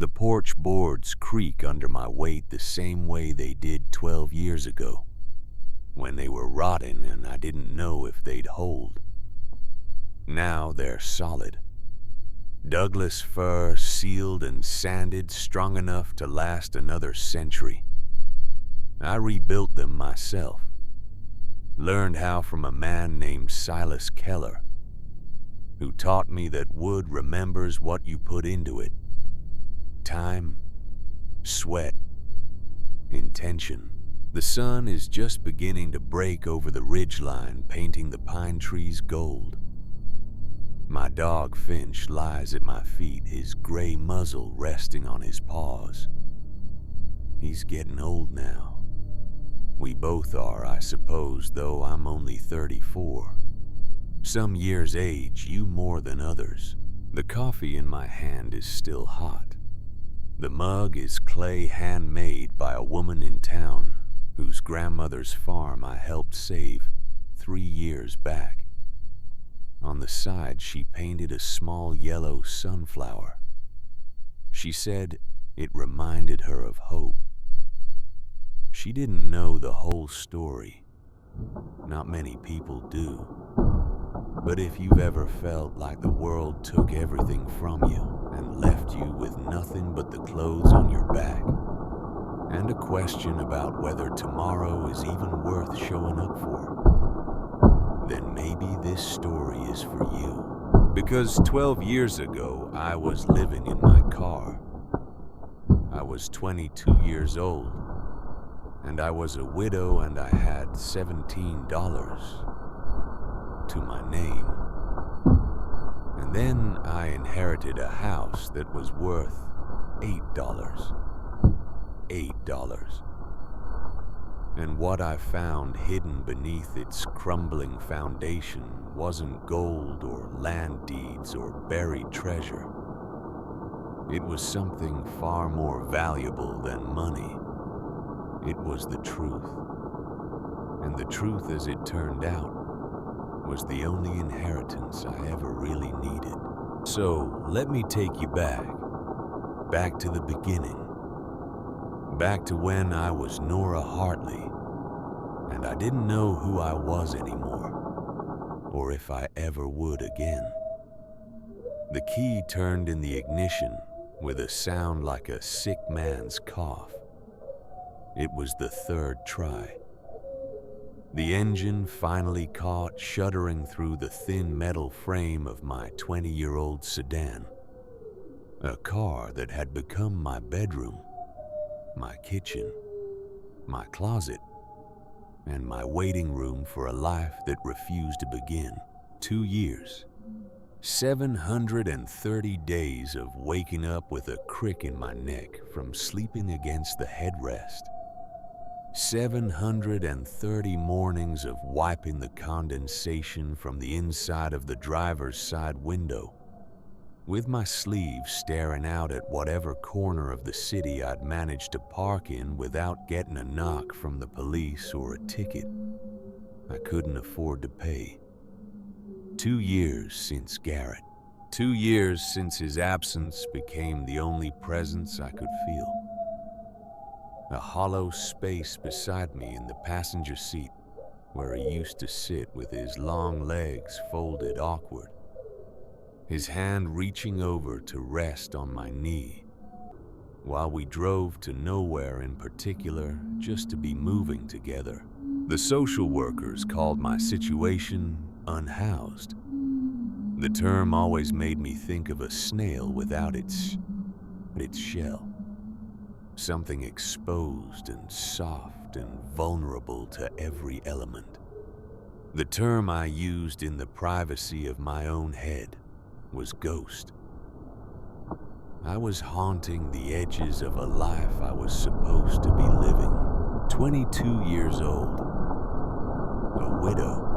The porch boards creak under my weight the same way they did 12 years ago, when they were rotting and I didn't know if they'd hold. Now they're solid. Douglas fir, sealed and sanded, strong enough to last another century. I rebuilt them myself. Learned how from a man named Silas Keller, who taught me that wood remembers what you put into it. Time, sweat, intention. The sun is just beginning to break over the ridgeline, painting the pine trees gold. My dog Finch lies at my feet, his gray muzzle resting on his paws. He's getting old now. We both are, I suppose, though I'm only 34. Some years age you more than others. The coffee in my hand is still hot. The mug is clay handmade by a woman in town whose grandmother's farm I helped save 3 years back. On the side, she painted a small yellow sunflower. She said it reminded her of hope. She didn't know the whole story. Not many people do. But if you've ever felt like the world took everything from you and left you with nothing but the clothes on your back, and a question about whether tomorrow is even worth showing up for, then maybe this story is for you. Because 12 years ago, I was living in my car. I was 22 years old, and I was a widow, and I had $17 to my name. And then I inherited a house that was worth $8. $8. And what I found hidden beneath its crumbling foundation wasn't gold or land deeds or buried treasure. It was something far more valuable than money. It was the truth. And the truth, as it turned out, was the only inheritance I ever really needed. So let me take you back to the beginning. Back to when I was Nora Hartley, and I didn't know who I was anymore, or if I ever would again. The key turned in the ignition with a sound like a sick man's cough. It was the third try. The engine finally caught, shuddering through the thin metal frame of my 20-year-old sedan. A car that had become my bedroom, my kitchen, my closet, and my waiting room for a life that refused to begin. 2 years, 730 days of waking up with a crick in my neck from sleeping against the headrest. 730 mornings of wiping the condensation from the inside of the driver's side window, with my sleeves staring out at whatever corner of the city I'd managed to park in without getting a knock from the police or a ticket I couldn't afford to pay. 2 years since Garrett. 2 years since his absence became the only presence I could feel. A hollow space beside me in the passenger seat where he used to sit with his long legs folded awkward, his hand reaching over to rest on my knee, while we drove to nowhere in particular, just to be moving together. The social workers called my situation unhoused. The term always made me think of a snail without its shell. Something exposed and soft and vulnerable to every element. The term I used in the privacy of my own head was ghost. I was haunting the edges of a life I was supposed to be living. 22 years old. A widow.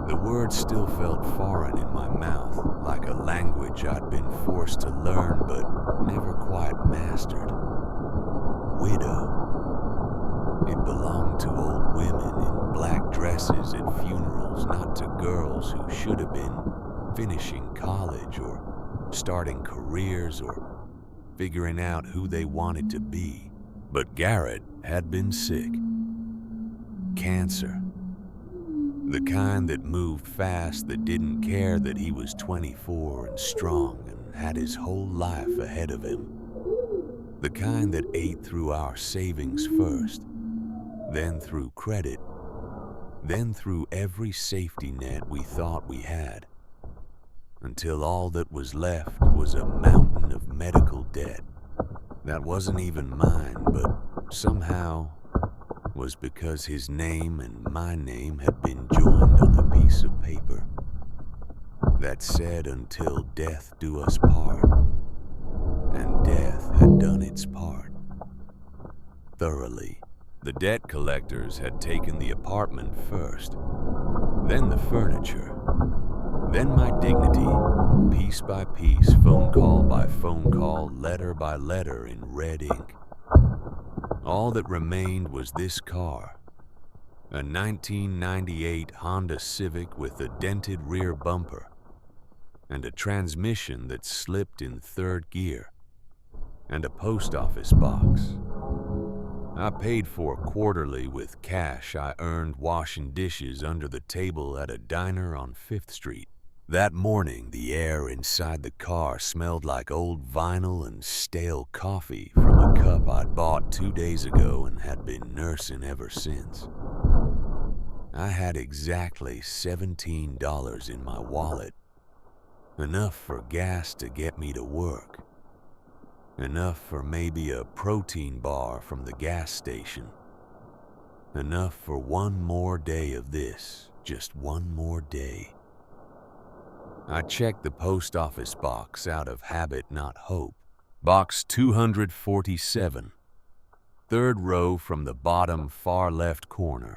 The word still felt foreign in my mouth, like a language I'd been forced to learn but never quite mastered. Widow. It belonged to old women in black dresses at funerals, not to girls who should have been finishing college or starting careers or figuring out who they wanted to be. But Garrett had been sick. Cancer. The kind that moved fast, that didn't care that he was 24 and strong and had his whole life ahead of him. The kind that ate through our savings first, then through credit, then through every safety net we thought we had, until all that was left was a mountain of medical debt that wasn't even mine, but somehow was because his name and my name had been joined on a piece of paper that said, "Until death do us part," and death had done its part thoroughly. The debt collectors had taken the apartment first, then the furniture, then my dignity, piece by piece, phone call by phone call, letter by letter in red ink. All that remained was this car, a 1998 Honda Civic with a dented rear bumper and a transmission that slipped in third gear, and a post office box. I paid for quarterly with cash I earned washing dishes under the table at a diner on 5th Street. That morning, the air inside the car smelled like old vinyl and stale coffee from a cup I'd bought 2 days ago and had been nursing ever since. I had exactly $17 in my wallet, enough for gas to get me to work, enough for maybe a protein bar from the gas station, enough for one more day of this, just one more day. I checked the post office box out of habit, not hope. Box 247, third row from the bottom far left corner.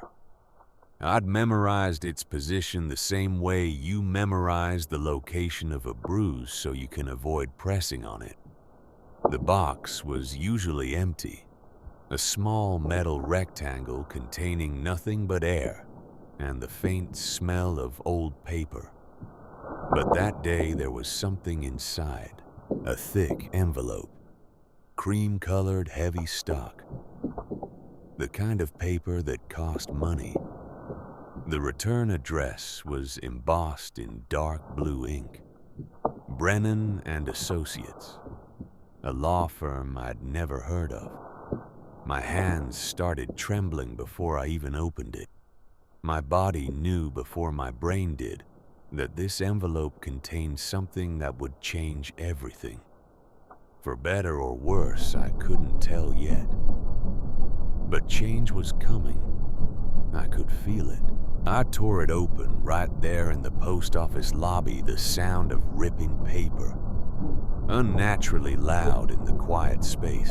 I'd memorized its position the same way you memorize the location of a bruise so you can avoid pressing on it. The box was usually empty, a small metal rectangle containing nothing but air and the faint smell of old paper. But that day there was something inside, a thick envelope, cream-colored heavy stock, the kind of paper that cost money. The return address was embossed in dark blue ink. Brennan and Associates, a law firm I'd never heard of. My hands started trembling before I even opened it. My body knew before my brain did that this envelope contained something that would change everything. For better or worse, I couldn't tell yet. But change was coming. I could feel it. I tore it open right there in the post office lobby, the sound of ripping paper, unnaturally loud in the quiet space.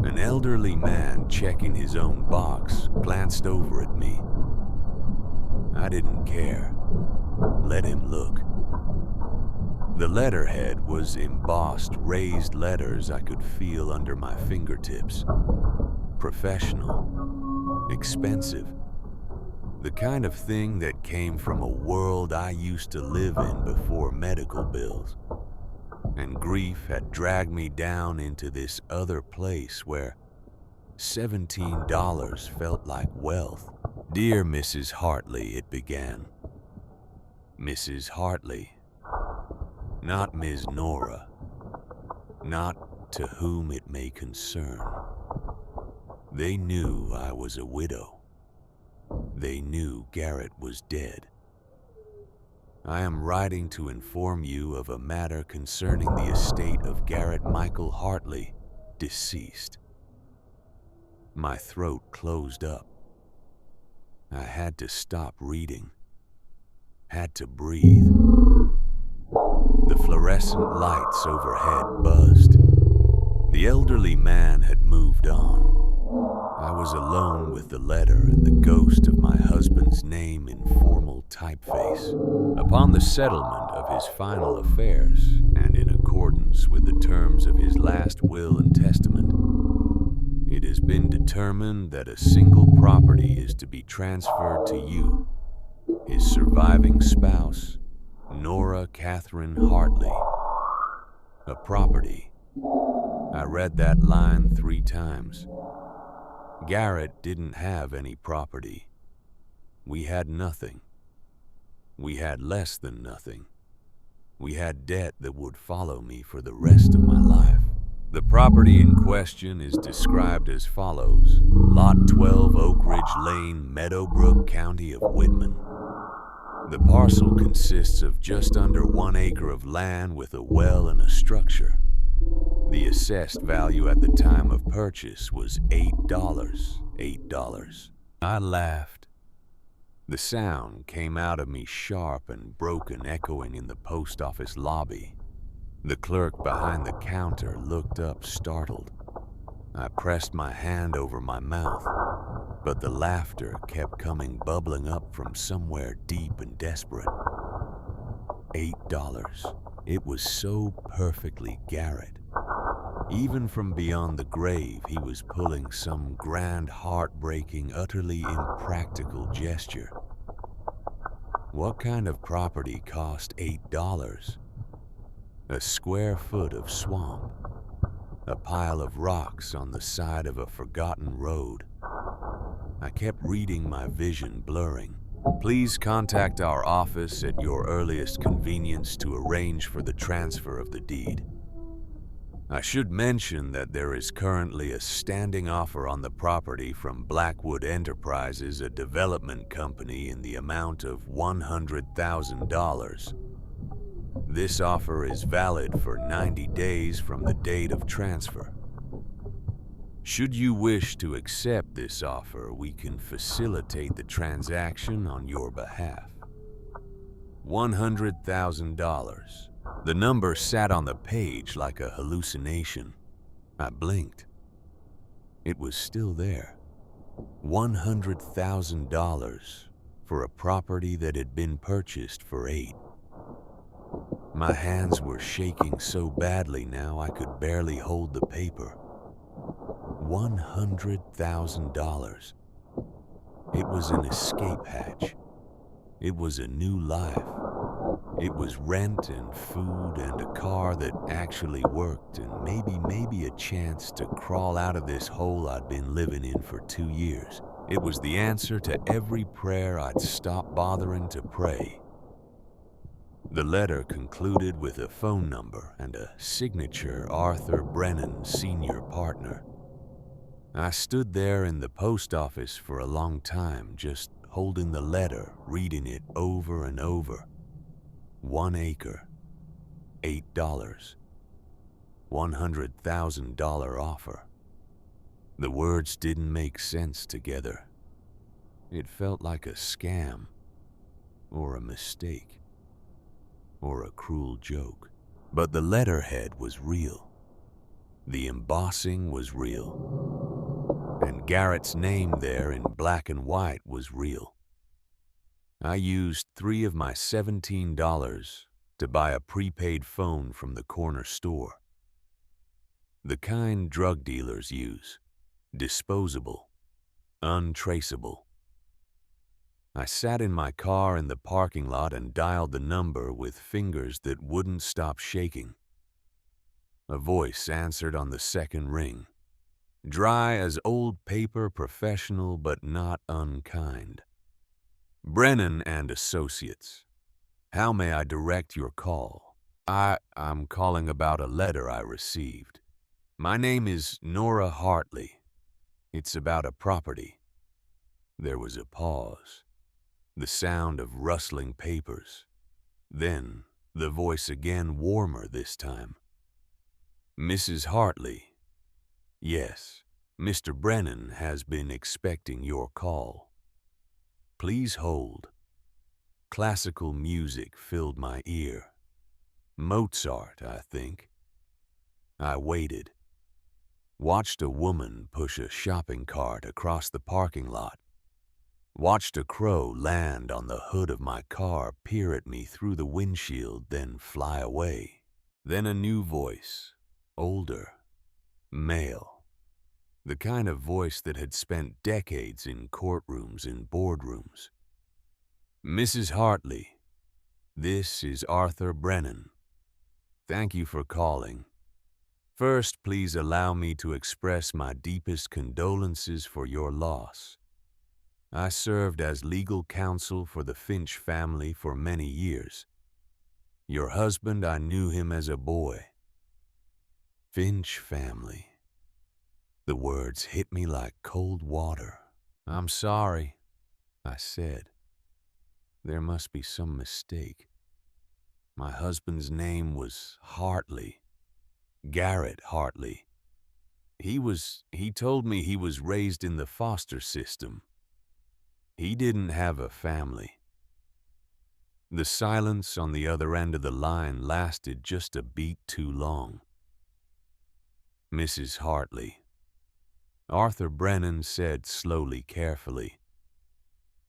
An elderly man checking his own box glanced over at me. I didn't care. Let him look. The letterhead was embossed raised letters I could feel under my fingertips. Professional. Expensive. The kind of thing that came from a world I used to live in before medical bills. And grief had dragged me down into this other place where $17 felt like wealth. "Dear Mrs. Hartley," it began. Mrs. Hartley, not Ms. Nora, not "to whom it may concern." They knew I was a widow. They knew Garrett was dead. "I am writing to inform you of a matter concerning the estate of Garrett Michael Hartley, deceased." My throat closed up. I had to stop reading. Had to breathe. The fluorescent lights overhead buzzed. The elderly man had moved on. I was alone with the letter and the ghost of my husband's name in formal typeface. Upon the settlement of his final affairs, and in accordance with the terms of his last will and testament, it has been determined that a single property is to be transferred to you, his surviving spouse, Nora Catherine Hartley. A property read that line 3 times. Garrett didn't have any property. We had nothing. We had less than nothing. We had debt that would follow me for the rest of my life. The property in question is described as follows: Lot 12, Oak Ridge Lane, Meadowbrook, County of Whitman. The parcel consists of just under 1 acre of land with a well and a structure. The assessed value at the time of purchase was $8. I laughed. The sound came out of me sharp and broken, echoing in the post office lobby. The clerk behind the counter looked up, startled. I pressed my hand over my mouth, but the laughter kept coming, bubbling up from somewhere deep and desperate. $8. It was so perfectly Garrett. Even from beyond the grave, he was pulling some grand, heartbreaking, utterly impractical gesture. What kind of property cost $8? A square foot of swamp. A pile of rocks on the side of a forgotten road. I kept reading, my vision blurring. Please contact our office at your earliest convenience to arrange for the transfer of the deed. I should mention that there is currently a standing offer on the property from Blackwood Enterprises, a development company, in the amount of $100,000. This offer is valid for 90 days from the date of transfer. Should you wish to accept this offer, we can facilitate the transaction on your behalf. $100,000. The number sat on the page like a hallucination. I blinked. It was still there. $100,000 for a property that had been purchased for $8. My hands were shaking so badly now I could barely hold the paper. $100,000. It was an escape hatch. It was a new life. It was rent and food and a car that actually worked, and maybe a chance to crawl out of this hole I'd been living in for 2 years. It was the answer to every prayer I'd stopped bothering to pray. The letter concluded with a phone number and a signature, Arthur Brennan, senior partner. I stood there in the post office for a long time, just holding the letter, reading it over and over. 1 acre, $8, $100,000 offer. The words didn't make sense together. It felt like a scam, or a mistake, or a cruel joke. But the letterhead was real. The embossing was real. And Garrett's name there in black and white was real. I used $3 of my $17 to buy a prepaid phone from the corner store. The kind drug dealers use. Disposable. Untraceable. I sat in my car in the parking lot and dialed the number with fingers that wouldn't stop shaking. A voice answered on the second ring. Dry as old paper, professional but not unkind. Brennan and Associates. How may I direct your call? I'm calling about a letter I received. My name is Nora Hartley. It's about a property. There was a pause. The sound of rustling papers. Then the voice again, warmer this time. Mrs. Hartley. Yes, Mr. Brennan has been expecting your call. Please hold. Classical music filled my ear. Mozart, I think. I waited. Watched a woman push a shopping cart across the parking lot. Watched a crow land on the hood of my car, peer at me through the windshield, then fly away. Then a new voice, older, male. The kind of voice that had spent decades in courtrooms and boardrooms. Mrs. Hartley, this is Arthur Brennan. Thank you for calling. First, please allow me to express my deepest condolences for your loss. I served as legal counsel for the Finch family for many years. Your husband, I knew him as a boy. Finch family. The words hit me like cold water. I'm sorry, I said. There must be some mistake. My husband's name was Hartley. Garrett Hartley. He told me he was raised in the foster system. He didn't have a family. The silence on the other end of the line lasted just a beat too long. Mrs. Hartley. Arthur Brennan said slowly, carefully,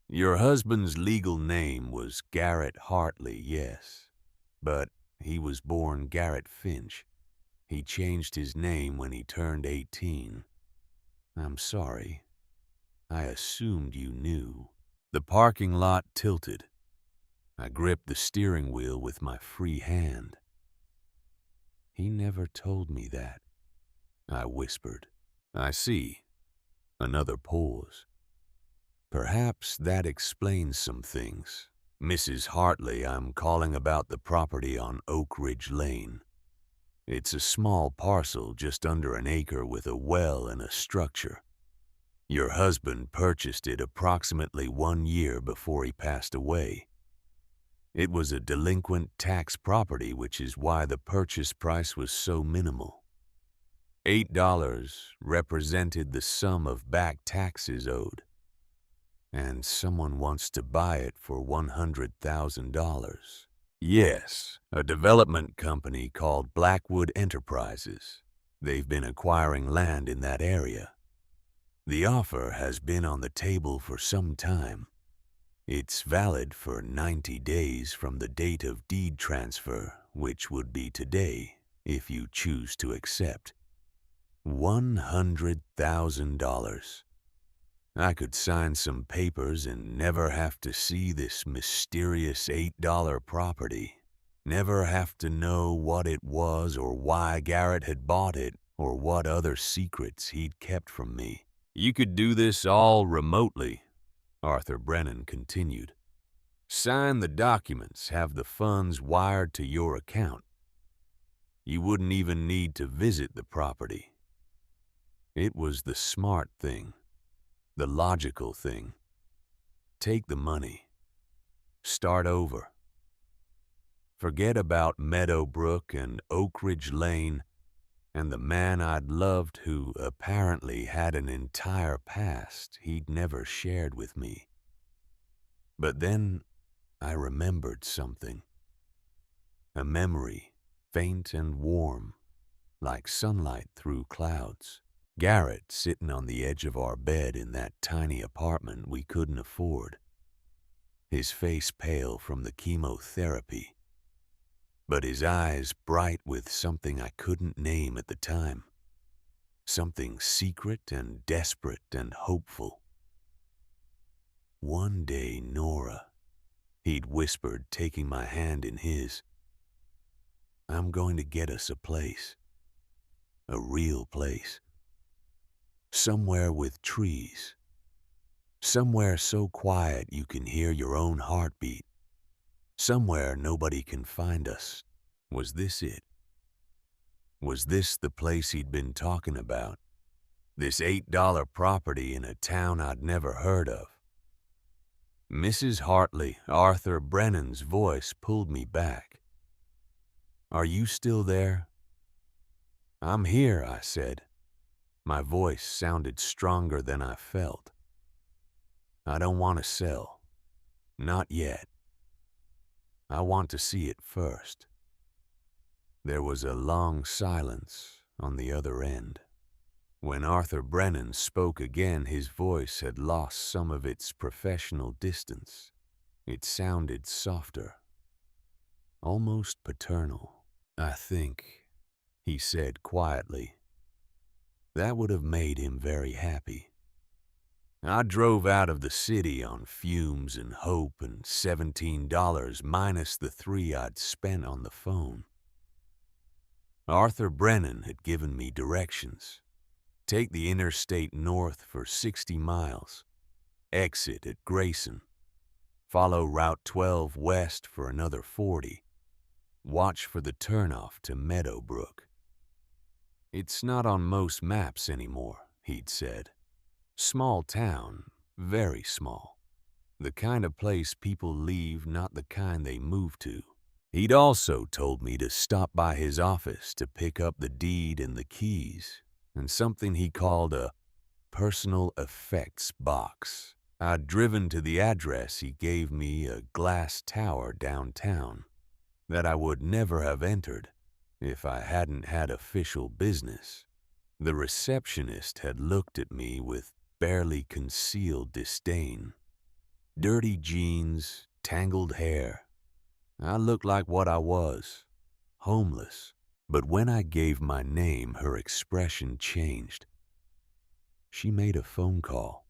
"Your husband's legal name was Garrett Hartley, yes, but he was born Garrett Finch. He changed his name when he turned 18. I'm sorry. I assumed you knew." The parking lot tilted. I gripped the steering wheel with my free hand. "He never told me that," I whispered. "I see." Another pause. "Perhaps that explains some things. Mrs. Hartley, I'm calling about the property on Oak Ridge Lane. It's a small parcel just under an acre with a well and a structure. Your husband purchased it approximately 1 year before he passed away. It was a delinquent tax property, which is why the purchase price was so minimal. $8 represented the sum of back taxes owed, and someone wants to buy it for $100,000. Yes, a development company called Blackwood Enterprises. They've been acquiring land in that area. The offer has been on the table for some time. It's valid for 90 days from the date of deed transfer, which would be today, if you choose to accept. $100,000. I could sign some papers and never have to see this mysterious $8 property. Never have to know what it was or why Garrett had bought it or what other secrets he'd kept from me. You could do this all remotely, Arthur Brennan continued. Sign the documents, have the funds wired to your account. You wouldn't even need to visit the property. It was the smart thing, the logical thing. Take the money. Start over. Forget about Meadowbrook and Oak Ridge Lane and the man I'd loved who apparently had an entire past he'd never shared with me. But then I remembered something. A memory, faint and warm, like sunlight through clouds. Garrett sitting on the edge of our bed in that tiny apartment we couldn't afford. His face pale from the chemotherapy, but his eyes bright with something I couldn't name at the time. Something secret and desperate and hopeful. "One day, Nora," he'd whispered, taking my hand in his, "I'm going to get us a place. A real place. Somewhere with trees. Somewhere so quiet you can hear your own heartbeat. Somewhere nobody can find us." Was this it? Was this the place he'd been talking about? This $8 property in a town I'd never heard of? Mrs. Hartley, Arthur Brennan's voice pulled me back. "Are you still there?" "I'm here," I said. My voice sounded stronger than I felt. "I don't want to sell. Not yet. I want to see it first." There was a long silence on the other end. When Arthur Brennan spoke again, his voice had lost some of its professional distance. It sounded softer, almost paternal. "I think," he said quietly, "that would have made him very happy. I drove out of the city on fumes and hope and $17 minus the $3 I'd spent on the phone. Arthur Brennan had given me directions. Take the interstate north for 60 miles. Exit at Grayson. Follow Route 12 west for another 40. Watch for the turnoff to Meadowbrook. It's not on most maps anymore, he'd said. Small town, very small. The kind of place people leave, not the kind they move to. He'd also told me to stop by his office to pick up the deed and the keys, and something he called a personal effects box. I'd driven to the address he gave me, a glass tower downtown, that I would never have entered if I hadn't had official business. The receptionist had looked at me with barely concealed disdain. Dirty jeans, tangled hair. I looked like what I was, homeless. But when I gave my name, her expression changed. She made a phone call.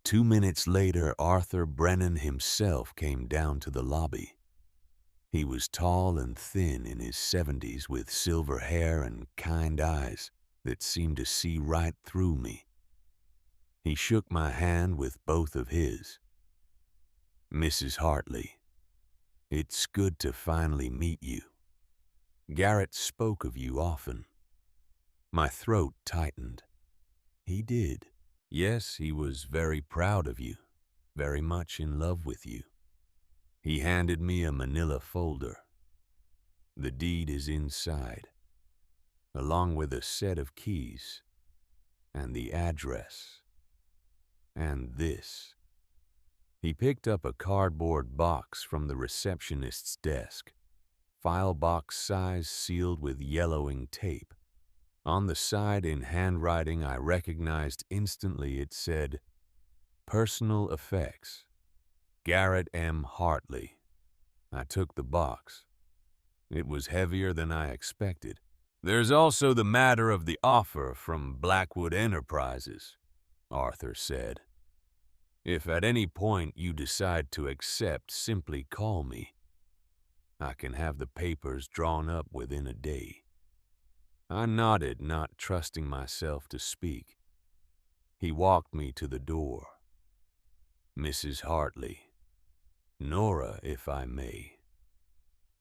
2 minutes later, Arthur Brennan himself came down to the lobby. He was tall and thin in his 70s with silver hair and kind eyes that seemed to see right through me. He shook my hand with both of his. "Mrs. Hartley, it's good to finally meet you. Garrett spoke of you often." My throat tightened. He did. Yes, he was very proud of you, very much in love with you. He handed me a manila folder. The deed is inside, along with a set of keys, and the address, and this. He picked up a cardboard box from the receptionist's desk, file box size, sealed with yellowing tape. On the side, in handwriting I recognized instantly, it said, "Personal effects, Garrett M. Hartley." I took the box. It was heavier than I expected. "There's also the matter of the offer from Blackwood Enterprises," Arthur said. "If at any point you decide to accept, simply call me. I can have the papers drawn up within a day." I nodded, not trusting myself to speak. He walked me to the door. "Mrs. Hartley, Nora, if I may.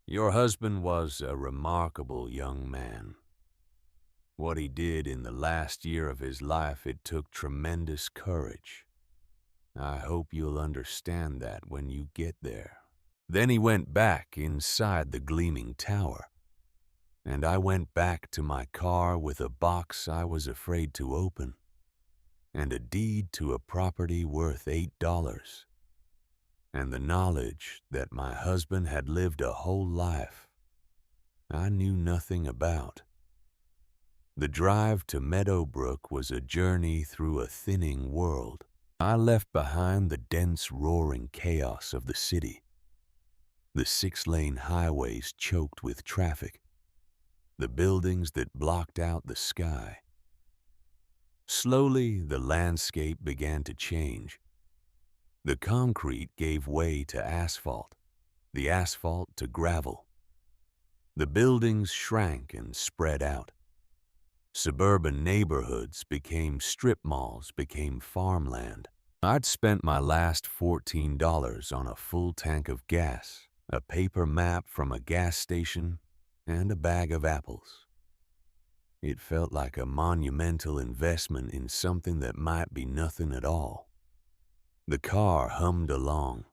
Your husband was a remarkable young man. What he did in the last year of his life, it took tremendous courage. I hope you'll understand that when you get there." Then he went back inside the gleaming tower, and I went back to my car with a box I was afraid to open, and a deed to a property worth $8, and the knowledge that my husband had lived a whole life I knew nothing about. The drive to Meadowbrook was a journey through a thinning world. I left behind the dense, roaring chaos of the city, the 6-lane highways choked with traffic, the buildings that blocked out the sky. Slowly, the landscape began to change. The concrete gave way to asphalt, the asphalt to gravel. The buildings shrank and spread out. Suburban neighborhoods became strip malls, became farmland. I'd spent my last $14 on a full tank of gas, a paper map from a gas station, and a bag of apples. It felt like a monumental investment in something that might be nothing at all. The car hummed along.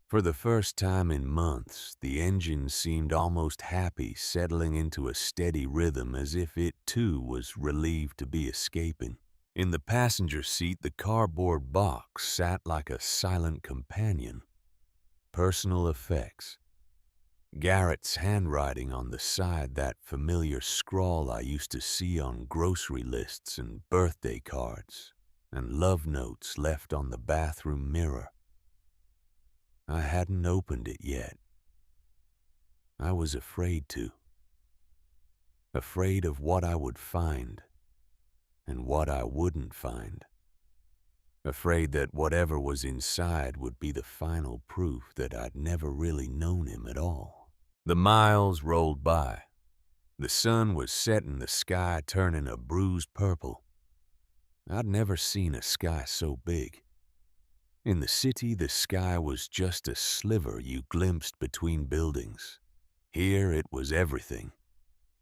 For the first time in months, the engine seemed almost happy, settling into a steady rhythm as if it too was relieved to be escaping. In the passenger seat, the cardboard box sat like a silent companion. Personal effects. Garrett's handwriting on the side, that familiar scrawl I used to see on grocery lists and birthday cards, and love notes left on the bathroom mirror. I hadn't opened it yet. I was afraid to. Afraid of what I would find and what I wouldn't find. Afraid that whatever was inside would be the final proof that I'd never really known him at all. The miles rolled by. The sun was setting, the sky turning a bruised purple. I'd never seen a sky so big. In the city, the sky was just a sliver you glimpsed between buildings. Here it was everything.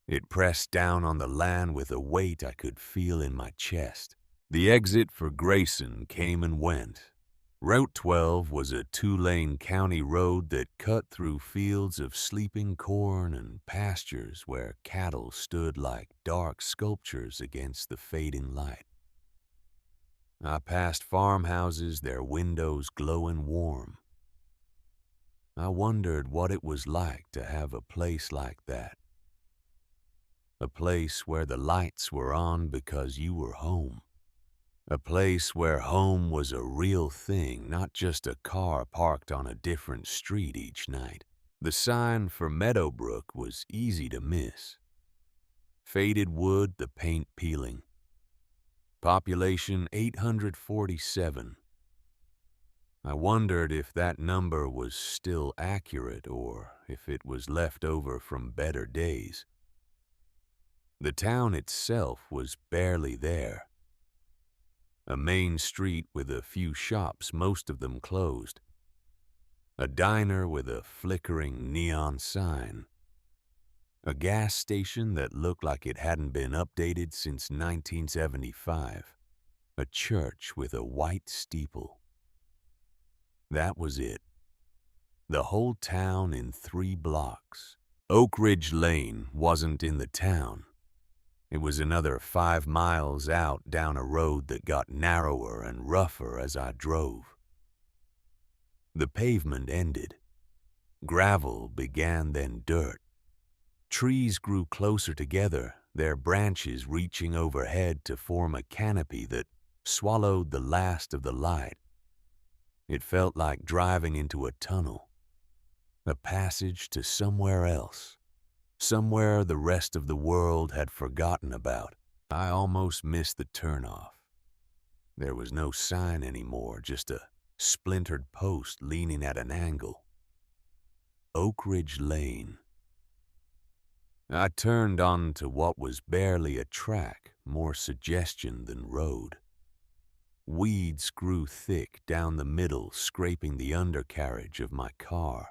It pressed down on the land with a weight I could feel in my chest. The exit for Grayson came and went. Route 12 was a two-lane county road that cut through fields of sleeping corn and pastures where cattle stood like dark sculptures against the fading light. I passed farmhouses, their windows glowing warm. I wondered what it was like to have a place like that. A place where the lights were on because you were home. A place where home was a real thing, not just a car parked on a different street each night. The sign for Meadowbrook was easy to miss. Faded wood, the paint peeling. Population 847. I wondered if that number was still accurate or if it was left over from better days. The town itself was barely there. A main street with a few shops, most of them closed. A diner with a flickering neon sign. A gas station that looked like it hadn't been updated since 1975. A church with a white steeple. That was it. The whole town in 3 blocks. Oak Ridge Lane wasn't in the town. It was another 5 miles out down a road that got narrower and rougher as I drove. The pavement ended. Gravel began, then dirt. Trees grew closer together, their branches reaching overhead to form a canopy that swallowed the last of the light. It felt like driving into a tunnel, a passage to somewhere else. Somewhere the rest of the world had forgotten about. I almost missed the turnoff. There was no sign anymore, just a splintered post leaning at an angle. Oak Ridge Lane. I turned onto what was barely a track, more suggestion than road. Weeds grew thick down the middle, scraping the undercarriage of my car.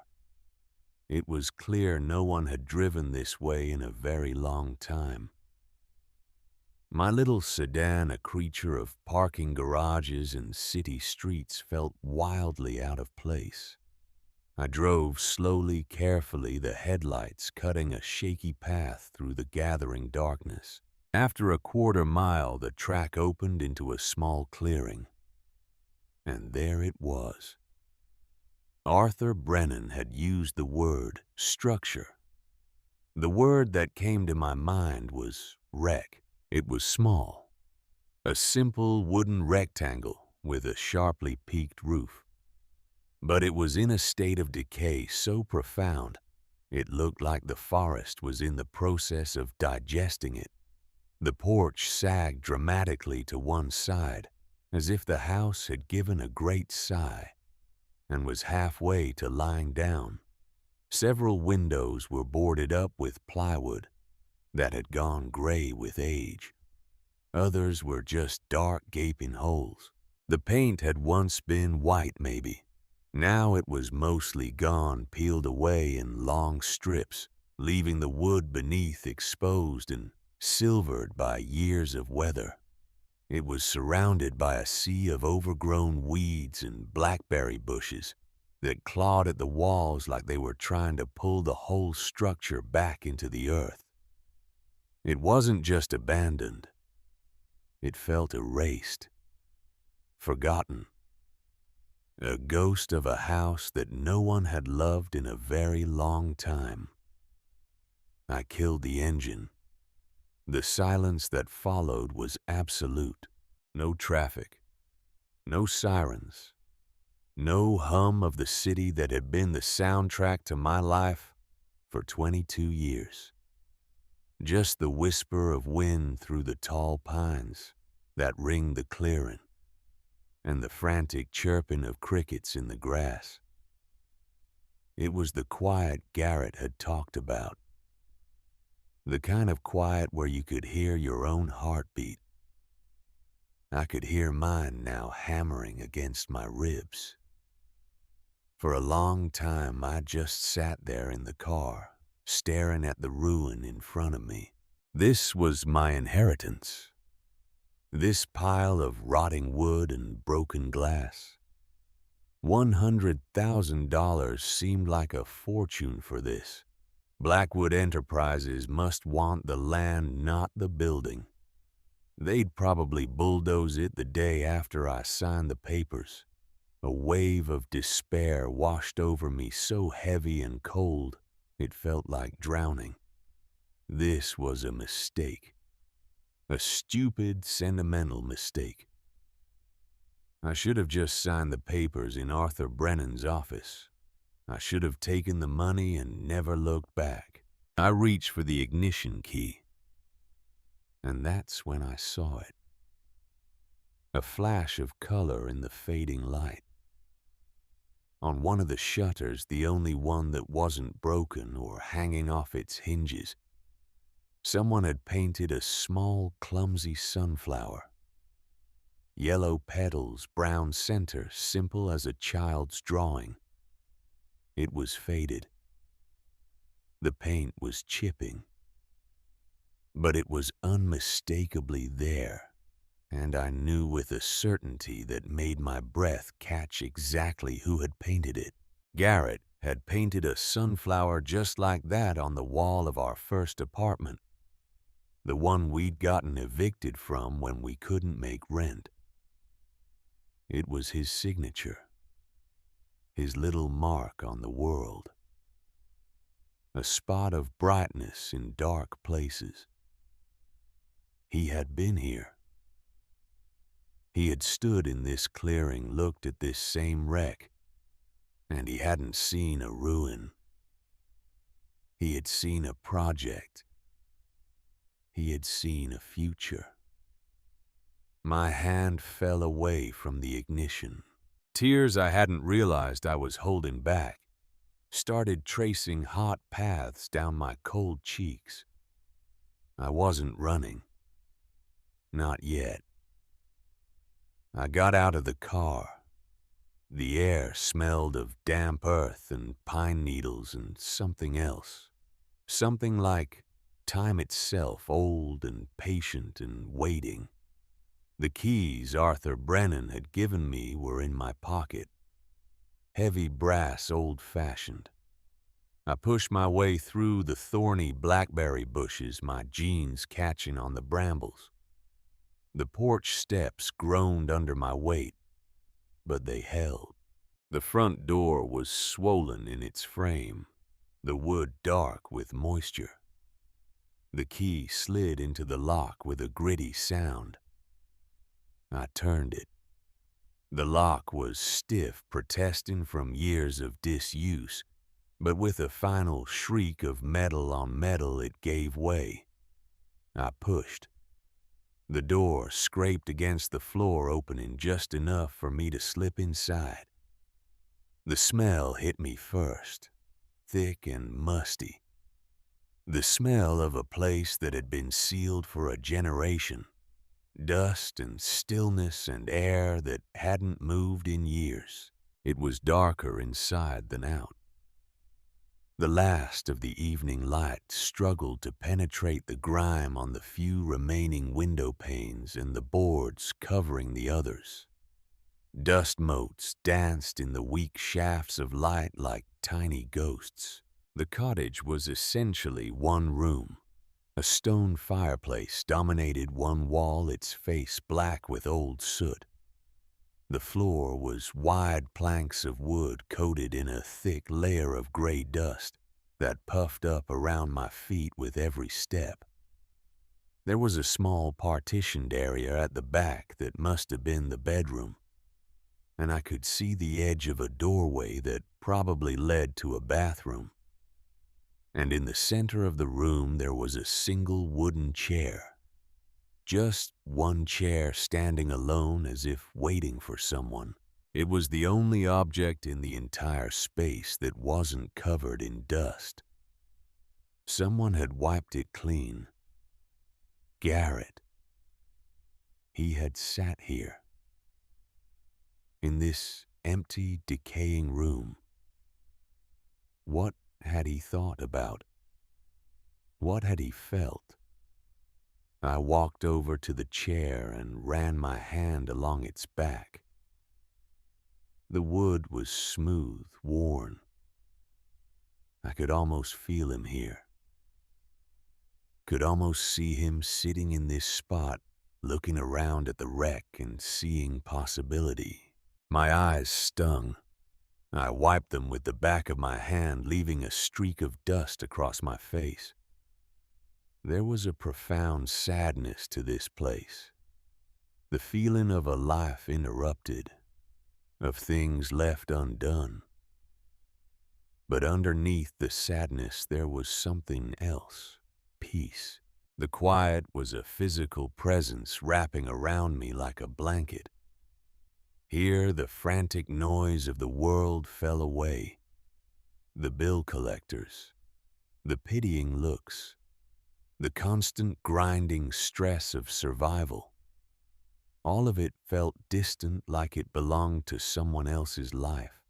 It was clear no one had driven this way in a very long time. My little sedan, a creature of parking garages and city streets, felt wildly out of place. I drove slowly, carefully, the headlights cutting a shaky path through the gathering darkness. After a quarter mile, the track opened into a small clearing. And there it was. Arthur Brennan had used the word structure. The word that came to my mind was wreck. It was small. A simple wooden rectangle with a sharply peaked roof. But it was in a state of decay so profound, it looked like the forest was in the process of digesting it. The porch sagged dramatically to one side, as if the house had given a great sigh, and was halfway to lying down. Several windows were boarded up with plywood that had gone gray with age. Others were just dark gaping holes. The paint had once been white maybe. Now it was mostly gone, peeled away in long strips, leaving the wood beneath exposed and silvered by years of weather. It was surrounded by a sea of overgrown weeds and blackberry bushes that clawed at the walls like they were trying to pull the whole structure back into the earth. It wasn't just abandoned. It felt erased, forgotten. A ghost of a house that no one had loved in a very long time. I killed the engine. The silence that followed was absolute. No traffic, no sirens, no hum of the city that had been the soundtrack to my life for 22 years. Just the whisper of wind through the tall pines that ringed the clearing, and the frantic chirping of crickets in the grass. It was the quiet Garrett had talked about. The kind of quiet where you could hear your own heartbeat. I could hear mine now hammering against my ribs. For a long time, I just sat there in the car, staring at the ruin in front of me. This was my inheritance. This pile of rotting wood and broken glass. $100,000 seemed like a fortune for this. Blackwood Enterprises must want the land, not the building. They'd probably bulldoze it the day after I signed the papers. A wave of despair washed over me, so heavy and cold it felt like drowning. This was a mistake. A stupid, sentimental mistake. I should have just signed the papers in Arthur Brennan's office. I should have taken the money and never looked back. I reached for the ignition key, and that's when I saw it. A flash of color in the fading light. On one of the shutters, the only one that wasn't broken or hanging off its hinges, someone had painted a small, clumsy sunflower. Yellow petals, brown center, simple as a child's drawing. It was faded. The paint was chipping. But it was unmistakably there, and I knew with a certainty that made my breath catch exactly who had painted it. Garrett had painted a sunflower just like that on the wall of our first apartment, the one we'd gotten evicted from when we couldn't make rent. It was his signature, his little mark on the world. A spot of brightness in dark places. He had been here. He had stood in this clearing, looked at this same wreck, and he hadn't seen a ruin. He had seen a project. He had seen a future. My hand fell away from the ignition. Tears I hadn't realized I was holding back started tracing hot paths down my cold cheeks. I wasn't running. Not yet. I got out of the car. The air smelled of damp earth and pine needles and something else. Something like time itself, old and patient and waiting. The keys Arthur Brennan had given me were in my pocket. Heavy brass, old-fashioned. I pushed my way through the thorny blackberry bushes, my jeans catching on the brambles. The porch steps groaned under my weight, but they held. The front door was swollen in its frame, the wood dark with moisture. The key slid into the lock with a gritty sound. I turned it. The lock was stiff, protesting from years of disuse, but with a final shriek of metal on metal, it gave way. I pushed. The door scraped against the floor, opening just enough for me to slip inside. The smell hit me first, thick and musty. The smell of a place that had been sealed for a generation. Dust and stillness and air that hadn't moved in years. It was darker inside than out. The last of the evening light struggled to penetrate the grime on the few remaining window panes and the boards covering the others. Dust motes danced in the weak shafts of light like tiny ghosts. The cottage was essentially one room. A stone fireplace dominated one wall, its face black with old soot. The floor was wide planks of wood coated in a thick layer of gray dust that puffed up around my feet with every step. There was a small partitioned area at the back that must have been the bedroom, and I could see the edge of a doorway that probably led to a bathroom. And in the center of the room there was a single wooden chair. Just one chair standing alone as if waiting for someone. It was the only object in the entire space that wasn't covered in dust. Someone had wiped it clean. Garrett. He had sat here, in this empty, decaying room. What had he thought about? What had he felt? I walked over to the chair and ran my hand along its back. The wood was smooth, worn. I could almost feel him here. Could almost see him sitting in this spot, looking around at the wreck and seeing possibility. My eyes stung. I wiped them with the back of my hand, leaving a streak of dust across my face. There was a profound sadness to this place. The feeling of a life interrupted, of things left undone. But underneath the sadness there was something else, peace. The quiet was a physical presence wrapping around me like a blanket. Here the frantic noise of the world fell away. The bill collectors, the pitying looks, the constant grinding stress of survival. All of it felt distant, like it belonged to someone else's life.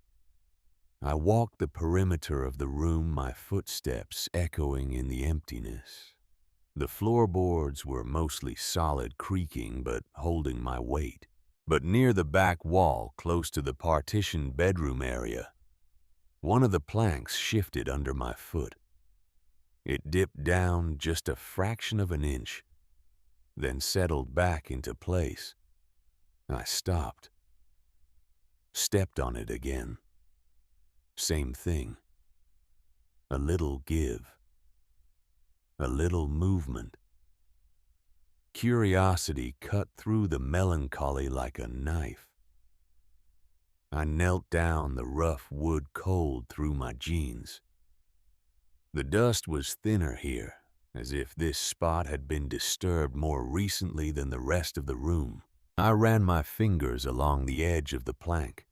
I walked the perimeter of the room, my footsteps echoing in the emptiness. The floorboards were mostly solid, creaking but holding my weight. But near the back wall, close to the partitioned bedroom area, one of the planks shifted under my foot. It dipped down just a fraction of an inch, then settled back into place. I stopped, stepped on it again. Same thing. A little give, a little movement. Curiosity cut through the melancholy like a knife. I knelt down, the rough wood cold through my jeans. The dust was thinner here, as if this spot had been disturbed more recently than the rest of the room. I ran my fingers along the edge of the plank.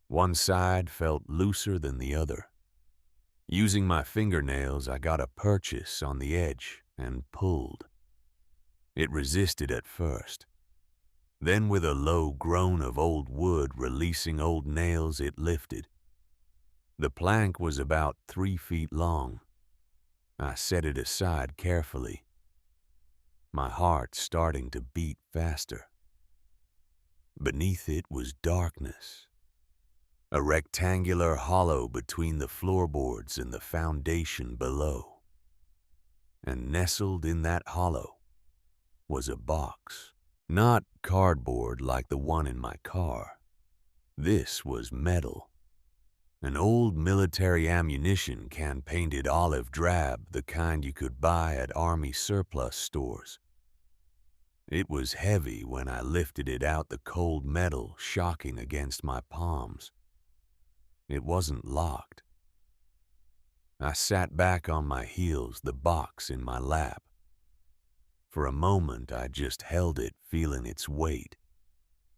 One side felt looser than the other. Using my fingernails, I got a purchase on the edge and pulled. It resisted at first. Then with a low groan of old wood releasing old nails, it lifted. The plank was about 3 feet long. I set it aside carefully, my heart starting to beat faster. Beneath it was darkness, a rectangular hollow between the floorboards and the foundation below. And nestled in that hollow was a box. Not cardboard like the one in my car. This was metal. An old military ammunition can painted olive drab, the kind you could buy at army surplus stores. It was heavy when I lifted it out, the cold metal shocking against my palms. It wasn't locked. I sat back on my heels, the box in my lap. For a moment I just held it, feeling its weight.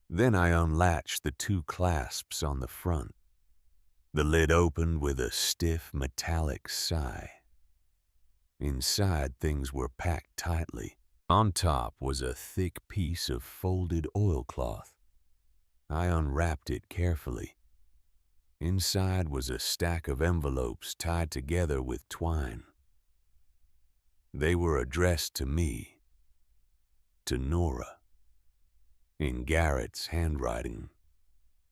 Then I unlatched the 2 clasps on the front. The lid opened with a stiff, metallic sigh. Inside, things were packed tightly. On top was a thick piece of folded oilcloth. I unwrapped it carefully. Inside was a stack of envelopes tied together with twine. They were addressed to me, to Nora, in Garrett's handwriting.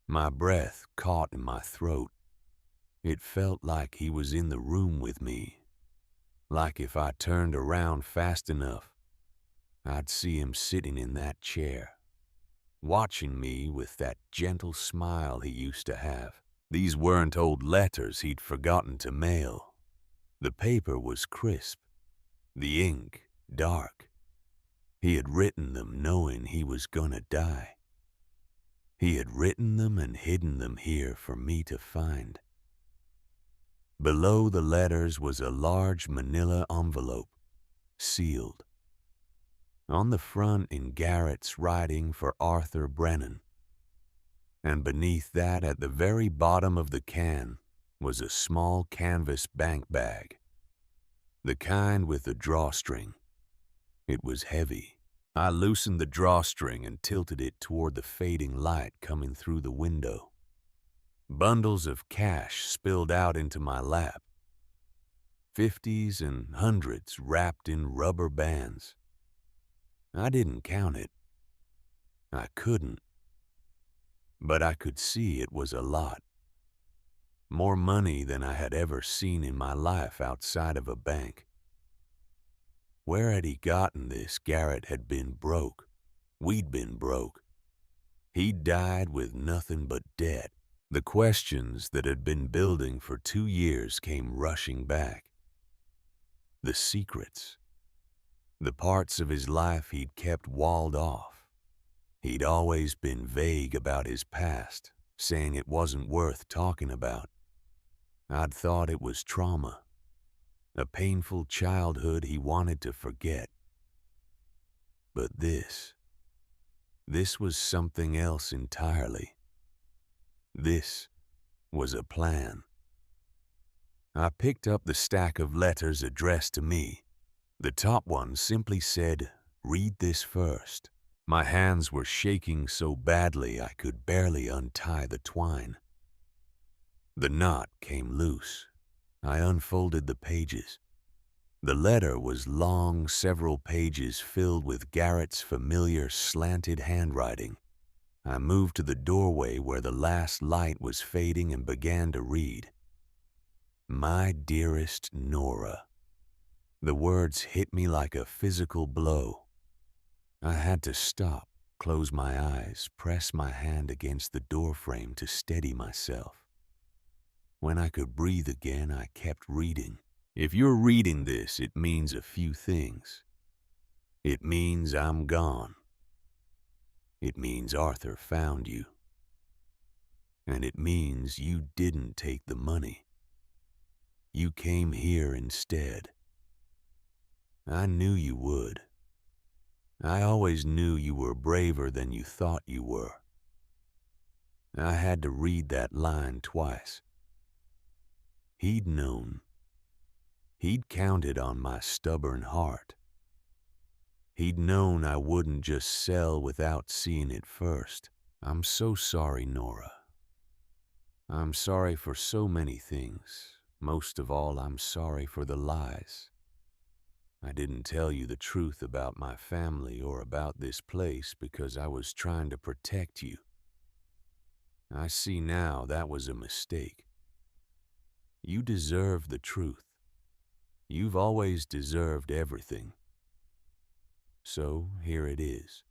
My breath caught in my throat. It felt like he was in the room with me, like if I turned around fast enough, I'd see him sitting in that chair, watching me with that gentle smile he used to have. These weren't old letters he'd forgotten to mail. The paper was crisp, the ink dark. He had written them knowing he was gonna die. He had written them and hidden them here for me to find. Below the letters was a large manila envelope, sealed. On the front, in Garrett's writing, for Arthur Brennan. And beneath that, at the very bottom of the can, was a small canvas bank bag. The kind with a drawstring. It was heavy. I loosened the drawstring and tilted it toward the fading light coming through the window. Bundles of cash spilled out into my lap. 50s and hundreds wrapped in rubber bands. I didn't count it. I couldn't. But I could see it was a lot. More money than I had ever seen in my life outside of a bank. Where had he gotten this? Garrett had been broke. We'd been broke. He'd died with nothing but debt. The questions that had been building for 2 years came rushing back. The secrets. The parts of his life he'd kept walled off. He'd always been vague about his past, saying it wasn't worth talking about. I'd thought it was trauma, a painful childhood he wanted to forget. But this was something else entirely. This was a plan. I picked up the stack of letters addressed to me. The top one simply said, "Read this first." My hands were shaking so badly I could barely untie the twine. The knot came loose. I unfolded the pages. The letter was long, several pages filled with Garrett's familiar slanted handwriting. I moved to the doorway where the last light was fading and began to read. My dearest Nora. The words hit me like a physical blow. I had to stop, close my eyes, press my hand against the doorframe to steady myself. When I could breathe again, I kept reading. If you're reading this, it means a few things. It means I'm gone. It means Arthur found you. And it means you didn't take the money. You came here instead. I knew you would. I always knew you were braver than you thought you were. I had to read that line twice. He'd known. He'd counted on my stubborn heart. He'd known I wouldn't just sell without seeing it first. I'm so sorry, Nora. I'm sorry for so many things. Most of all, I'm sorry for the lies. I didn't tell you the truth about my family or about this place because I was trying to protect you. I see now that was a mistake. You deserve the truth. You've always deserved everything. So here it is.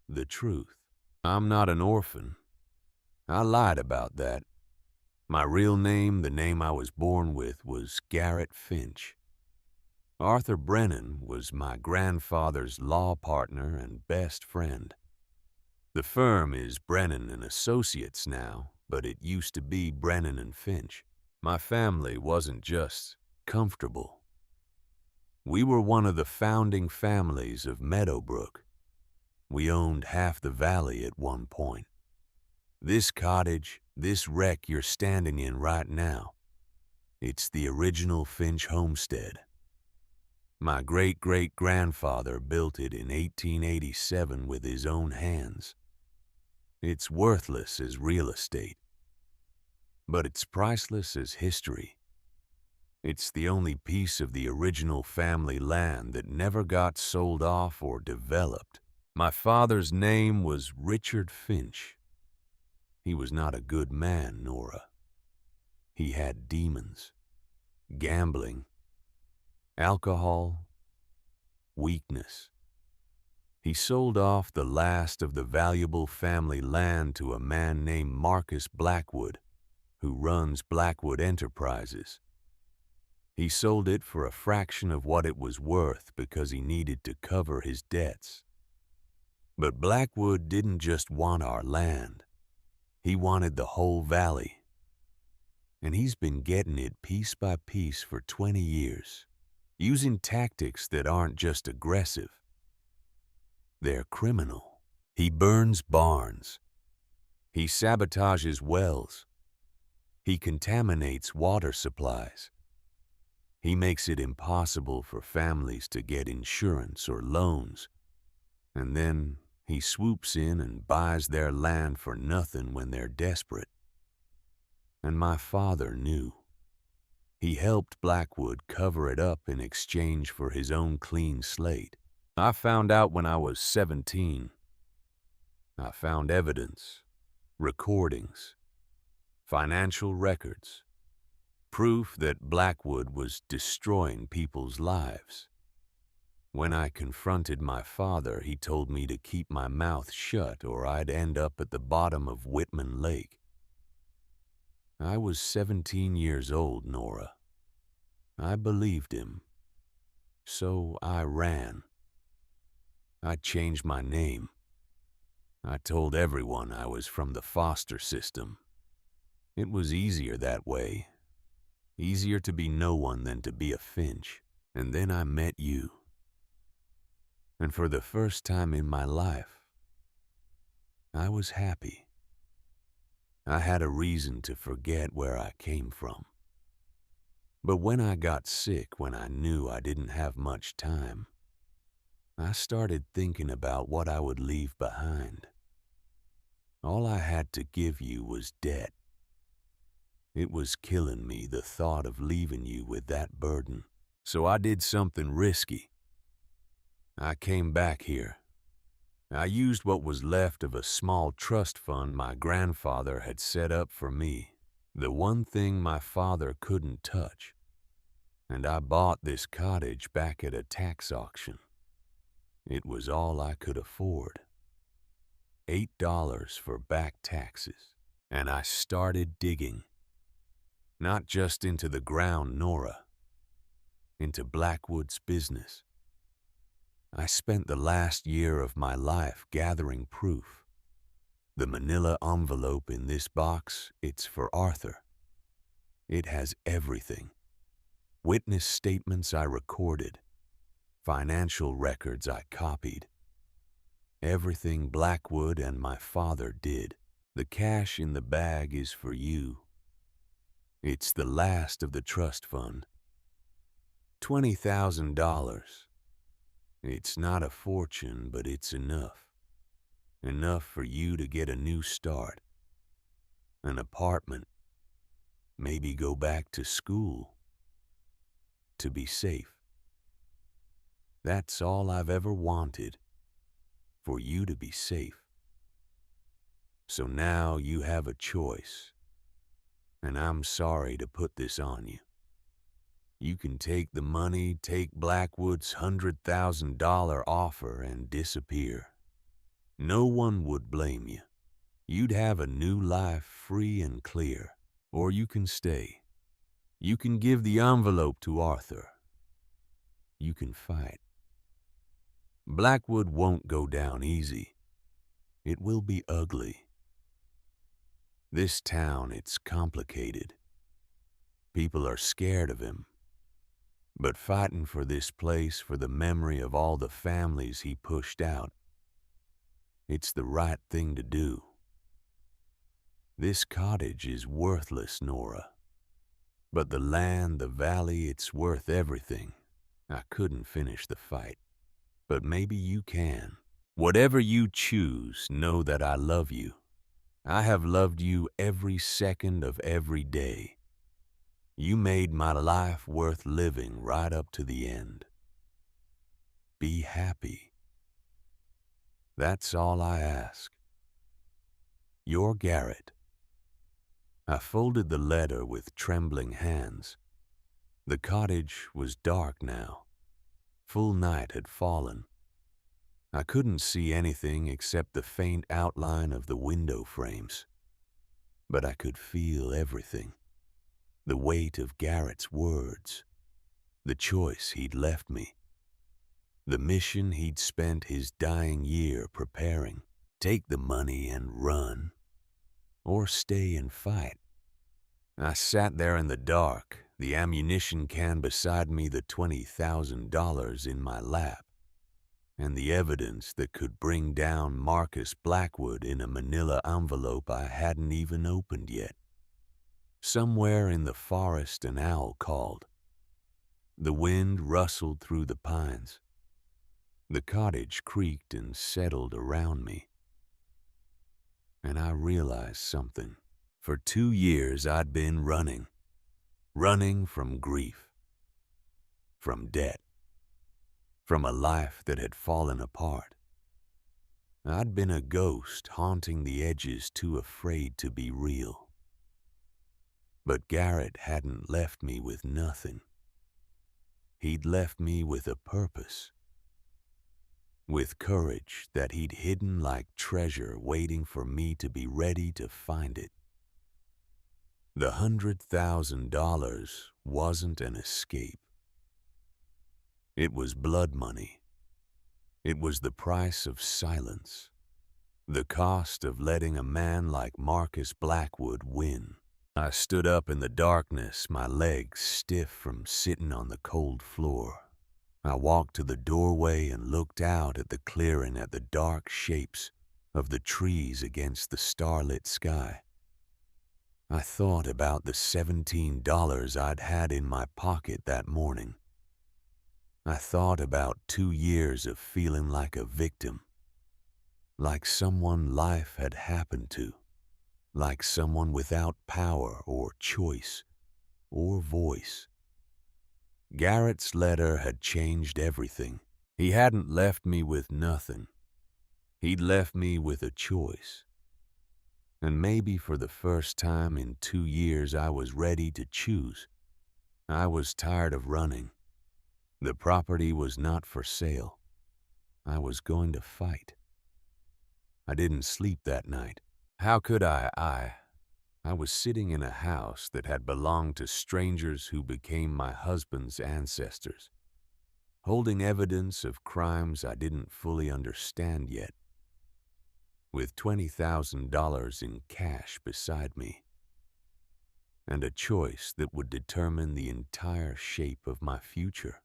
The truth. I'm not an orphan. I lied about that. My real name, the name I was born with, was Garrett Finch. Arthur Brennan was my grandfather's law partner and best friend. The firm is Brennan and Associates now, but it used to be Brennan and Finch. My family wasn't just comfortable. We were one of the founding families of Meadowbrook. We owned half the valley at one point. This cottage, this wreck you're standing in right now, it's the original Finch homestead. My great-great-grandfather built it in 1887 with his own hands. It's worthless as real estate, but it's priceless as history. It's the only piece of the original family land that never got sold off or developed. My father's name was Richard Finch. He was not a good man, Nora. He had demons, gambling, alcohol, weakness. He sold off the last of the valuable family land to a man named Marcus Blackwood, who runs Blackwood Enterprises. He sold it for a fraction of what it was worth because he needed to cover his debts. But Blackwood didn't just want our land. He wanted the whole valley. And he's been getting it piece by piece for 20 years. Using tactics that aren't just aggressive. They're criminal. He burns barns. He sabotages wells. He contaminates water supplies. He makes it impossible for families to get insurance or loans, and then he swoops in and buys their land for nothing when they're desperate. And my father knew. He helped Blackwood cover it up in exchange for his own clean slate. I found out when I was 17. I found evidence, recordings, financial records, proof that Blackwood was destroying people's lives. When I confronted my father, he told me to keep my mouth shut or I'd end up at the bottom of Whitman Lake. I was 17 years old, Nora. I believed him. So I ran. I changed my name. I told everyone I was from the foster system. It was easier that way. Easier to be no one than to be a Finch. And then I met you. And for the first time in my life, I was happy. I had a reason to forget where I came from. But when I got sick, when I knew I didn't have much time, I started thinking about what I would leave behind. All I had to give you was debt. It was killing me, the thought of leaving you with that burden. So I did something risky. I came back here. I used what was left of a small trust fund my grandfather had set up for me, the one thing my father couldn't touch, and I bought this cottage back at a tax auction. It was all I could afford. $8 for back taxes, and I started digging. Not just into the ground, Nora, into Blackwood's business. I spent the last year of my life gathering proof. The manila envelope in this box, it's for Arthur. It has everything. Witness statements I recorded, financial records I copied. Everything Blackwood and my father did. The cash in the bag is for you. It's the last of the trust fund. $20,000. It's not a fortune, but it's enough. Enough for you to get a new start. An apartment. Maybe go back to school. To be safe. That's all I've ever wanted. For you to be safe. So now you have a choice. And I'm sorry to put this on you. You can take the money, take Blackwood's $100,000 offer, and disappear. No one would blame you. You'd have a new life free and clear. Or you can stay. You can give the envelope to Arthur. You can fight. Blackwood won't go down easy. It will be ugly. This town, it's complicated. People are scared of him. But fighting for this place, for the memory of all the families he pushed out, it's the right thing to do. This cottage is worthless, Nora. But the land, the valley, it's worth everything. I couldn't finish the fight. But maybe you can. Whatever you choose, know that I love you. I have loved you every second of every day. You made my life worth living right up to the end. Be happy. That's all I ask. Your Garrett. I folded the letter with trembling hands. The cottage was dark now. Full night had fallen. I couldn't see anything except the faint outline of the window frames. But I could feel everything. The weight of Garrett's words. The choice he'd left me. The mission he'd spent his dying year preparing. Take the money and run. Or stay and fight. I sat there in the dark, the ammunition can beside me, the $20,000 in my lap, and the evidence that could bring down Marcus Blackwood in a manila envelope I hadn't even opened yet. Somewhere in the forest an owl called. The wind rustled through the pines. The cottage creaked and settled around me. And I realized something. For 2 years I'd been running from grief, from debt, from a life that had fallen apart. I'd been a ghost haunting the edges, too afraid to be real. But Garrett hadn't left me with nothing. He'd left me with a purpose, with courage that he'd hidden like treasure waiting for me to be ready to find it. The $100,000 wasn't an escape. It was blood money. It was the price of silence, the cost of letting a man like Marcus Blackwood win. I stood up in the darkness, my legs stiff from sitting on the cold floor. I walked to the doorway and looked out at the clearing, at the dark shapes of the trees against the starlit sky. I thought about the $17 I'd had in my pocket that morning. I thought about 2 years of feeling like a victim, like someone life had happened to, like someone without power or choice or voice. Garrett's letter had changed everything. He hadn't left me with nothing. He'd left me with a choice. And maybe for the first time in 2 years I was ready to choose. I was tired of running. The property was not for sale. I was going to fight. I didn't sleep that night. How could I? I was sitting in a house that had belonged to strangers who became my husband's ancestors, holding evidence of crimes I didn't fully understand yet, with $20,000 in cash beside me, and a choice that would determine the entire shape of my future.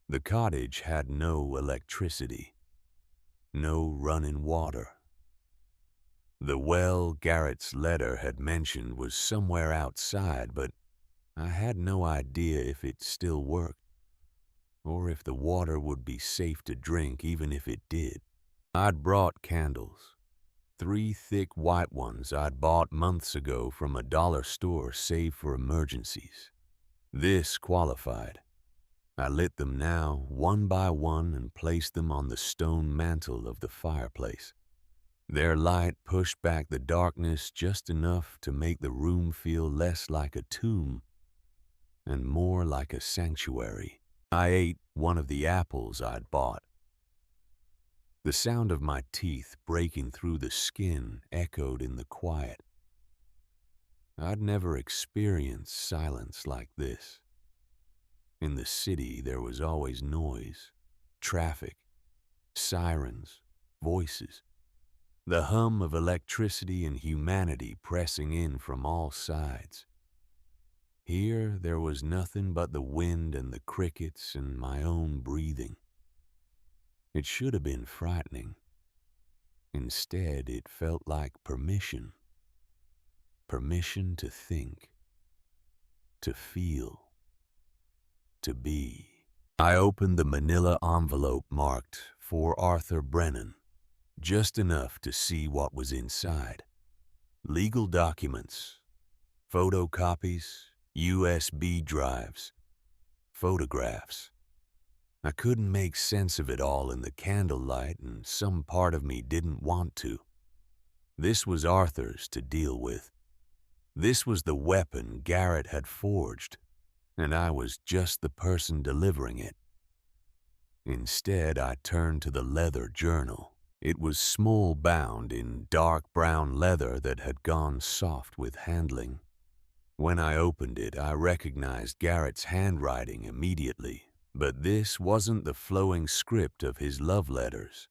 The cottage had no electricity, no running water. The well Garrett's letter had mentioned was somewhere outside, but I had no idea if it still worked, or if the water would be safe to drink even if it did. I'd brought candles, 3 thick white ones I'd bought months ago from a dollar store saved for emergencies. This qualified. I lit them now, one by one, and placed them on the stone mantel of the fireplace. Their light pushed back the darkness just enough to make the room feel less like a tomb and more like a sanctuary. I ate one of the apples I'd bought. The sound of my teeth breaking through the skin echoed in the quiet. I'd never experienced silence like this. In the city, there was always noise, traffic, sirens, voices, the hum of electricity and humanity pressing in from all sides. Here, there was nothing but the wind and the crickets and my own breathing. It should have been frightening. Instead, it felt like permission. Permission to think, to feel, to be. I opened the manila envelope marked "For Arthur Brennan," just enough to see what was inside. Legal documents, photocopies, USB drives, photographs. I couldn't make sense of it all in the candlelight, and some part of me didn't want to. This was Arthur's to deal with. This was the weapon Garrett had forged, and I was just the person delivering it. Instead, I turned to the leather journal. It was small bound in dark brown leather that had gone soft with handling. When I opened it, I recognized Garrett's handwriting immediately, but this wasn't the flowing script of his love letters.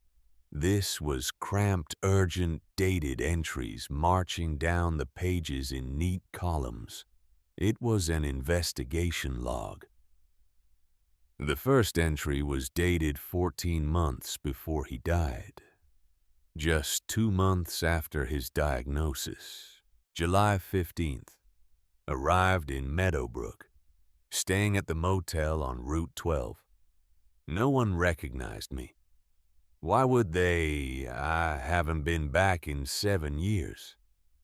This was cramped, urgent, dated entries marching down the pages in neat columns. It was an investigation log. The first entry was dated 14 months before he died. Just 2 months after his diagnosis, July 15th, arrived in Meadowbrook. staying at the motel on Route 12. No one recognized me. Why would they? I haven't been back in 7 years.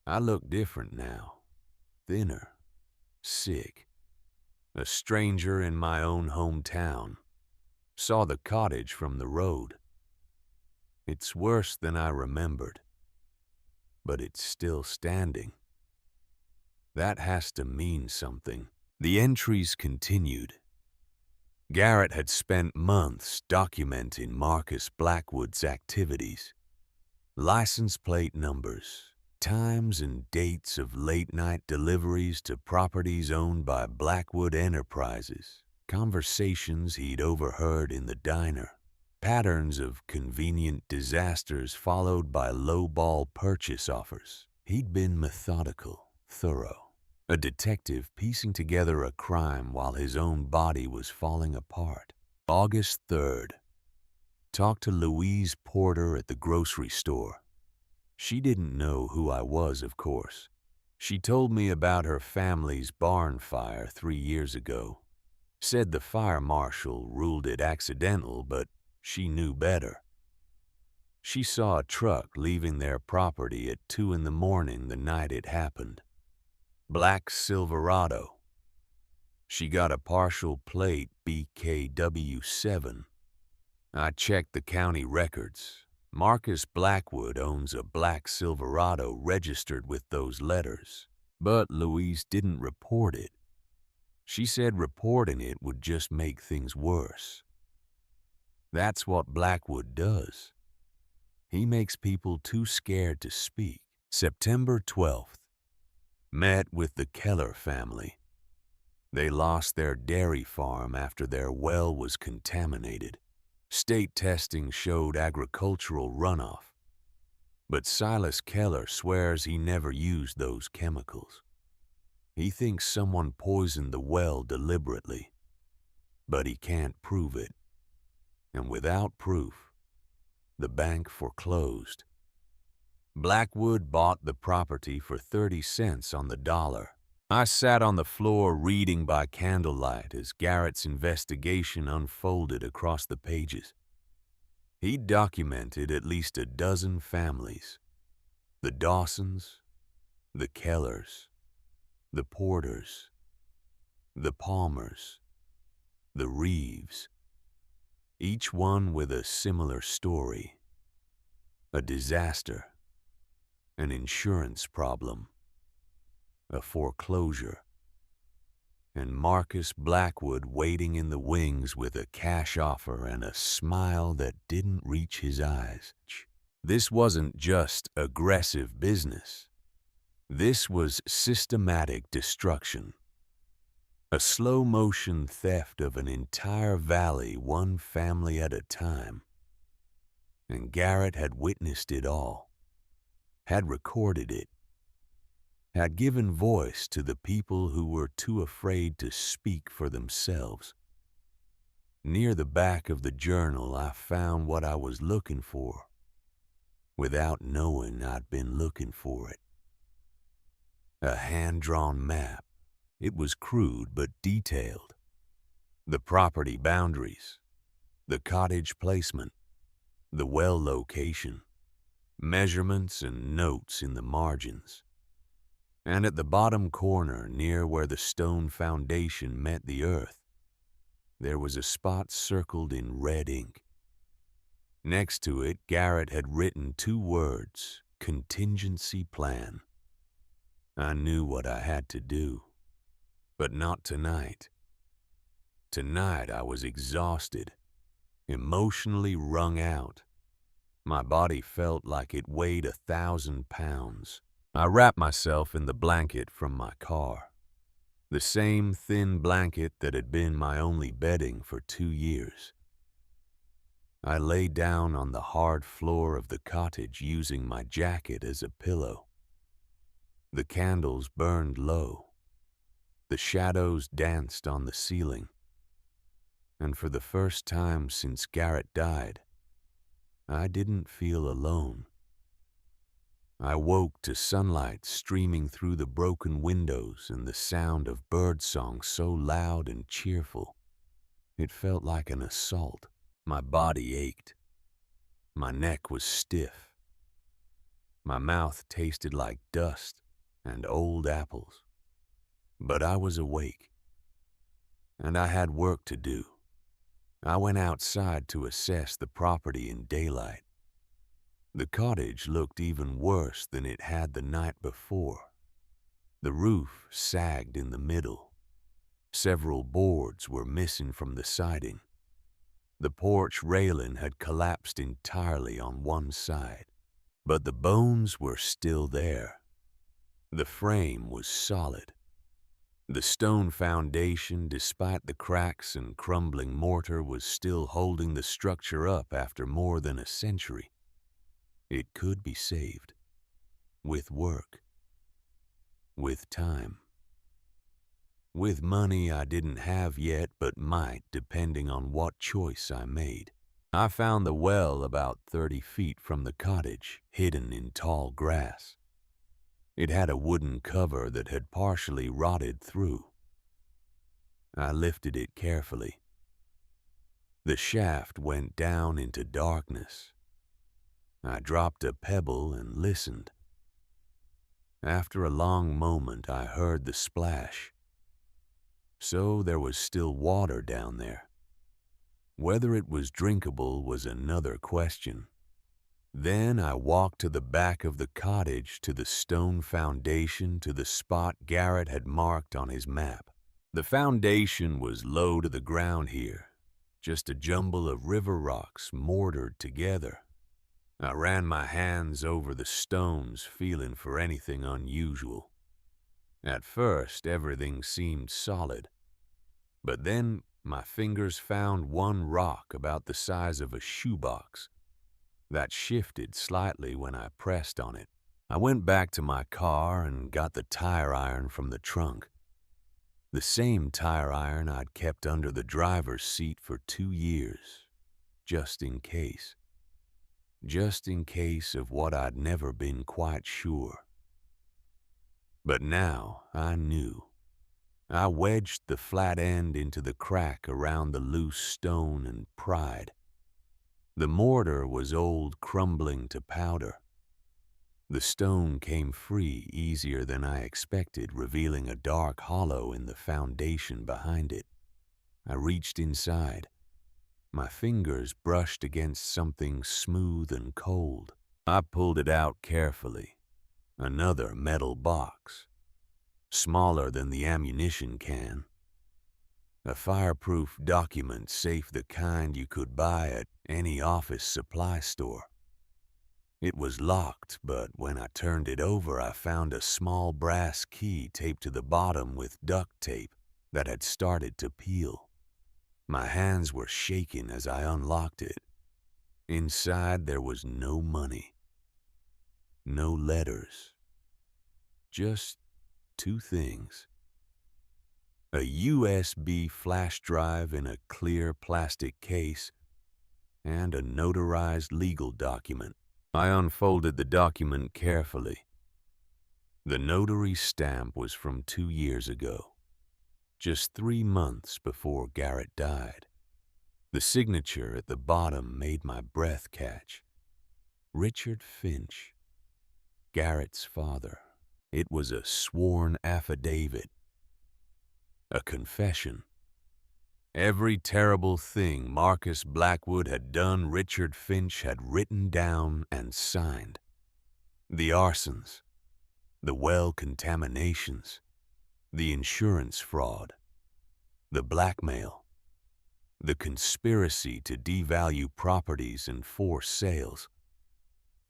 I look different now. Thinner, sick. A stranger in my own hometown. Saw the cottage from the road. It's worse than I remembered. But it's still standing. That has to mean something. The entries continued. Garrett had spent months documenting Marcus Blackwood's activities. License plate numbers, times and dates of late-night deliveries to properties owned by Blackwood Enterprises, conversations he'd overheard in the diner, patterns of convenient disasters followed by low-ball purchase offers. He'd been methodical, thorough. A detective piecing together a crime while his own body was falling apart. August 3rd. Talked to Louise Porter at the grocery store. She didn't know who I was, of course. She told me about her family's barn fire 3 years ago. Said the fire marshal ruled it accidental, but she knew better. She saw a truck leaving their property at 2 in the morning the night it happened. Black Silverado. She got a partial plate BKW7. I checked the county records. Marcus Blackwood owns a black Silverado registered with those letters, but Louise didn't report it. She said reporting it would just make things worse. That's what Blackwood does. He makes people too scared to speak. September 12th. Met with the Keller family. They lost their dairy farm after their well was contaminated. State testing showed agricultural runoff. But Silas Keller swears he never used those chemicals. He thinks someone poisoned the well deliberately. But he can't prove it. And without proof, the bank foreclosed. Blackwood bought the property for 30 cents on the dollar. I sat on the floor reading by candlelight as Garrett's investigation unfolded across the pages. He documented at least a dozen families. The Dawsons, the Kellers, the Porters, the Palmers, the Reeves. Each one with a similar story. A disaster. An insurance problem, a foreclosure, and Marcus Blackwood waiting in the wings with a cash offer and a smile that didn't reach his eyes. This wasn't just aggressive business. This was systematic destruction. A slow-motion theft of an entire valley, one family at a time. And Garrett had witnessed it all. Had recorded it, had given voice to the people who were too afraid to speak for themselves. Near the back of the journal, I found what I was looking for, without knowing I'd been looking for it. A hand-drawn map. It was crude but detailed. The property boundaries, the cottage placement, the well location, measurements and notes in the margins. And at the bottom corner, near where the stone foundation met the earth, there was a spot circled in red ink. Next to it, Garrett had written 2 words, contingency plan. I knew what I had to do, but not tonight. Tonight I was exhausted, emotionally wrung out. My body felt like it weighed 1,000 pounds. I wrapped myself in the blanket from my car. The same thin blanket that had been my only bedding for 2 years. I lay down on the hard floor of the cottage using my jacket as a pillow. The candles burned low. The shadows danced on the ceiling. And for the first time since Garrett died, I didn't feel alone. I woke to sunlight streaming through the broken windows and the sound of birdsong so loud and cheerful. It felt like an assault. My body ached. My neck was stiff. My mouth tasted like dust and old apples. But I was awake, and I had work to do. I went outside to assess the property in daylight. The cottage looked even worse than it had the night before. The roof sagged in the middle. Several boards were missing from the siding. The porch railing had collapsed entirely on one side, but the bones were still there. The frame was solid. The stone foundation, despite the cracks and crumbling mortar, was still holding the structure up after more than a century. It could be saved. With work. With time. With money I didn't have yet but might, depending on what choice I made. I found the well about 30 feet from the cottage, hidden in tall grass. It had a wooden cover that had partially rotted through. I lifted it carefully. The shaft went down into darkness. I dropped a pebble and listened. After a long moment, I heard the splash. So there was still water down there. Whether it was drinkable was another question. Then I walked to the back of the cottage, to the stone foundation, to the spot Garrett had marked on his map. The foundation was low to the ground here, just a jumble of river rocks mortared together. I ran my hands over the stones, feeling for anything unusual. At first, everything seemed solid, but then my fingers found one rock about the size of a shoebox that shifted slightly when I pressed on it. I went back to my car and got the tire iron from the trunk. The same tire iron I'd kept under the driver's seat for 2 years, just in case. Just in case of what I'd never been quite sure. But now I knew. I wedged the flat end into the crack around the loose stone and pried. The mortar was old, crumbling to powder. The stone came free easier than I expected, revealing a dark hollow in the foundation behind it. I reached inside. My fingers brushed against something smooth and cold. I pulled it out carefully. Another metal box, smaller than the ammunition can. A fireproof document safe, the kind you could buy at any office supply store. It was locked, but when I turned it over, I found a small brass key taped to the bottom with duct tape that had started to peel. My hands were shaking as I unlocked it. Inside there was no money, no letters, just 2 things. A USB flash drive in a clear plastic case, and a notarized legal document. I unfolded the document carefully. The notary stamp was from 2 years ago, just 3 months before Garrett died. The signature at the bottom made my breath catch. Richard Finch, Garrett's father. It was a sworn affidavit, a confession. Every terrible thing Marcus Blackwood had done, Richard Finch had written down and signed. The arsons, the well contaminations, the insurance fraud, the blackmail, the conspiracy to devalue properties and force sales.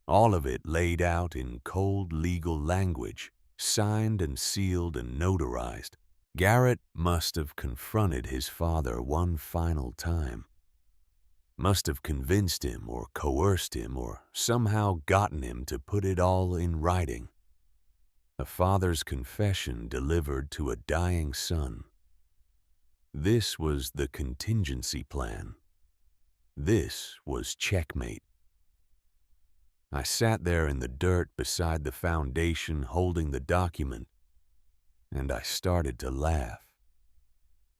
All of it laid out in cold legal language, signed and sealed and notarized. Garrett must have confronted his father one final time. Must have convinced him or coerced him or somehow gotten him to put it all in writing. A father's confession delivered to a dying son. This was the contingency plan. This was checkmate. I sat there in the dirt beside the foundation holding the document, and I started to laugh.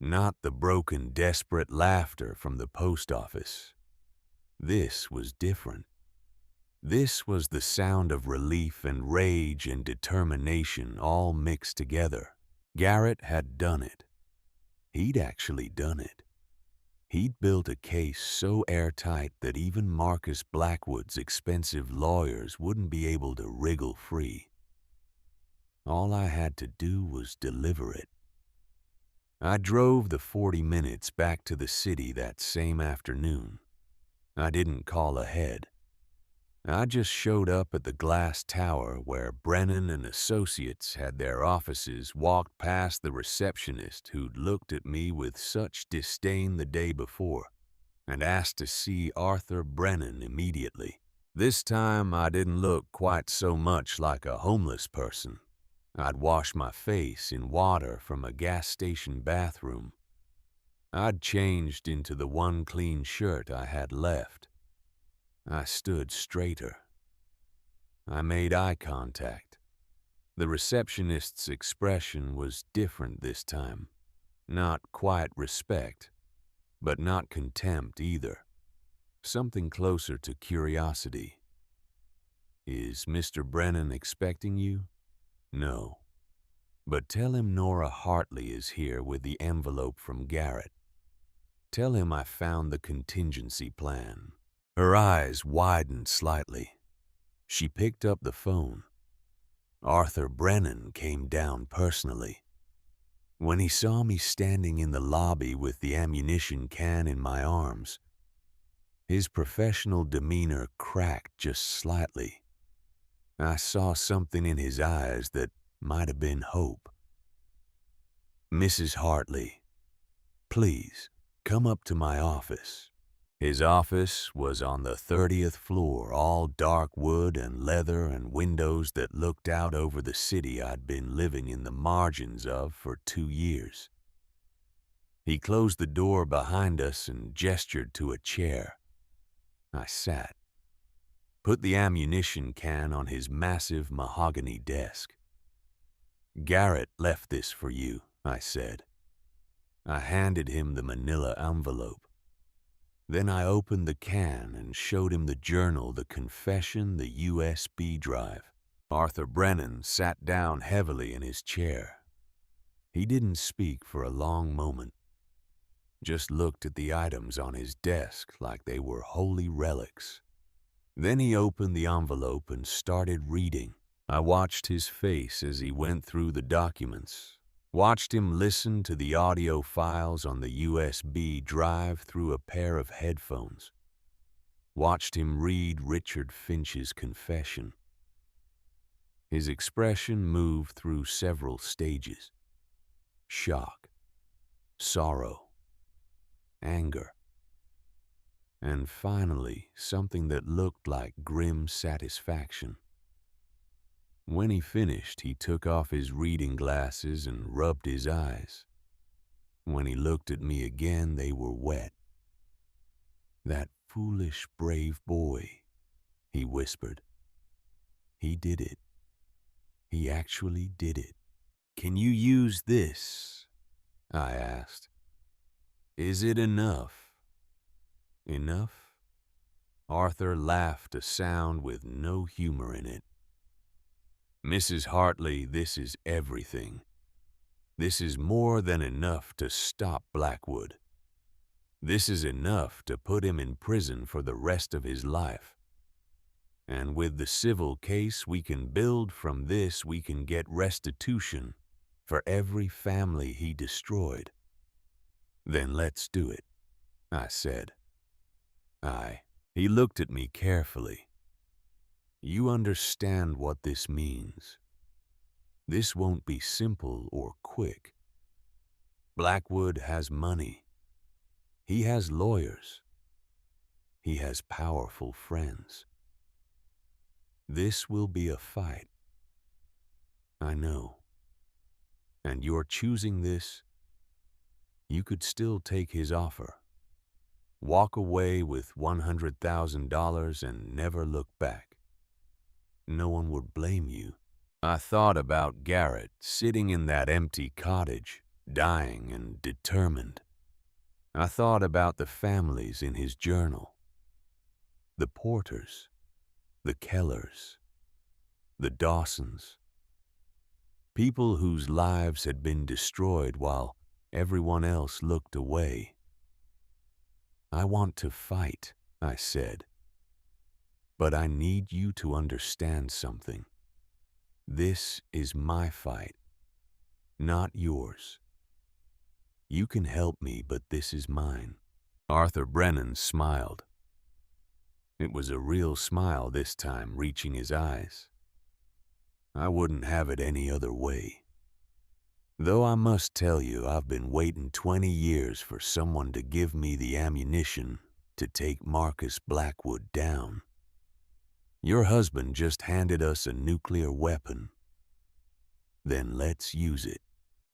Not the broken, desperate laughter from the post office. This was different. This was the sound of relief and rage and determination all mixed together. Garrett had done it. He'd actually done it. He'd built a case so airtight that even Marcus Blackwood's expensive lawyers wouldn't be able to wriggle free. All I had to do was deliver it. I drove the 40 minutes back to the city that same afternoon. I didn't call ahead. I just showed up at the glass tower where Brennan and Associates had their offices, walked past the receptionist who'd looked at me with such disdain the day before, and asked to see Arthur Brennan immediately. This time I didn't look quite so much like a homeless person. I'd washed my face in water from a gas station bathroom. I'd changed into the one clean shirt I had left. I stood straighter. I made eye contact. The receptionist's expression was different this time. Not quite respect, but not contempt either. Something closer to curiosity. "Is Mr. Brennan expecting you?" "No. But tell him Nora Hartley is here with the envelope from Garrett. Tell him I found the contingency plan." Her eyes widened slightly. She picked up the phone. Arthur Brennan came down personally. When he saw me standing in the lobby with the ammunition can in my arms, his professional demeanor cracked just slightly. I saw something in his eyes that might have been hope. "Mrs. Hartley, please come up to my office." His office was on the 30th floor, all dark wood and leather and windows that looked out over the city I'd been living in the margins of for 2 years. He closed the door behind us and gestured to a chair. I sat. Put the ammunition can on his massive mahogany desk. "Garrett left this for you," I said. I handed him the manila envelope. Then I opened the can and showed him the journal, the confession, the USB drive. Arthur Brennan sat down heavily in his chair. He didn't speak for a long moment, just looked at the items on his desk like they were holy relics. Then he opened the envelope and started reading. I watched his face as he went through the documents. Watched him listen to the audio files on the USB drive through a pair of headphones. Watched him read Richard Finch's confession. His expression moved through several stages. Shock, sorrow, anger, and finally something that looked like grim satisfaction. When he finished, he took off his reading glasses and rubbed his eyes. When he looked at me again, they were wet. "That foolish, brave boy," he whispered. "He did it. He actually did it." "Can you use this?" I asked. "Is it enough?" "Enough?" Arthur laughed, a sound with no humor in it. "Mrs. Hartley, this is everything. This is more than enough to stop Blackwood. This is enough to put him in prison for the rest of his life. And with the civil case we can build from this, we can get restitution for every family he destroyed." "Then let's do it," I said. He looked at me carefully. "You understand what this means. This won't be simple or quick. Blackwood has money. He has lawyers. He has powerful friends. This will be a fight. I know. And you're choosing this. You could still take his offer. Walk away with $100,000 and never look back. no one would blame you. I thought about Garrett sitting in that empty cottage, dying and determined. I thought about the families in his journal, the Porters, the Kellers, the Dawsons, people whose lives had been destroyed while everyone else looked away. I want to fight, I said, but I need you to understand something. This is my fight, not yours. You can help me, but this is mine. Arthur Brennan smiled. It was a real smile this time, reaching his eyes. I wouldn't have it any other way. Though I must tell you, I've been waiting 20 years for someone to give me the ammunition to take Marcus Blackwood down. Your husband just handed us a nuclear weapon. Then let's use it.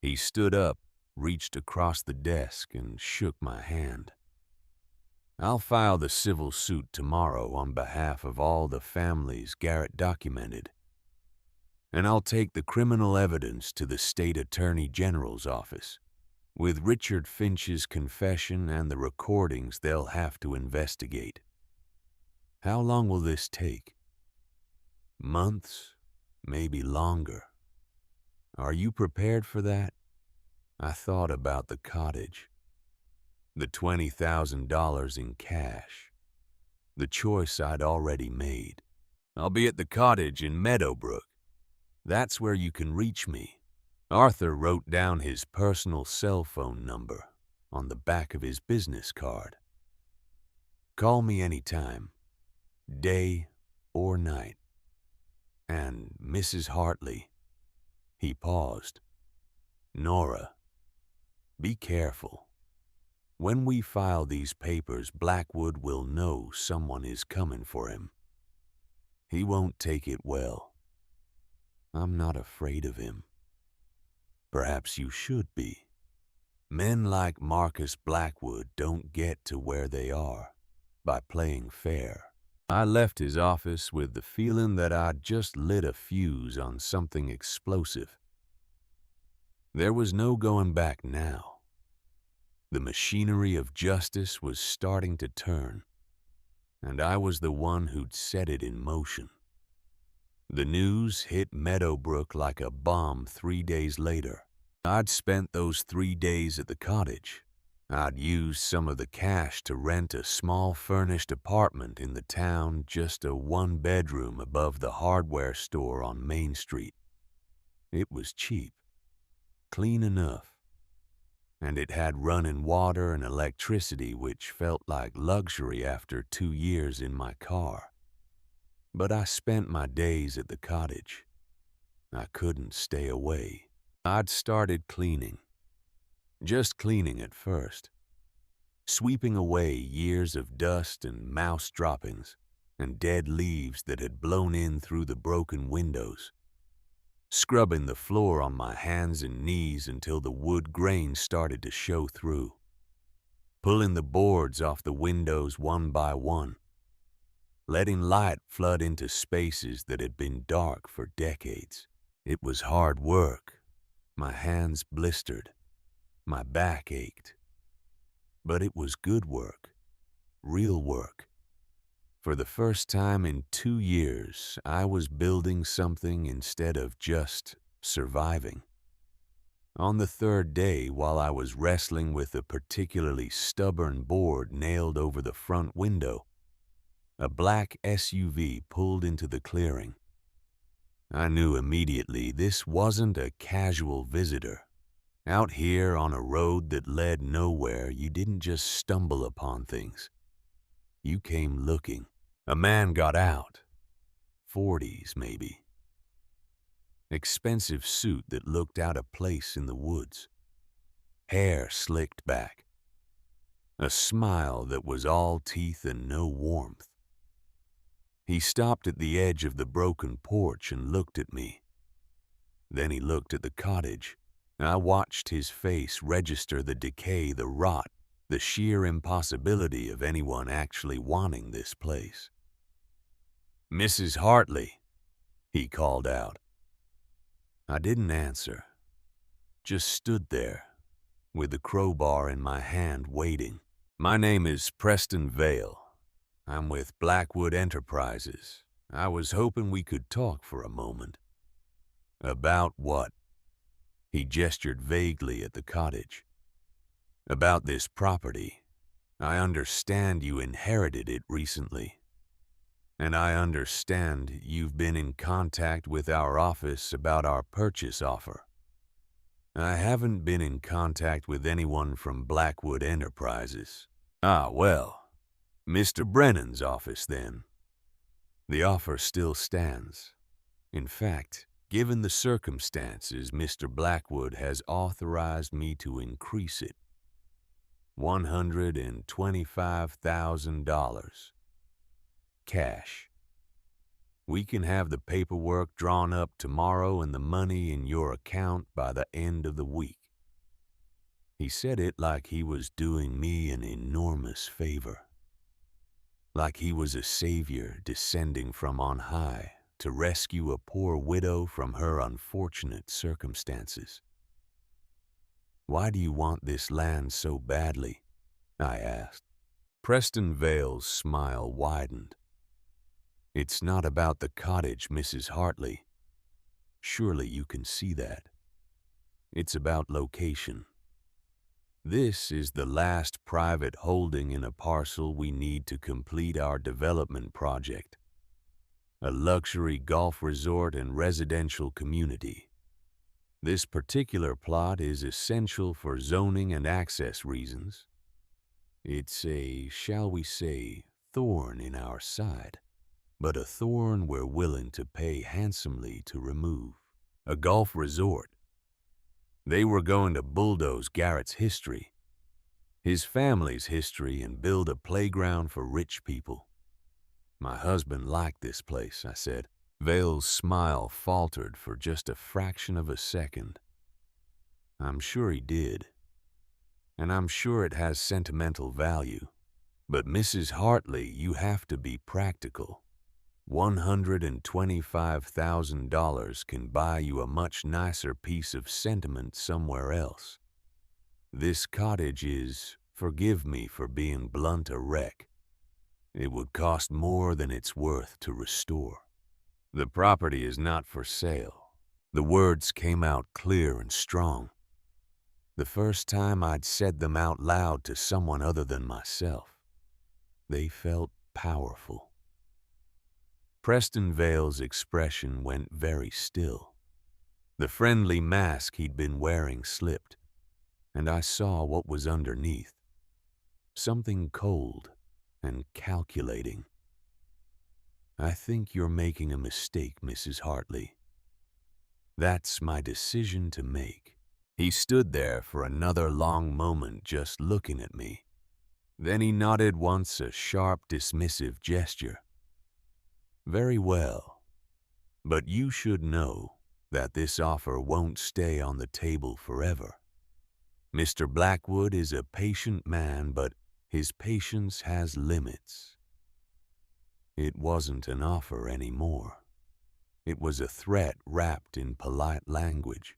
He stood up, reached across the desk, and shook my hand. I'll file the civil suit tomorrow on behalf of all the families Garrett documented. And I'll take the criminal evidence to the state attorney general's office. With Richard Finch's confession and the recordings they'll have to investigate. How long will this take? Months, maybe longer. Are you prepared for that? I thought about the cottage, the $20,000 in cash, the choice I'd already made. I'll be at the cottage in Meadowbrook. That's where you can reach me. Arthur wrote down his personal cell phone number on the back of his business card. Call me anytime, day or night. And Mrs. Hartley, he paused. Nora, be careful. When we file these papers, Blackwood will know someone is coming for him. He won't take it well. I'm not afraid of him. Perhaps you should be. Men like Marcus Blackwood don't get to where they are by playing fair. I left his office with the feeling that I'd just lit a fuse on something explosive. There was no going back now. The machinery of justice was starting to turn, and I was the one who'd set it in motion. The news hit Meadowbrook like a bomb 3 days later. I'd spent those 3 days at the cottage. I'd used some of the cash to rent a small furnished apartment in the town, just a 1-bedroom above the hardware store on Main Street. It was cheap, clean enough, and it had running water and electricity, which felt like luxury after 2 years in my car. But I spent my days at the cottage. I couldn't stay away. I'd started cleaning. Just cleaning at first. Sweeping away years of dust and mouse droppings and dead leaves that had blown in through the broken windows. Scrubbing the floor on my hands and knees until the wood grain started to show through. Pulling the boards off the windows one by one. Letting light flood into spaces that had been dark for decades. It was hard work. My hands blistered. My back ached. But it was good work. Real work. For the first time in 2 years, I was building something instead of just surviving. On the 3rd day, while I was wrestling with a particularly stubborn board nailed over the front window, a black SUV pulled into the clearing. I knew immediately this wasn't a casual visitor. Out here on a road that led nowhere, you didn't just stumble upon things. You came looking. A man got out. 40s, maybe. Expensive suit that looked out of place in the woods. Hair slicked back. A smile that was all teeth and no warmth. He stopped at the edge of the broken porch and looked at me. Then he looked at the cottage. I watched his face register the decay, the rot, the sheer impossibility of anyone actually wanting this place. Mrs. Hartley, he called out. I didn't answer, just stood there, with the crowbar in my hand waiting. My name is Preston Vale. I'm with Blackwood Enterprises. I was hoping we could talk for a moment. About what? He gestured vaguely at the cottage. About this property. I understand you inherited it recently. And I understand you've been in contact with our office about our purchase offer. I haven't been in contact with anyone from Blackwood Enterprises. Ah, well, Mr. Brennan's office then. The offer still stands. In fact, given the circumstances, Mr. Blackwood has authorized me to increase it. $125,000. Cash. We can have the paperwork drawn up tomorrow and the money in your account by the end of the week. He said it like he was doing me an enormous favor. Like he was a savior descending from on high to rescue a poor widow from her unfortunate circumstances. Why do you want this land so badly? I asked. Preston Vale's smile widened. It's not about the cottage, Mrs. Hartley. Surely you can see that. It's about location. This is the last private holding in a parcel we need to complete our development project. A luxury golf resort and residential community. This particular plot is essential for zoning and access reasons. It's a, shall we say, thorn in our side, but a thorn we're willing to pay handsomely to remove. A golf resort. They were going to bulldoze Garrett's history, his family's history, and build a playground for rich people. My husband liked this place, I said. Vale's smile faltered for just a fraction of a second. I'm sure he did. And I'm sure it has sentimental value. But Mrs. Hartley, you have to be practical. $125,000 can buy you a much nicer piece of sentiment somewhere else. This cottage is, forgive me for being blunt, a wreck. It would cost more than it's worth to restore. The property is not for sale. The words came out clear and strong. The first time I'd said them out loud to someone other than myself. They felt powerful. Preston Vale's expression went very still. The friendly mask he'd been wearing slipped, and I saw what was underneath. Something cold and calculating. I think you're making a mistake, Mrs. Hartley. That's my decision to make. He stood there for another long moment just looking at me. Then he nodded once, a sharp, dismissive gesture. Very well, but you should know that this offer won't stay on the table forever. Mr. Blackwood is a patient man, but his patience has limits. It wasn't an offer anymore. It was a threat wrapped in polite language.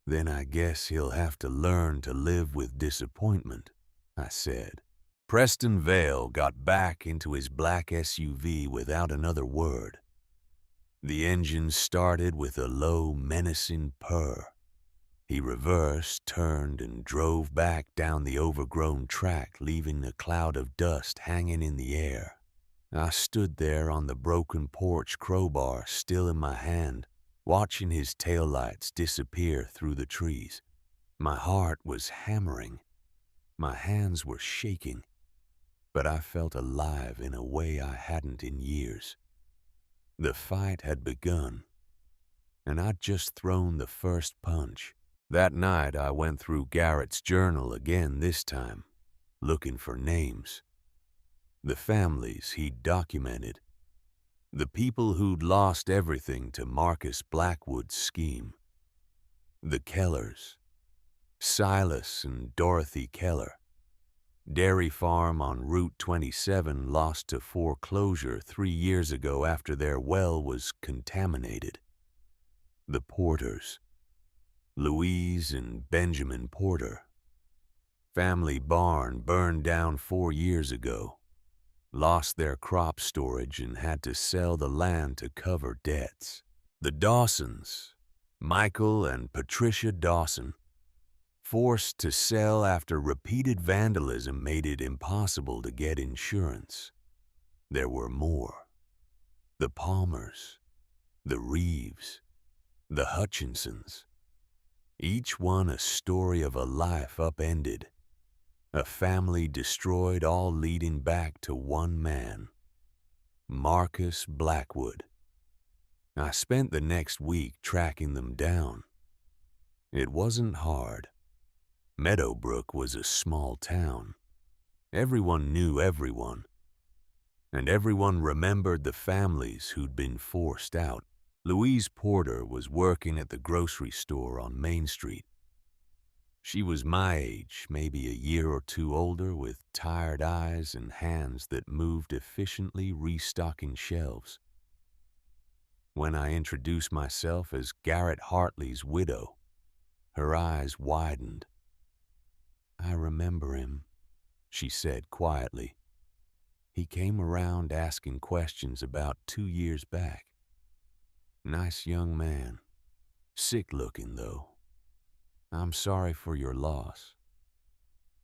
Then I guess he'll have to learn to live with disappointment, I said. Preston Vale got back into his black SUV without another word. The engine started with a low, menacing purr. He reversed, turned, and drove back down the overgrown track, leaving a cloud of dust hanging in the air. I stood there on the broken porch, crowbar still in my hand, watching his taillights disappear through the trees. My heart was hammering. My hands were shaking, but I felt alive in a way I hadn't in years. The fight had begun, and I'd just thrown the first punch. That night I went through Garrett's journal again this time, looking for names. The families he'd documented. The people who'd lost everything to Marcus Blackwood's scheme. The Kellers. Silas and Dorothy Keller. Dairy farm on Route 27 lost to foreclosure 3 years ago after their well was contaminated. The Porters, Louise and Benjamin Porter. Family barn burned down 4 years ago. Lost their crop storage and had to sell the land to cover debts. The Dawsons, Michael and Patricia Dawson, forced to sell after repeated vandalism made it impossible to get insurance. There were more. The Palmers, the Reeves, the Hutchinsons. Each one a story of a life upended. A family destroyed, all leading back to one man, Marcus Blackwood. I spent the next week tracking them down. It wasn't hard. Meadowbrook was a small town. Everyone knew everyone, and everyone remembered the families who'd been forced out. Louise Porter was working at the grocery store on Main Street. She was my age, maybe a year or two older, with tired eyes and hands that moved efficiently restocking shelves. When I introduced myself as Garrett Hartley's widow, her eyes widened. "I remember him," she said quietly. "He came around asking questions about 2 years back. Nice young man. Sick looking, though. I'm sorry for your loss."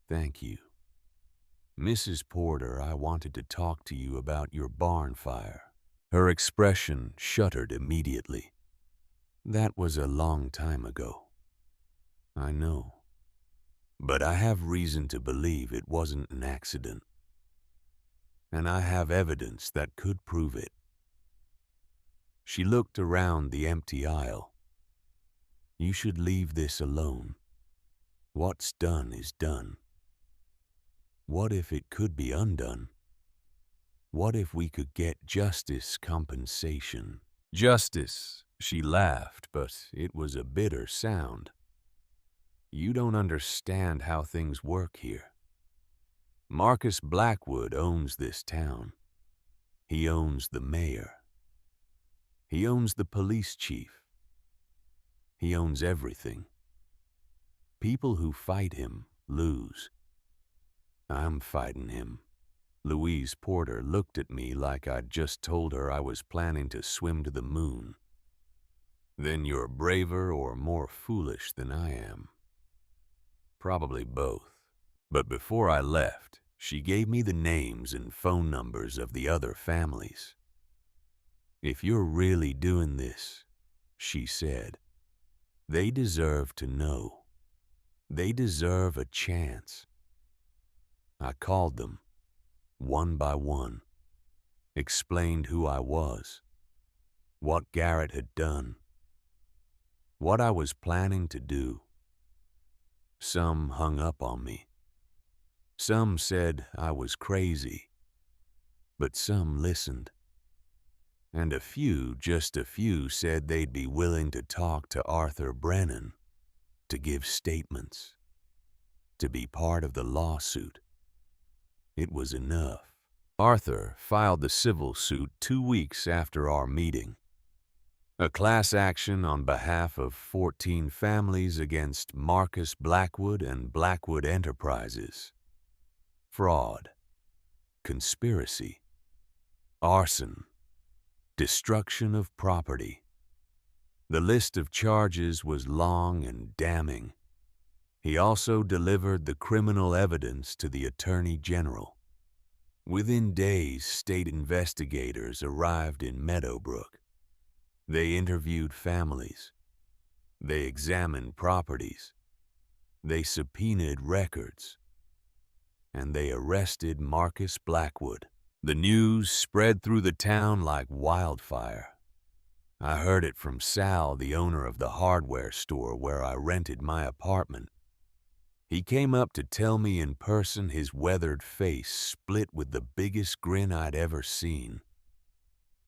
"Thank you. Mrs. Porter, I wanted to talk to you about your barn fire." Her expression shuttered immediately. "That was a long time ago." "I know. But I have reason to believe it wasn't an accident. And I have evidence that could prove it." She looked around the empty aisle. "You should leave this alone. What's done is done. What if it could be undone? What if we could get justice compensation?" "Justice," she laughed, but it was a bitter sound. "You don't understand how things work here. Marcus Blackwood owns this town. He owns the mayor. He owns the police chief. He owns everything. People who fight him lose. I'm fighting him." Louise Porter looked at me like I'd just told her I was planning to swim to the moon. "Then you're braver or more foolish than I am." "Probably both." But before I left, she gave me the names and phone numbers of the other families. "If you're really doing this," she said, "they deserve to know. They deserve a chance." I called them, one by one, explained who I was, what Garrett had done, what I was planning to do. Some hung up on me. Some said I was crazy, but some listened. And a few, just a few, said they'd be willing to talk to Arthur Brennan, to give statements, to be part of the lawsuit. It was enough. Arthur filed the civil suit 2 weeks after our meeting. A class action on behalf of 14 families against Marcus Blackwood and Blackwood Enterprises. Fraud, conspiracy, arson, destruction of property. The list of charges was long and damning. He also delivered the criminal evidence to the Attorney General. Within days, state investigators arrived in Meadowbrook. They interviewed families. They examined properties. They subpoenaed records. And they arrested Marcus Blackwood. The news spread through the town like wildfire. I heard it from Sal, the owner of the hardware store where I rented my apartment. He came up to tell me in person, his weathered face split with the biggest grin I'd ever seen.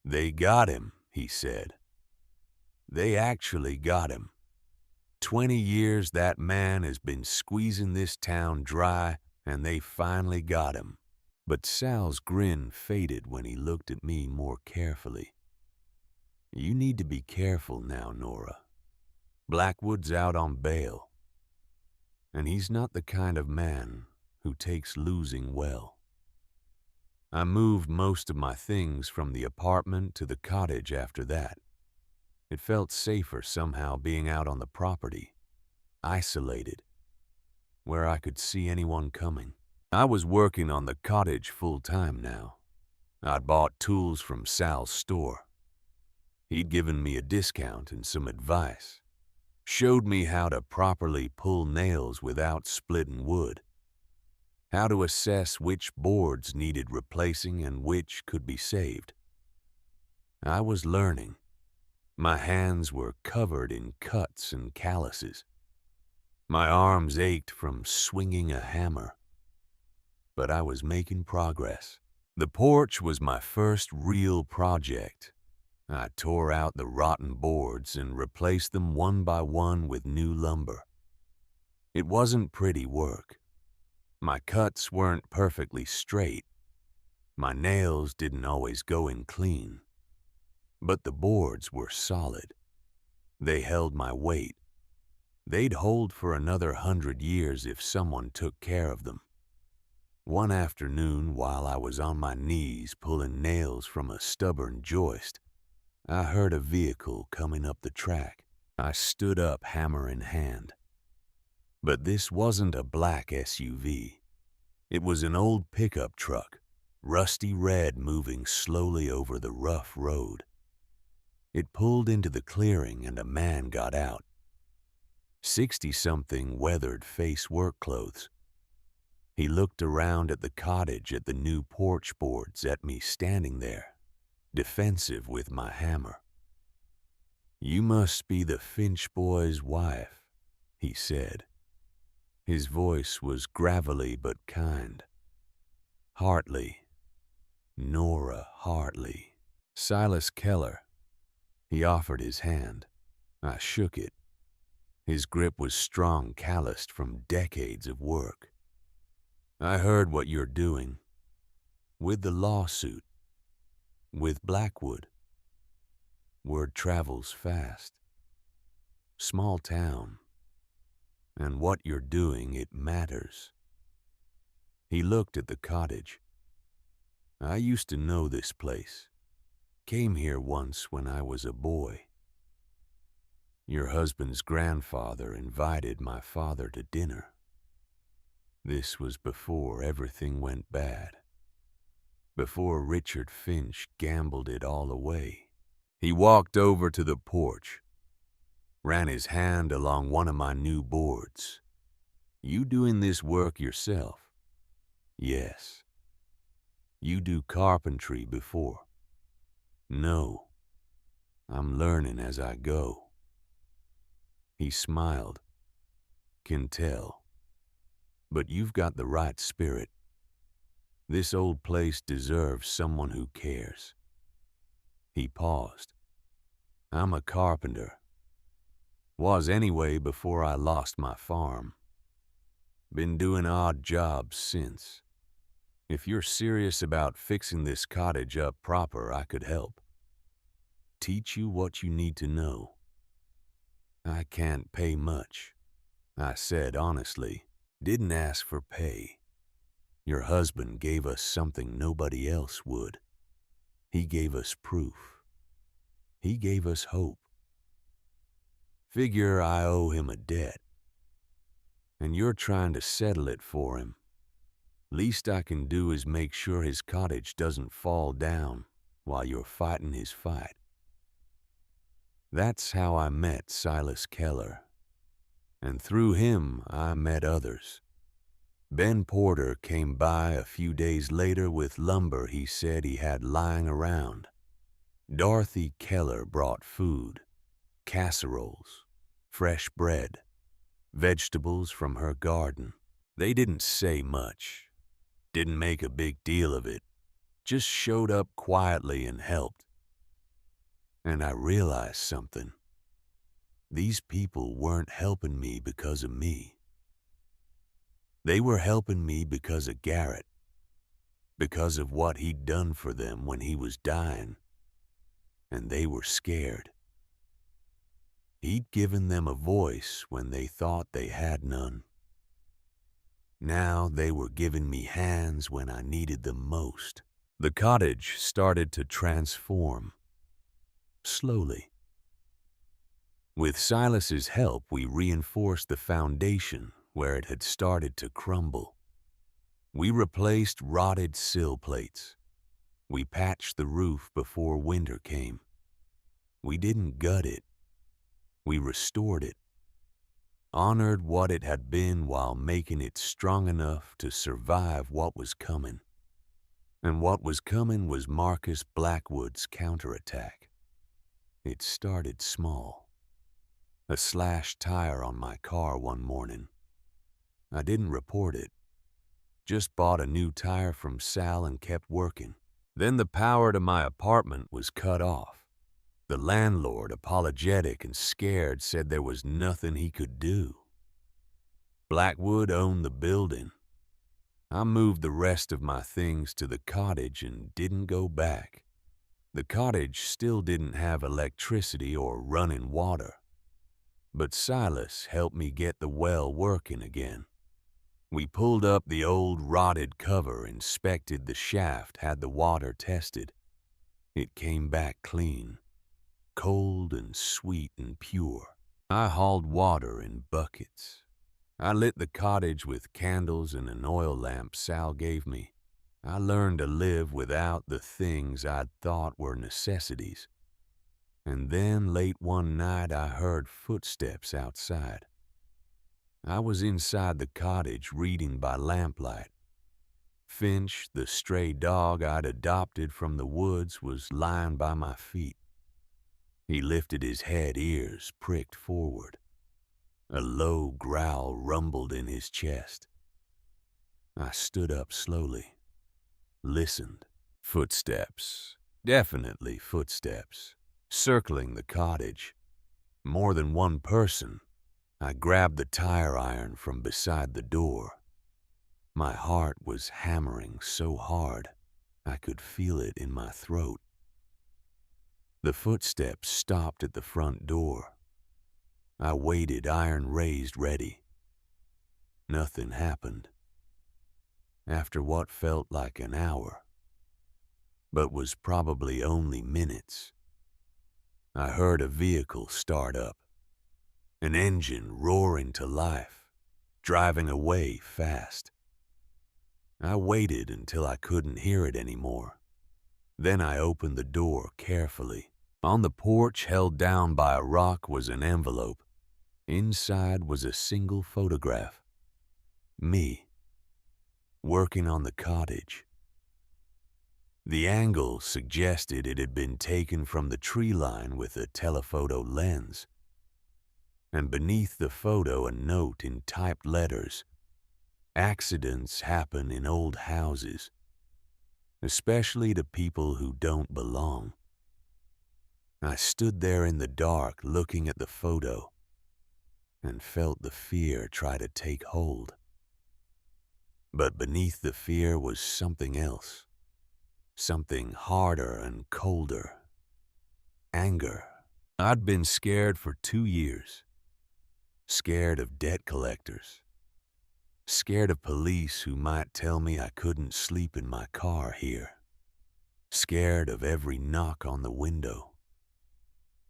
"They got him," he said. "They actually got him. 20 years that man has been squeezing this town dry, and they finally got him. But Sal's grin faded when he looked at me more carefully. You need to be careful now, Nora. Blackwood's out on bail, and he's not the kind of man who takes losing well. I moved most of my things from the apartment to the cottage after that. It felt safer somehow being out on the property, isolated, where I could see anyone coming. I was working on the cottage full-time now. I'd bought tools from Sal's store. He'd given me a discount and some advice. Showed me how to properly pull nails without splitting wood. How to assess which boards needed replacing and which could be saved. I was learning. My hands were covered in cuts and calluses. My arms ached from swinging a hammer. But I was making progress. The porch was my first real project. I tore out the rotten boards and replaced them one by one with new lumber. It wasn't pretty work. My cuts weren't perfectly straight. My nails didn't always go in clean. But the boards were solid. They held my weight. They'd hold for another 100 years if someone took care of them. One afternoon, while I was on my knees pulling nails from a stubborn joist, I heard a vehicle coming up the track. I stood up, hammer in hand. But this wasn't a black SUV. It was an old pickup truck, rusty red, moving slowly over the rough road. It pulled into the clearing and a man got out. 60-something, weathered face work clothes. He looked around at the cottage, at the new porch boards, at me standing there, defensive with my hammer. "You must be the Finch boy's wife," he said. His voice was gravelly but kind. Hartley. Nora Hartley. Silas Keller. He offered his hand. I shook it. His grip was strong, calloused from decades of work. "I heard what you're doing. With the lawsuit. With Blackwood. Word travels fast. Small town. And what you're doing, it matters." He looked at the cottage. "I used to know this place. Came here once when I was a boy. Your husband's grandfather invited my father to dinner. This was before everything went bad. Before Richard Finch gambled it all away." He walked over to the porch, ran his hand along one of my new boards. "You doing this work yourself?" "Yes." "You do carpentry before?" "No. I'm learning as I go." He smiled. "Can tell. But you've got the right spirit. This old place deserves someone who cares." He paused. "I'm a carpenter. Was anyway before I lost my farm. Been doing odd jobs since. If you're serious about fixing this cottage up proper, I could help. Teach you what you need to know." "I can't pay much," I said honestly. "Didn't ask for pay. Your husband gave us something nobody else would. He gave us proof. He gave us hope. Figure I owe him a debt. And you're trying to settle it for him. Least I can do is make sure his cottage doesn't fall down while you're fighting his fight." That's how I met Silas Keller. And through him, I met others. Ben Porter came by a few days later with lumber he said he had lying around. Dorothy Keller brought food, casseroles, fresh bread, vegetables from her garden. They didn't say much, didn't make a big deal of it, just showed up quietly and helped. And I realized something. These people weren't helping me because of me. They were helping me because of Garrett, because of what he'd done for them when he was dying, and they were scared. He'd given them a voice when they thought they had none. Now they were giving me hands when I needed them most. The cottage started to transform, slowly. With Silas's help, we reinforced the foundation where it had started to crumble. We replaced rotted sill plates. We patched the roof before winter came. We didn't gut it. We restored it, honored what it had been while making it strong enough to survive what was coming. And what was coming was Marcus Blackwood's counterattack. It started small. A slashed tire on my car one morning. I didn't report it. Just bought a new tire from Sal and kept working. Then the power to my apartment was cut off. The landlord, apologetic and scared, said there was nothing he could do. Blackwood owned the building. I moved the rest of my things to the cottage and didn't go back. The cottage still didn't have electricity or running water. But Silas helped me get the well working again. We pulled up the old rotted cover, inspected the shaft, had the water tested. It came back clean, cold and sweet and pure. I hauled water in buckets. I lit the cottage with candles and an oil lamp Sal gave me. I learned to live without the things I'd thought were necessities. And then late one night I heard footsteps outside. I was inside the cottage reading by lamplight. Finch, the stray dog I'd adopted from the woods, was lying by my feet. He lifted his head, ears pricked forward. A low growl rumbled in his chest. I stood up slowly, listened. Footsteps, definitely footsteps, circling the cottage. More than one person. I grabbed the tire iron from beside the door. My heart was hammering so hard, I could feel it in my throat. The footsteps stopped at the front door. I waited, iron raised ready. Nothing happened. After what felt like an hour, but was probably only minutes, I heard a vehicle start up. An engine roaring to life, driving away fast. I waited until I couldn't hear it anymore. Then I opened the door carefully. On the porch, held down by a rock, was an envelope. Inside was a single photograph. Me, working on the cottage. The angle suggested it had been taken from the tree line with a telephoto lens. And beneath the photo a note in typed letters. Accidents happen in old houses, especially to people who don't belong. I stood there in the dark looking at the photo and felt the fear try to take hold. But beneath the fear was something else, something harder and colder. Anger. I'd been scared for 2 years. Scared of debt collectors. Scared of police who might tell me I couldn't sleep in my car here. Scared of every knock on the window.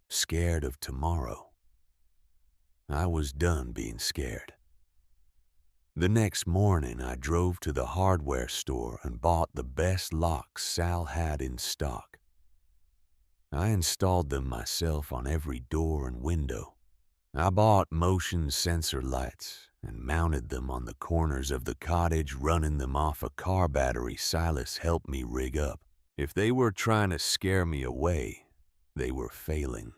Scared of tomorrow. I was done being scared. The next morning I drove to the hardware store and bought the best locks Sal had in stock. I installed them myself on every door and window. I bought motion sensor lights and mounted them on the corners of the cottage, running them off a car battery Silas helped me rig up. If they were trying to scare me away, they were failing.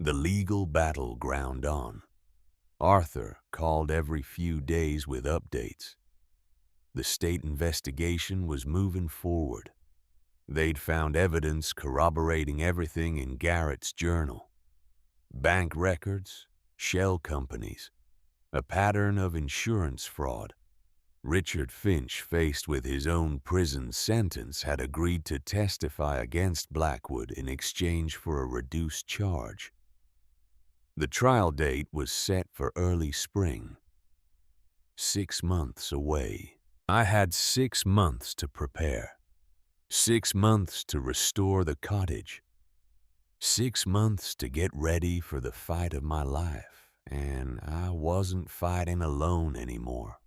The legal battle ground on. Arthur called every few days with updates. The state investigation was moving forward. They'd found evidence corroborating everything in Garrett's journal. Bank records, shell companies, a pattern of insurance fraud. Richard Finch, faced with his own prison sentence, had agreed to testify against Blackwood in exchange for a reduced charge. The trial date was set for early spring. 6 months away. I had 6 months to prepare. 6 months to restore the cottage. 6 months to get ready for the fight of my life, and I wasn't fighting alone anymore.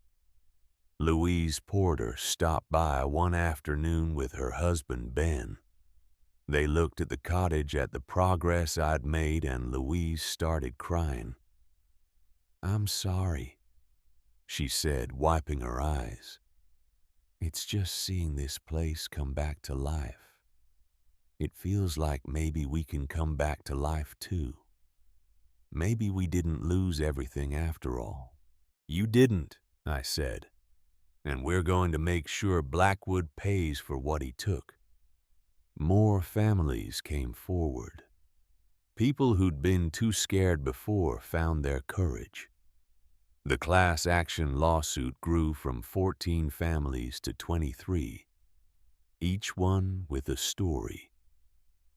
Louise Porter stopped by one afternoon with her husband, Ben. They looked at the cottage, at the progress I'd made, and Louise started crying. "I'm sorry," she said, wiping her eyes. "It's just seeing this place come back to life. It feels like maybe we can come back to life too. Maybe we didn't lose everything after all." "You didn't," I said. "And we're going to make sure Blackwood pays for what he took." More families came forward. People who'd been too scared before found their courage. The class action lawsuit grew from 14 families to 23, each one with a story,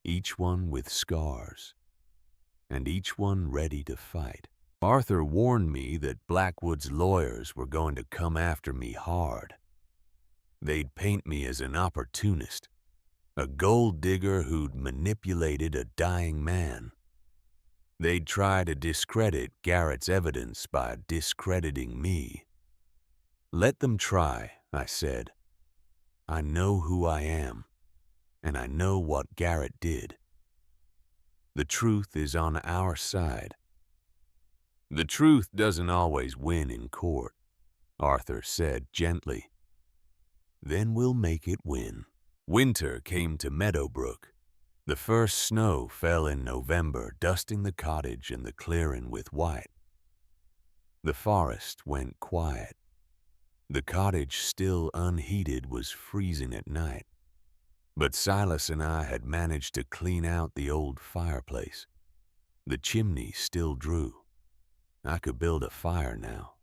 each one with scars, and each one ready to fight. Arthur warned me that Blackwood's lawyers were going to come after me hard. They'd paint me as an opportunist, a gold digger who'd manipulated a dying man. They'd try to discredit Garrett's evidence by discrediting me. "Let them try," I said. "I know who I am, and I know what Garrett did. The truth is on our side." "The truth doesn't always win in court," Arthur said gently. "Then we'll make it win." Winter came to Meadowbrook. The first snow fell in November, dusting the cottage and the clearing with white. The forest went quiet. The cottage, still unheated, was freezing at night. But Silas and I had managed to clean out the old fireplace. The chimney still drew. I could build a fire now,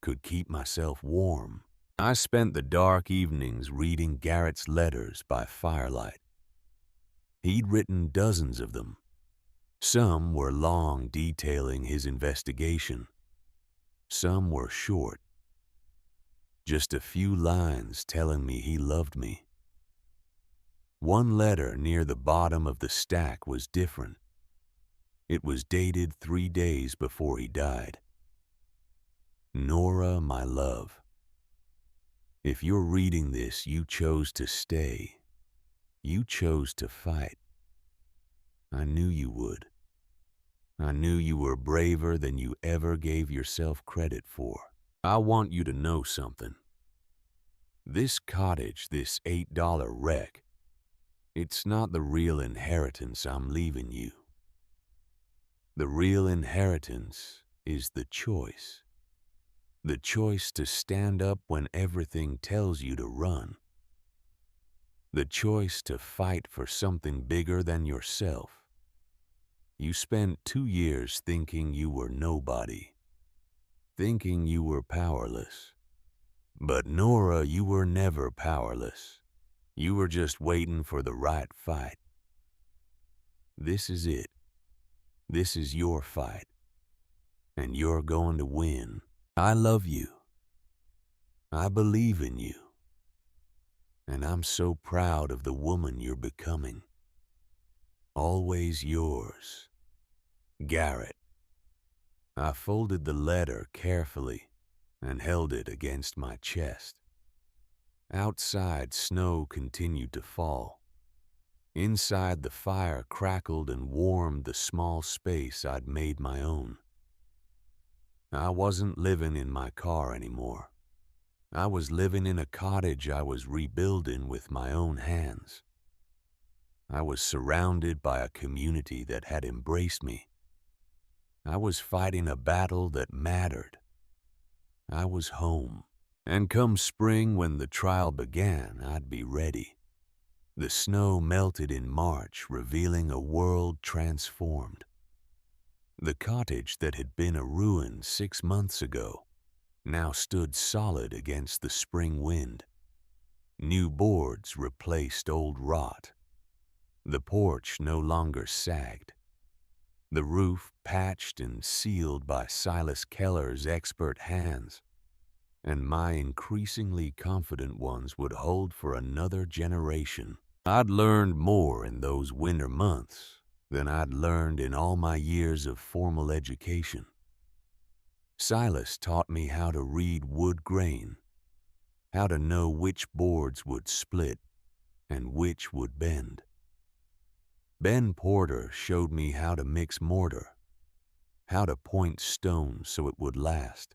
could keep myself warm. I spent the dark evenings reading Garrett's letters by firelight. He'd written dozens of them. Some were long, detailing his investigation. Some were short, just a few lines telling me he loved me. One letter near the bottom of the stack was different. It was dated 3 days before he died. "Nora, my love, if you're reading this, you chose to stay. You chose to fight. I knew you would. I knew you were braver than you ever gave yourself credit for. I want you to know something. This cottage, this $8 wreck, it's not the real inheritance I'm leaving you. The real inheritance is the choice. The choice to stand up when everything tells you to run. The choice to fight for something bigger than yourself. You spent 2 years thinking you were nobody, thinking you were powerless. But Nora, you were never powerless. You were just waiting for the right fight. This is it. This is your fight. And you're going to win. I love you. I believe in you. And I'm so proud of the woman you're becoming. Always yours, Garrett." I folded the letter carefully and held it against my chest. Outside, snow continued to fall. Inside, the fire crackled and warmed the small space I'd made my own. I wasn't living in my car anymore. I was living in a cottage I was rebuilding with my own hands. I was surrounded by a community that had embraced me. I was fighting a battle that mattered. I was home. And come spring, when the trial began, I'd be ready. The snow melted in March, revealing a world transformed. The cottage that had been a ruin 6 months ago now stood solid against the spring wind. New boards replaced old rot. The porch no longer sagged. The roof patched and sealed by Silas Keller's expert hands, and my increasingly confident ones would hold for another generation. I'd learned more in those winter months than I'd learned in all my years of formal education. Silas taught me how to read wood grain, how to know which boards would split and which would bend. Ben Porter showed me how to mix mortar, how to point stone so it would last.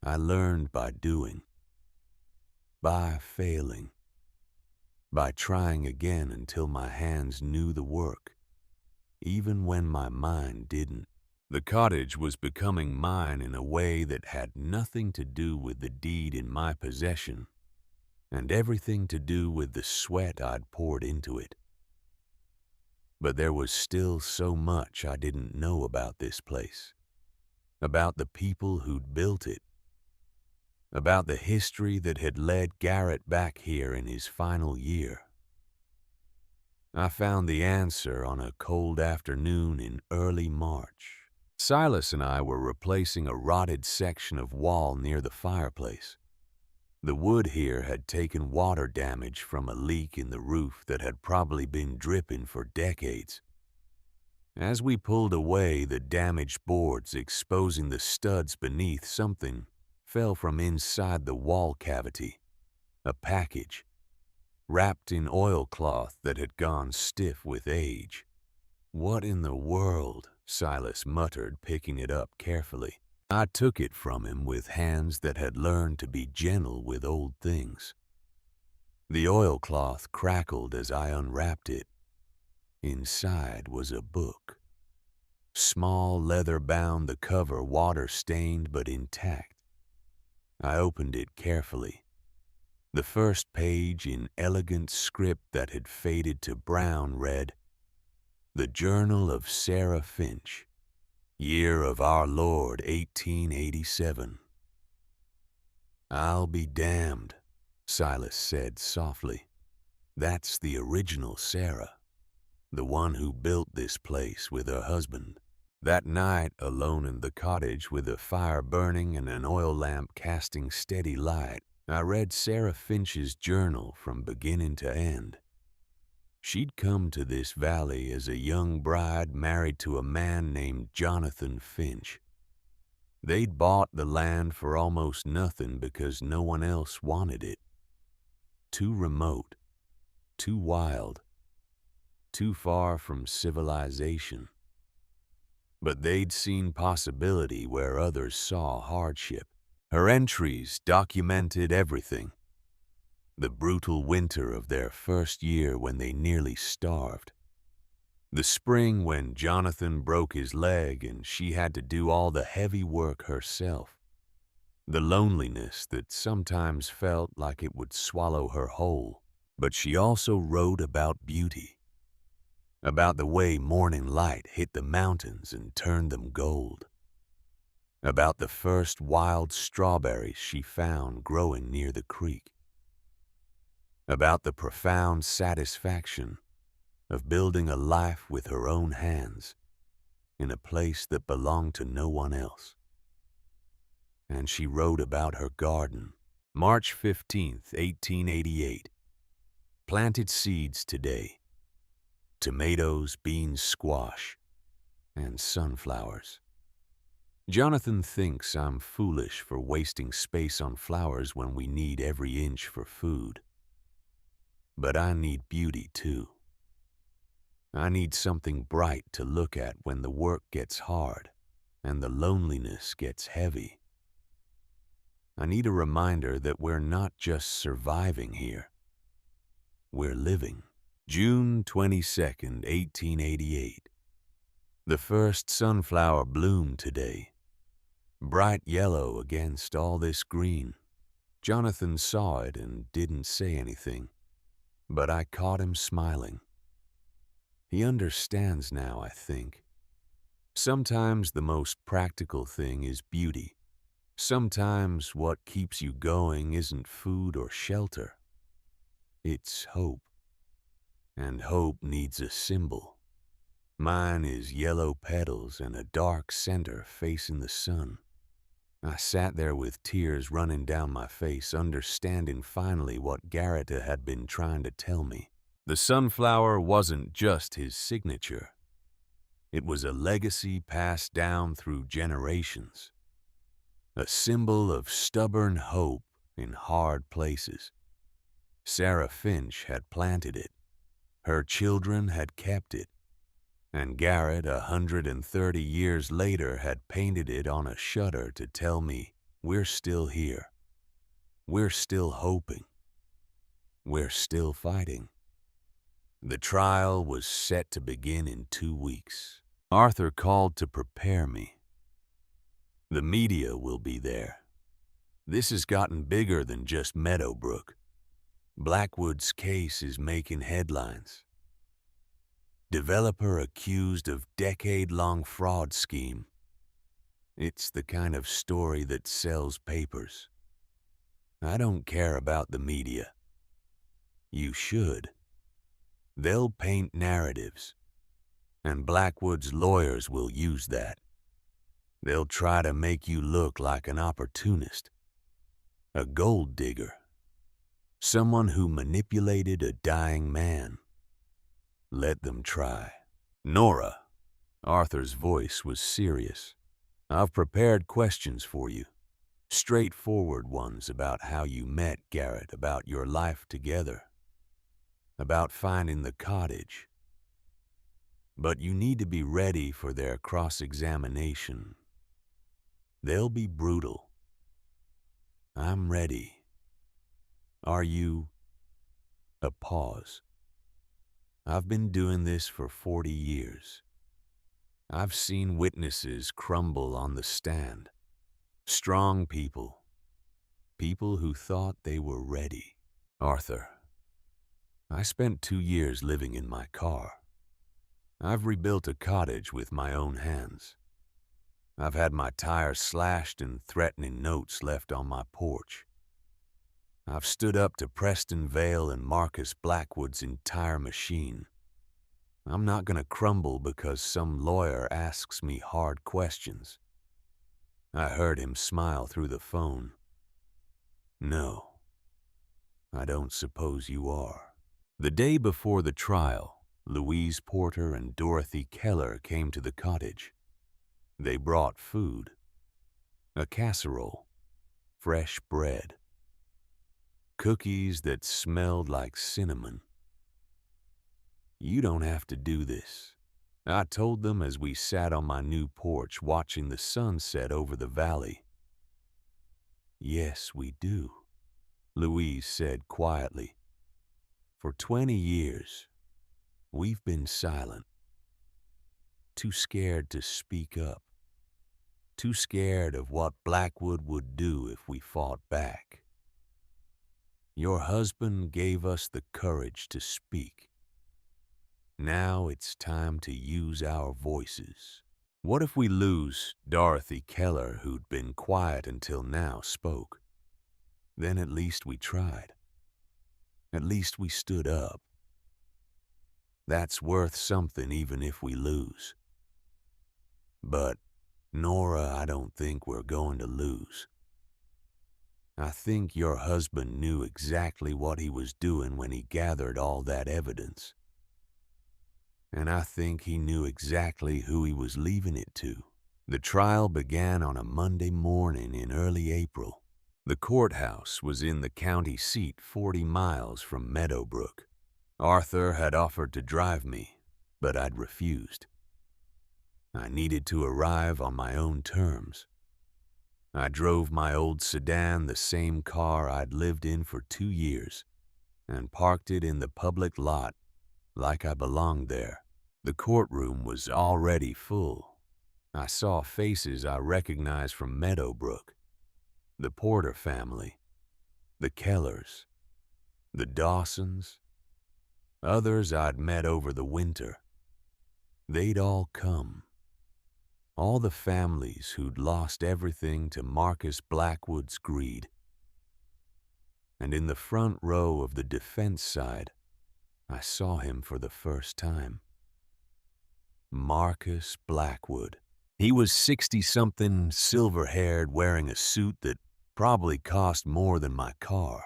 I learned by doing, by failing, by trying again until my hands knew the work, even when my mind didn't. The cottage was becoming mine in a way that had nothing to do with the deed in my possession, and everything to do with the sweat I'd poured into it. But there was still so much I didn't know about this place, about the people who'd built it, about the history that had led Garrett back here in his final year. I found the answer on a cold afternoon in early March. Silas and I were replacing a rotted section of wall near the fireplace. The wood here had taken water damage from a leak in the roof that had probably been dripping for decades. As we pulled away the damaged boards exposing the studs beneath, something fell from inside the wall cavity. A package, wrapped in oilcloth that had gone stiff with age. "What in the world?" Silas muttered, picking it up carefully. I took it from him with hands that had learned to be gentle with old things. The oilcloth crackled as I unwrapped it. Inside was a book. Small, leather-bound, the cover water-stained but intact. I opened it carefully. The first page, in elegant script that had faded to brown, read, "The Journal of Sarah Finch, Year of Our Lord 1887. "I'll be damned," Silas said softly. "That's the original Sarah, the one who built this place with her husband." That night, alone in the cottage with a fire burning and an oil lamp casting steady light, I read Sarah Finch's journal from beginning to end. She'd come to this valley as a young bride married to a man named Jonathan Finch. They'd bought the land for almost nothing because no one else wanted it. Too remote, too wild, too far from civilization. But they'd seen possibility where others saw hardship. Her entries documented everything. The brutal winter of their first year when they nearly starved. The spring when Jonathan broke his leg and she had to do all the heavy work herself. The loneliness that sometimes felt like it would swallow her whole. But she also wrote about beauty. About the way morning light hit the mountains and turned them gold. About the first wild strawberries she found growing near the creek. About the profound satisfaction of building a life with her own hands in a place that belonged to no one else. And she wrote about her garden. March 15th, 1888. Planted seeds today. Tomatoes, beans, squash, and sunflowers. Jonathan thinks I'm foolish for wasting space on flowers when we need every inch for food. But I need beauty too. I need something bright to look at when the work gets hard and the loneliness gets heavy. I need a reminder that we're not just surviving here. We're living. June 22nd, 1888. The first sunflower bloomed today. Bright yellow against all this green. Jonathan saw it and didn't say anything, but I caught him smiling. He understands now, I think. Sometimes the most practical thing is beauty, Sometimes what keeps you going isn't food or shelter. It's hope. And hope needs a symbol. Mine is yellow petals and a dark center facing the sun. I sat there with tears running down my face, understanding finally what Garrett had been trying to tell me. The sunflower wasn't just his signature. It was a legacy passed down through generations. A symbol of stubborn hope in hard places. Sarah Finch had planted it. Her children had kept it. And Garrett, 130 years later, had painted it on a shutter to tell me, we're still here. We're still hoping. We're still fighting. The trial was set to begin in 2 weeks. Arthur called to prepare me. The media will be there. This has gotten bigger than just Meadowbrook. Blackwood's case is making headlines. Developer accused of decade-long fraud scheme. It's the kind of story that sells papers. I don't care about the media. You should. They'll paint narratives, and Blackwood's lawyers will use that. They'll try to make you look like an opportunist, a gold digger, someone who manipulated a dying man. Let them try. Nora, Arthur's voice was serious. I've prepared questions for you. Straightforward ones about how you met Garrett, about your life together, about finding the cottage. But you need to be ready for their cross-examination. They'll be brutal. I'm ready. Are you? A pause. I've been doing this for 40 years. I've seen witnesses crumble on the stand. Strong people. People who thought they were ready. Arthur, I spent 2 years living in my car. I've rebuilt a cottage with my own hands. I've had my tires slashed and threatening notes left on my porch. I've stood up to Preston Vale and Marcus Blackwood's entire machine. I'm not going to crumble because some lawyer asks me hard questions. I heard him smile through the phone. No, I don't suppose you are. The day before the trial, Louise Porter and Dorothy Keller came to the cottage. They brought food, a casserole, fresh bread, cookies that smelled like cinnamon. You don't have to do this, I told them as we sat on my new porch watching the sun set over the valley. Yes, we do, Louise said quietly. For 20 years, we've been silent, too scared to speak up, too scared of what Blackwood would do if we fought back. Your husband gave us the courage to speak. Now it's time to use our voices. What if we lose? Dorothy Keller, who'd been quiet until now, spoke. Then at least we tried. At least we stood up. That's worth something even if we lose. But, Nora, I don't think we're going to lose. I think your husband knew exactly what he was doing when he gathered all that evidence. And I think he knew exactly who he was leaving it to. The trial began on a Monday morning in early April. The courthouse was in the county seat 40 miles from Meadowbrook. Arthur had offered to drive me, but I'd refused. I needed to arrive on my own terms. I drove my old sedan, the same car I'd lived in for 2 years, and parked it in the public lot like I belonged there. The courtroom was already full. I saw faces I recognized from Meadowbrook. The Porter family, the Kellers, the Dawsons, others I'd met over the winter. They'd all come. All the families who'd lost everything to Marcus Blackwood's greed. And in the front row of the defense side, I saw him for the first time. Marcus Blackwood. He was 60-something, silver-haired, wearing a suit that probably cost more than my car.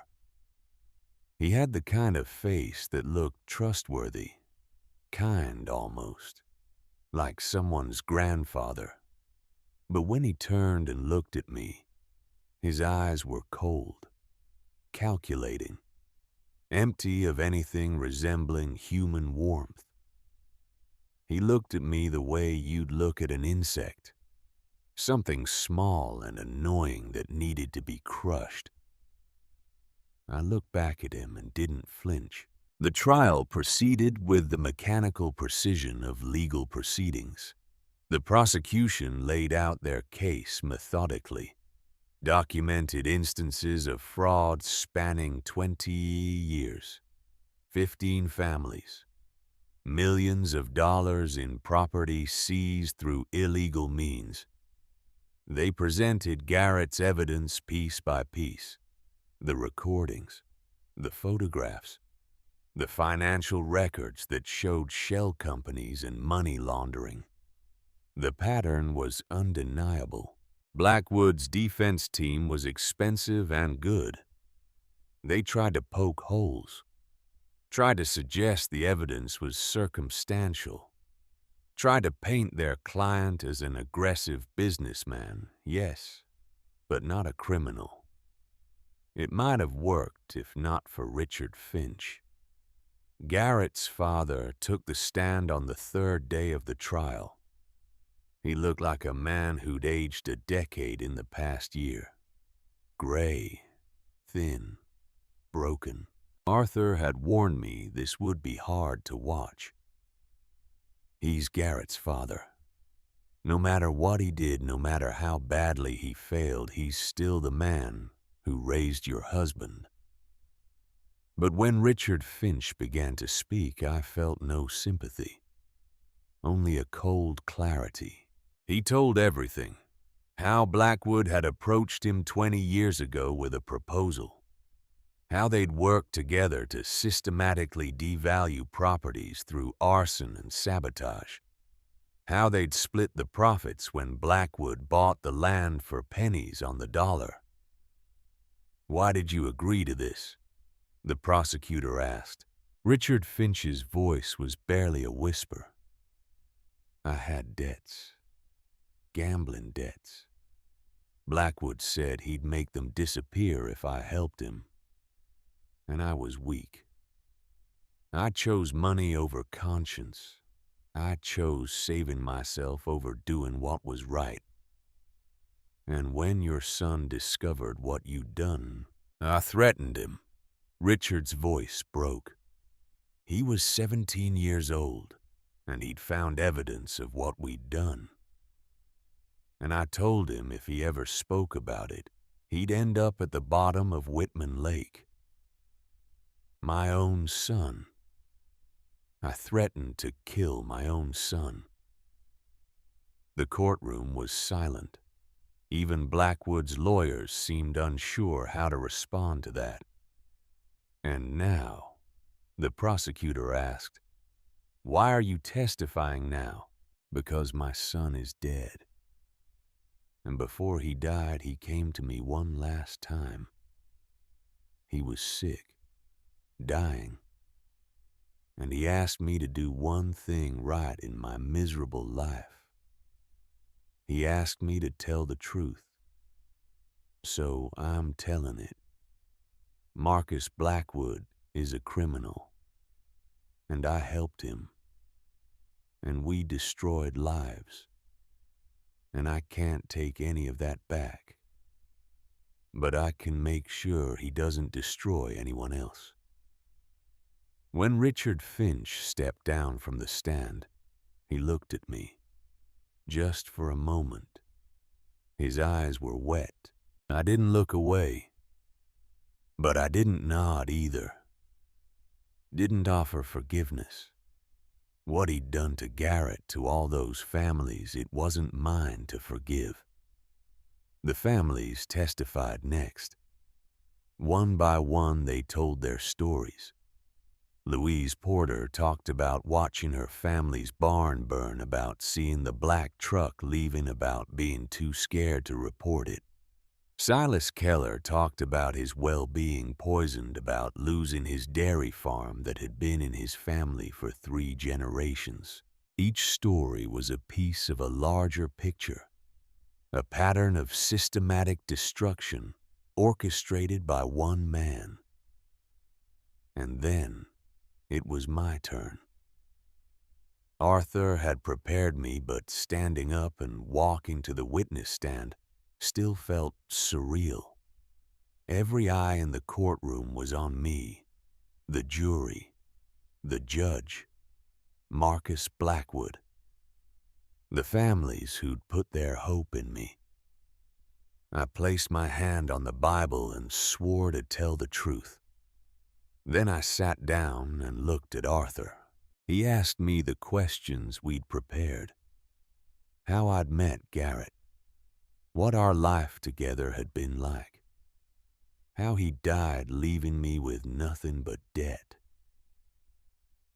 He had the kind of face that looked trustworthy, kind almost, like someone's grandfather. But when he turned and looked at me, his eyes were cold, calculating, empty of anything resembling human warmth. He looked at me the way you'd look at an insect, something small and annoying that needed to be crushed. I looked back at him and didn't flinch. The trial proceeded with the mechanical precision of legal proceedings. The prosecution laid out their case methodically, documented instances of fraud spanning 20 years, 15 families, millions of dollars in property seized through illegal means. They presented Garrett's evidence piece by piece, the recordings, the photographs, the financial records that showed shell companies and money laundering. The pattern was undeniable. Blackwood's defense team was expensive and good. They tried to poke holes, tried to suggest the evidence was circumstantial, tried to paint their client as an aggressive businessman, yes, but not a criminal. It might have worked if not for Richard Finch. Garrett's father took the stand on the third day of the trial. He looked like a man who'd aged a decade in the past year. Gray, thin, broken. Arthur had warned me this would be hard to watch. He's Garrett's father. No matter what he did, no matter how badly he failed, he's still the man who raised your husband. But when Richard Finch began to speak, I felt no sympathy, only a cold clarity. He told everything, how Blackwood had approached him 20 years ago with a proposal, how they'd worked together to systematically devalue properties through arson and sabotage, how they'd split the profits when Blackwood bought the land for pennies on the dollar. "Why did you agree to this?" the prosecutor asked. Richard Finch's voice was barely a whisper. "I had debts, gambling debts. Blackwood said he'd make them disappear if I helped him. And I was weak. I chose money over conscience. I chose saving myself over doing what was right. And when your son discovered what you'd done, I threatened him." Richard's voice broke. He was 17 years old, and he'd found evidence of what we'd done. And I told him if he ever spoke about it, he'd end up at the bottom of Whitman Lake. My own son. I threatened to kill my own son. The courtroom was silent. Even Blackwood's lawyers seemed unsure how to respond to that. "And now," the prosecutor asked, "why are you testifying now?" "Because my son is dead. And before he died, he came to me one last time. He was sick, dying. And he asked me to do one thing right in my miserable life. He asked me to tell the truth. So I'm telling it. Marcus Blackwood is a criminal. And I helped him. And we destroyed lives. And I can't take any of that back. But I can make sure he doesn't destroy anyone else." When Richard Finch stepped down from the stand, he looked at me, just for a moment. His eyes were wet. I didn't look away, but I didn't nod either. Didn't offer forgiveness. What he'd done to Garrett, to all those families, it wasn't mine to forgive. The families testified next. One by one, they told their stories. Louise Porter talked about watching her family's barn burn, about seeing the black truck leaving, about being too scared to report it. Silas Keller talked about his well-being poisoned, about losing his dairy farm that had been in his family for 3 generations. Each story was a piece of a larger picture, a pattern of systematic destruction orchestrated by one man. And then it was my turn. Arthur had prepared me, but standing up and walking to the witness stand still felt surreal. Every eye in the courtroom was on me, the jury, the judge, Marcus Blackwood, the families who'd put their hope in me. I placed my hand on the Bible and swore to tell the truth. Then I sat down and looked at Arthur. He asked me the questions we'd prepared. How I'd met Garrett. What our life together had been like. How he died, leaving me with nothing but debt.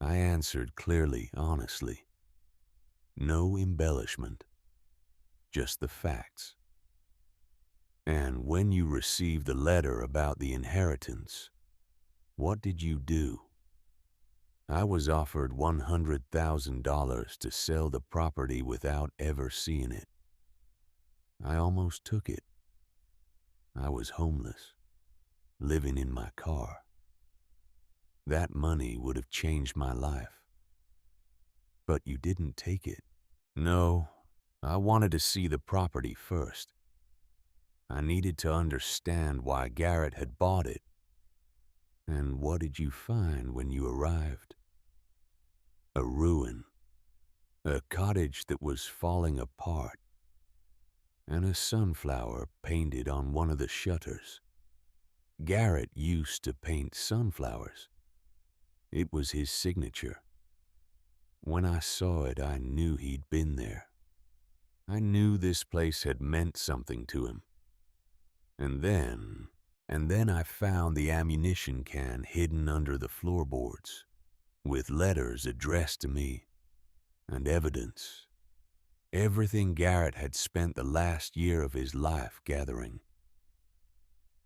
I answered clearly, honestly. No embellishment. Just the facts. And when you received the letter about the inheritance, what did you do? I was offered $100,000 to sell the property without ever seeing it. I almost took it. I was homeless, living in my car. That money would have changed my life. But you didn't take it. No, I wanted to see the property first. I needed to understand why Garrett had bought it. And what did you find when you arrived? A ruin. A cottage that was falling apart. And a sunflower painted on one of the shutters. Garrett used to paint sunflowers. It was his signature. When I saw it, I knew he'd been there. I knew this place had meant something to him. And then I found the ammunition can hidden under the floorboards, with letters addressed to me, and evidence. Everything Garrett had spent the last year of his life gathering.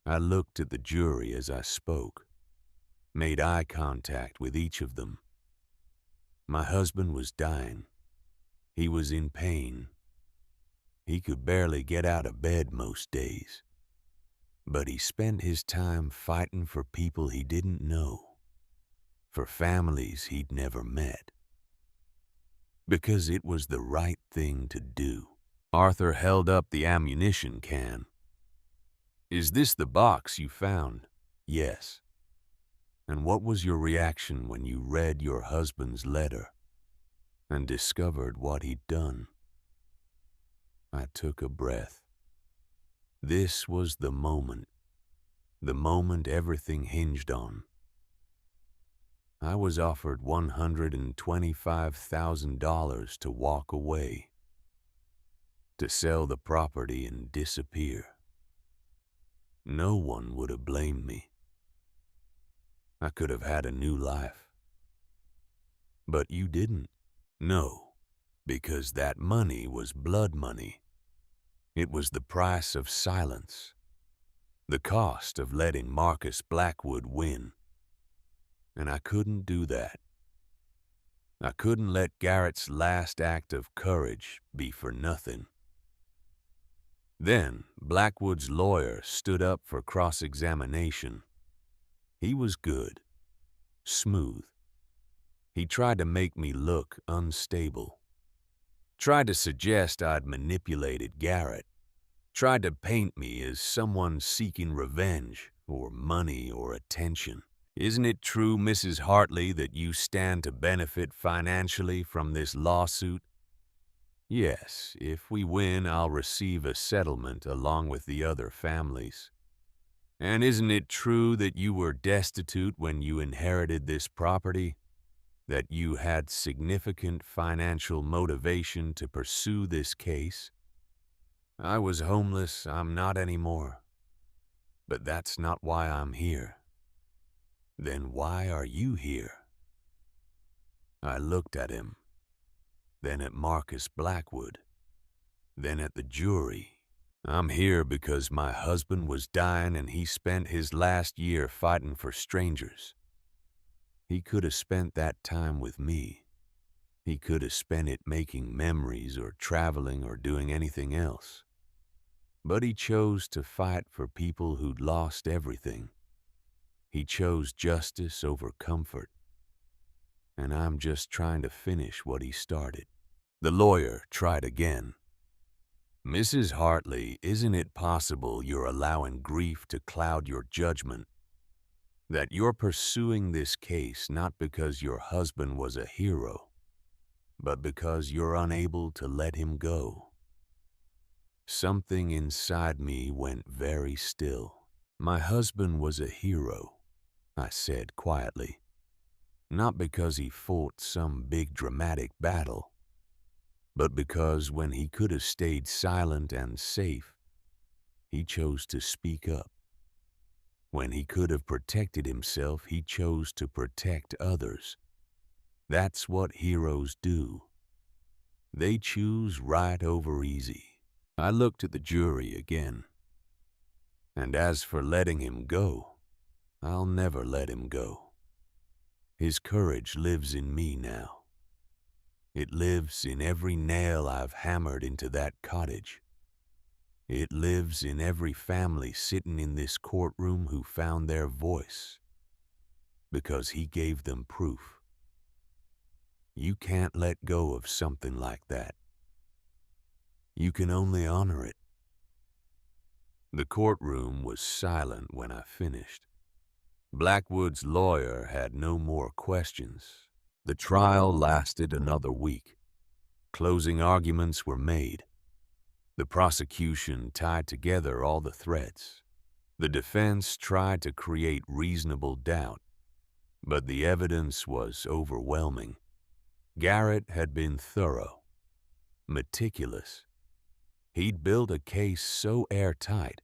I looked at the jury as I spoke, made eye contact with each of them. My husband was dying. He was in pain. He could barely get out of bed most days. But he spent his time fighting for people he didn't know, for families he'd never met. Because it was the right thing to do. Arthur held up the ammunition can. Is this the box you found? Yes. And what was your reaction when you read your husband's letter and discovered what he'd done? I took a breath. This was the moment everything hinged on. I was offered $125,000 to walk away, to sell the property and disappear. No one would have blamed me. I could have had a new life. But you didn't. No, because that money was blood money. It was the price of silence, the cost of letting Marcus Blackwood win. And I couldn't do that. I couldn't let Garrett's last act of courage be for nothing. Then Blackwood's lawyer stood up for cross-examination. He was good, smooth. He tried to make me look unstable. Tried to suggest I'd manipulated Garrett. Tried to paint me as someone seeking revenge or money or attention. Isn't it true, Mrs. Hartley, that you stand to benefit financially from this lawsuit? Yes, if we win, I'll receive a settlement along with the other families. And isn't it true that you were destitute when you inherited this property? that you had significant financial motivation to pursue this case. I was homeless, I'm not anymore. But that's not why I'm here. Then why are you here? I looked at him, then at Marcus Blackwood, then at the jury. I'm here because my husband was dying and he spent his last year fighting for strangers. He could have spent that time with me. He could have spent it making memories or traveling or doing anything else. But he chose to fight for people who'd lost everything. He chose justice over comfort. And I'm just trying to finish what he started. The lawyer tried again. Mrs. Hartley, isn't it possible you're allowing grief to cloud your judgment? That you're pursuing this case not because your husband was a hero, but because you're unable to let him go? Something inside me went very still. My husband was a hero, I said quietly. Not because he fought some big dramatic battle, but because when he could have stayed silent and safe, he chose to speak up. When he could have protected himself, he chose to protect others. That's what heroes do. They choose right over easy. I looked at the jury again. And as for letting him go, I'll never let him go. His courage lives in me now. It lives in every nail I've hammered into that cottage. It lives in every family sitting in this courtroom who found their voice because he gave them proof. You can't let go of something like that. You can only honor it. The courtroom was silent when I finished. Blackwood's lawyer had no more questions. The trial lasted another week. Closing arguments were made. The prosecution tied together all the threads. The defense tried to create reasonable doubt, but the evidence was overwhelming. Garrett had been thorough, meticulous. He'd built a case so airtight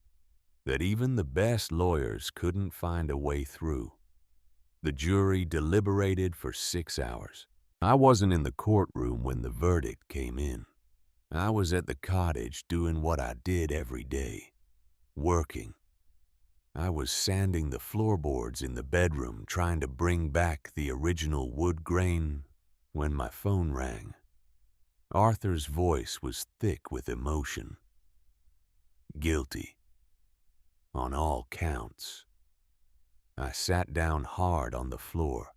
that even the best lawyers couldn't find a way through. The jury deliberated for 6 hours. I wasn't in the courtroom when the verdict came in. I was at the cottage doing what I did every day, working. I was sanding the floorboards in the bedroom, trying to bring back the original wood grain, when my phone rang. Arthur's voice was thick with emotion. Guilty. On all counts. I sat down hard on the floor,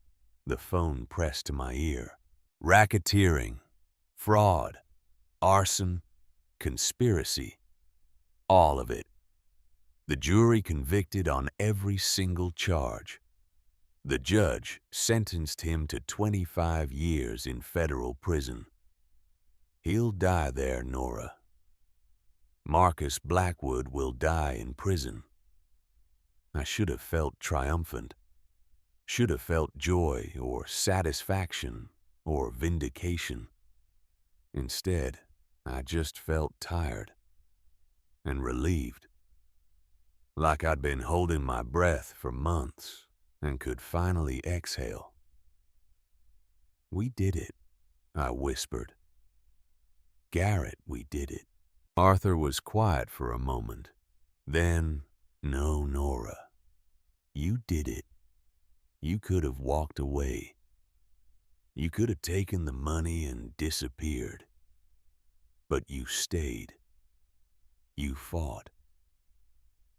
the phone pressed to my ear. Racketeering, fraud, arson, conspiracy, all of it. The jury convicted on every single charge. The judge sentenced him to 25 years in federal prison. He'll die there, Nora. Marcus Blackwood will die in prison. I should have felt triumphant, should have felt joy or satisfaction or vindication. Instead, I just felt tired and relieved, like I'd been holding my breath for months and could finally exhale. We did it, I whispered. Garrett, we did it. Arthur was quiet for a moment. Then, no, Nora. You did it. You could have walked away. You could have taken the money and disappeared. But you stayed. You fought.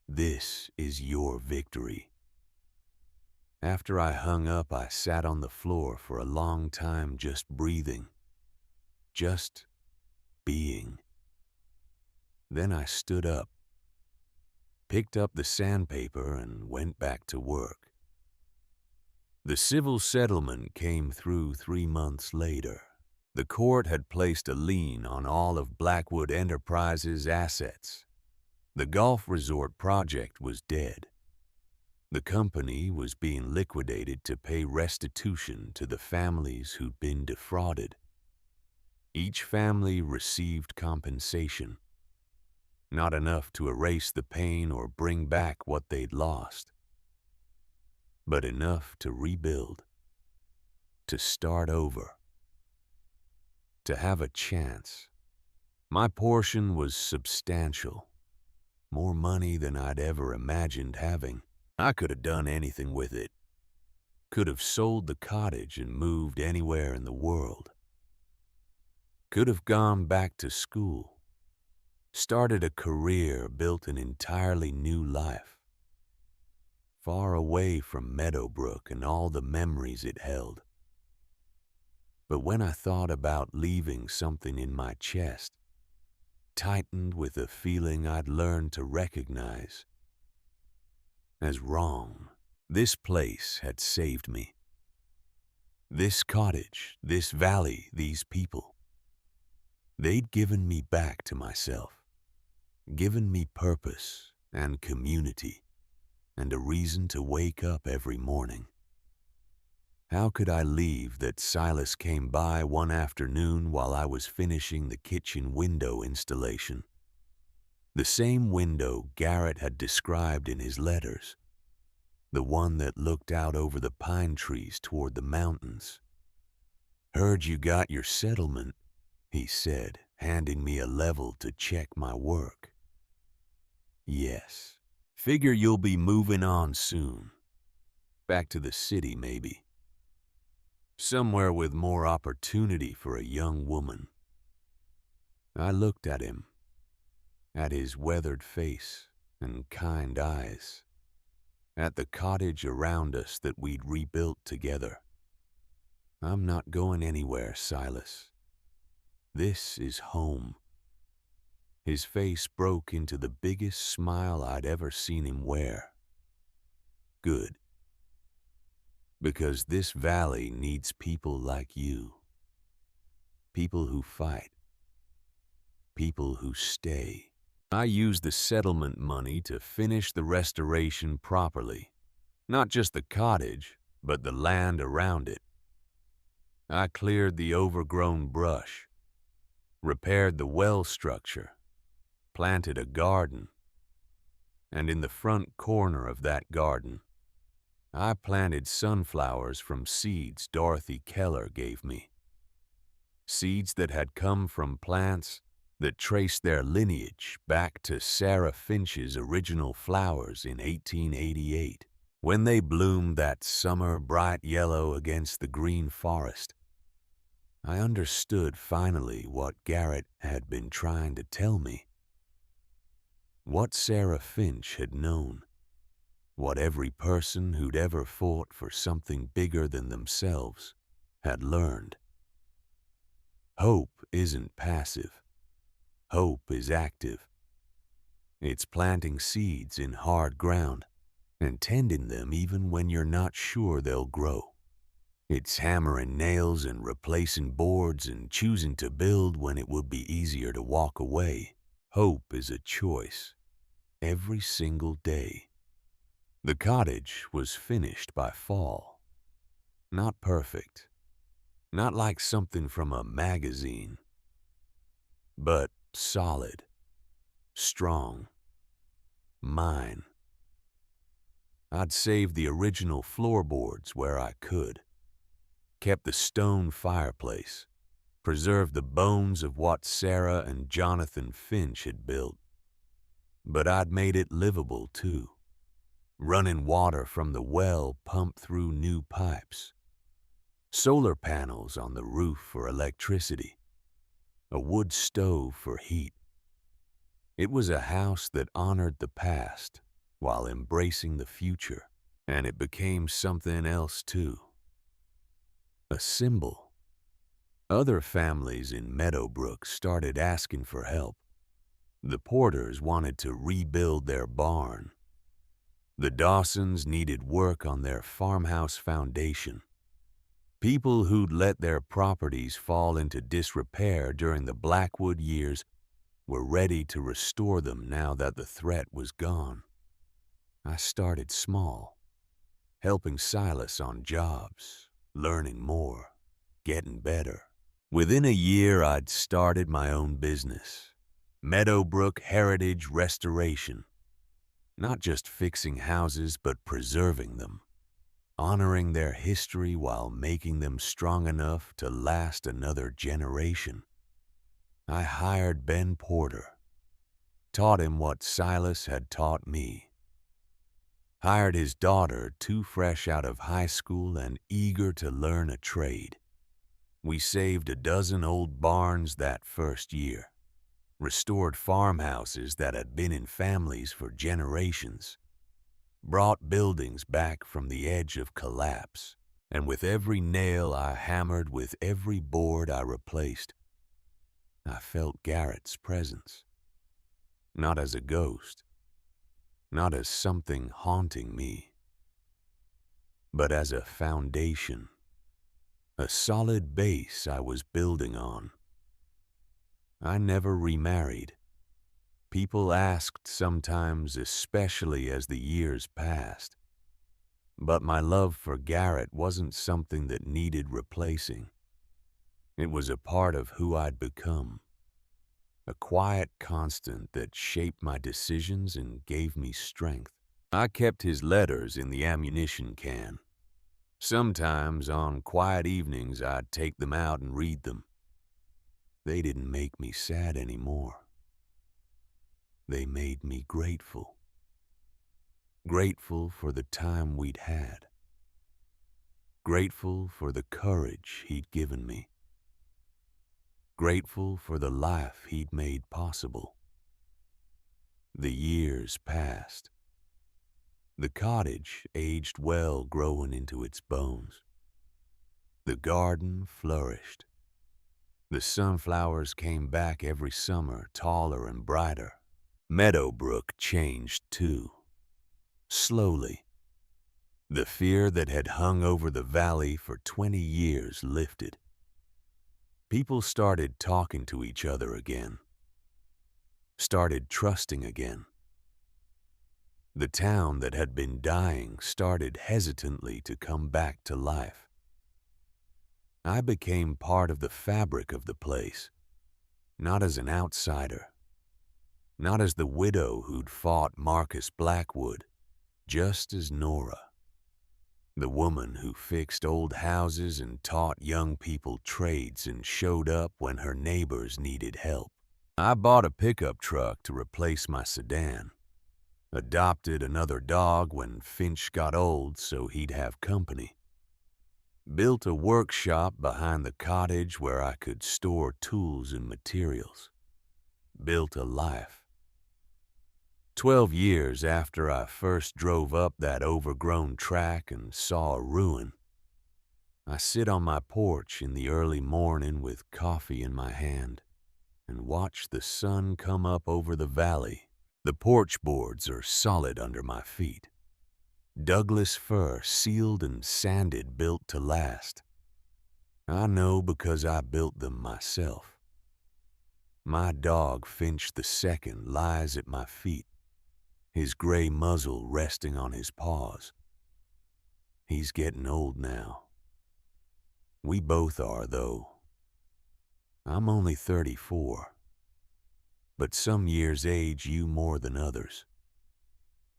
This is your victory. After I hung up, I sat on the floor for a long time just breathing. Just being. Then I stood up, picked up the sandpaper, and went back to work. The civil settlement came through 3 months later. The court had placed a lien on all of Blackwood Enterprises' assets. The golf resort project was dead. The company was being liquidated to pay restitution to the families who'd been defrauded. Each family received compensation, not enough to erase the pain or bring back what they'd lost, but enough to rebuild, to start over, to have a chance. My portion was substantial, more money than I'd ever imagined having. I could have done anything with it. Could have sold the cottage and moved anywhere in the world. Could have gone back to school, started a career, built an entirely new life, far away from Meadowbrook and all the memories it held. But when I thought about leaving something in my chest, tightened with a feeling I'd learned to recognize as wrong, this place had saved me. This cottage, this valley, these people. They'd given me back to myself, given me purpose and community, and a reason to wake up every morning. How could I leave that Silas came by one afternoon while I was finishing the kitchen window installation? The same window Garrett had described in his letters, the one that looked out over the pine trees toward the mountains. "Heard you got your settlement," he said, handing me a level to check my work. "Yes. Figure you'll be moving on soon. Back to the city, maybe. Somewhere with more opportunity for a young woman." I looked at him, at his weathered face and kind eyes, at the cottage around us that we'd rebuilt together. "I'm not going anywhere, Silas. This is home." His face broke into the biggest smile I'd ever seen him wear. "Good. Because this valley needs people like you. People who fight. People who stay." I used the settlement money to finish the restoration properly. Not just the cottage, but the land around it. I cleared the overgrown brush, repaired the well structure, planted a garden, and in the front corner of that garden, I planted sunflowers from seeds Dorothy Keller gave me. Seeds that had come from plants that traced their lineage back to Sarah Finch's original flowers in 1888. When they bloomed that summer bright yellow against the green forest, I understood finally what Garrett had been trying to tell me. What Sarah Finch had known. What every person who'd ever fought for something bigger than themselves had learned. Hope isn't passive. Hope is active. It's planting seeds in hard ground and tending them even when you're not sure they'll grow. It's hammering nails and replacing boards and choosing to build when it would be easier to walk away. Hope is a choice, every single day. The cottage was finished by fall. Not perfect, not like something from a magazine, but solid, strong, mine. I'd saved the original floorboards where I could, kept the stone fireplace, preserved the bones of what Sarah and Jonathan Finch had built. But I'd made it livable too. Running water from the well pumped through new pipes. Solar panels on the roof for electricity. A wood stove for heat. It was a house that honored the past while embracing the future, and it became something else too. A symbol. Other families in Meadowbrook started asking for help. The Porters wanted to rebuild their barn. The Dawsons needed work on their farmhouse foundation. People who'd let their properties fall into disrepair during the Blackwood years were ready to restore them now that the threat was gone. I started small. helping Silas on jobs, learning more, getting better. Within a year, I'd started my own business, Meadowbrook Heritage Restoration. Not just fixing houses, but preserving them, honoring their history while making them strong enough to last another generation. I hired Ben Porter, taught him what Silas had taught me. Hired his daughter, too fresh out of high school and eager to learn a trade. We saved a dozen old barns that first year, restored farmhouses that had been in families for generations, brought buildings back from the edge of collapse, and with every nail I hammered, with every board I replaced, I felt Garrett's presence. Not as a ghost, not as something haunting me, but as a foundation, a solid base I was building on. I never remarried. People asked sometimes, especially as the years passed. But my love for Garrett wasn't something that needed replacing. It was a part of who I'd become, a quiet constant that shaped my decisions and gave me strength. I kept his letters in the ammunition can. Sometimes on quiet evenings I'd take them out and read them. They didn't make me sad anymore. They made me grateful. Grateful for the time we'd had. Grateful for the courage he'd given me. Grateful for the life he'd made possible. The years passed. The cottage aged well, growing into its bones. The garden flourished. The sunflowers came back every summer, taller and brighter. Meadowbrook changed too. Slowly. The fear that had hung over the valley for 20 years lifted. People started talking to each other again. Started trusting again. The town that had been dying started hesitantly to come back to life. I became part of the fabric of the place, not as an outsider, not as the widow who'd fought Marcus Blackwood, just as Nora, the woman who fixed old houses and taught young people trades and showed up when her neighbors needed help. I bought a pickup truck to replace my sedan, adopted another dog when Finch got old so he'd have company, built a workshop behind the cottage where I could store tools and materials, built a life. 12 years after I first drove up that overgrown track and saw a ruin, I sit on my porch in the early morning with coffee in my hand and watch the sun come up over the valley. The porch boards are solid under my feet. Douglas fir, sealed and sanded, built to last. I know because I built them myself. My dog Finch II lies at my feet, his gray muzzle resting on his paws. He's getting old now. We both are, though. I'm only 34, but some years age you more than others,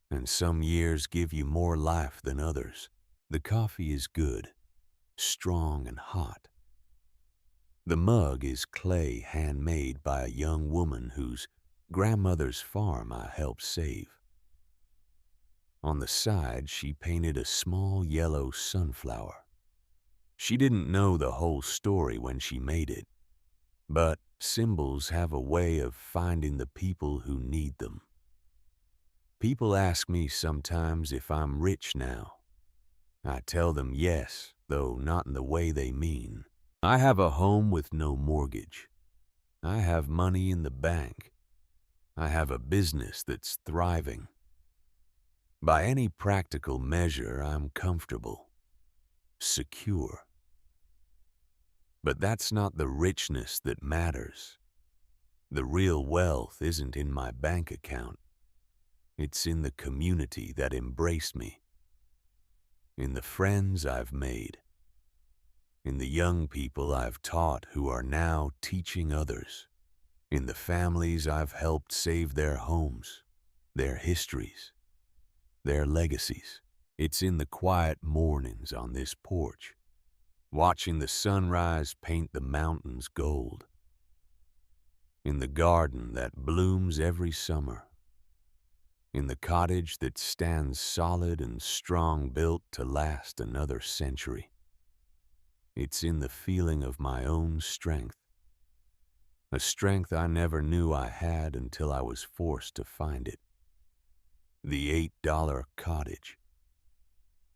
and some years give you more life than others. The coffee is good, strong and hot. The mug is clay handmade by a young woman whose grandmother's farm I helped save. On the side, she painted a small yellow sunflower. She didn't know the whole story when she made it, but symbols have a way of finding the people who need them. People ask me sometimes if I'm rich now. I tell them yes, though not in the way they mean. I have a home with no mortgage. I have money in the bank. I have a business that's thriving. By any practical measure, I'm comfortable, secure. But that's not the richness that matters. The real wealth isn't in my bank account. It's in the community that embraced me. in the friends I've made, in the young people I've taught who are now teaching others, in the families I've helped save their homes, their histories, their legacies. It's in the quiet mornings on this porch, watching the sunrise paint the mountains gold, in the garden that blooms every summer, in the cottage that stands solid and strong, built to last another century. It's in the feeling of my own strength, a strength I never knew I had until I was forced to find it. The $8 cottage.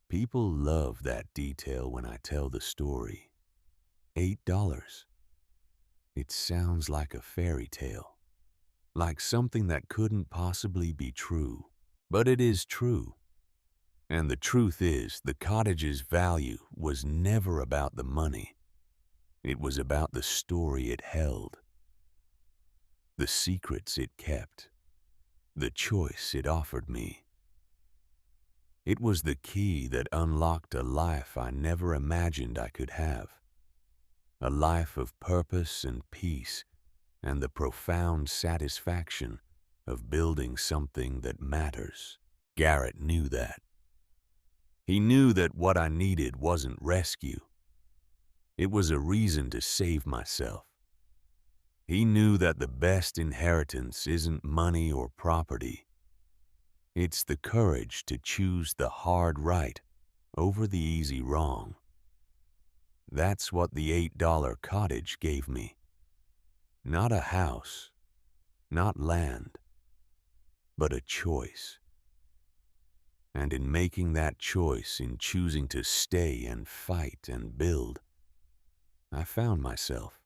People love that detail when I tell the story. $8. It sounds like a fairy tale, like something that couldn't possibly be true. But it is true. And the truth is, the cottage's value was never about the money. It was about the story it held, the secrets it kept, the choice it offered me. It was the key that unlocked a life I never imagined I could have. A life of purpose and peace, and the profound satisfaction of building something that matters. Garrett knew that. He knew that what I needed wasn't rescue. It was a reason to save myself. He knew that the best inheritance isn't money or property. It's the courage to choose the hard right over the easy wrong. That's what the $8 cottage gave me. Not a house, not land, but a choice. And in making that choice, in choosing to stay and fight and build, I found myself.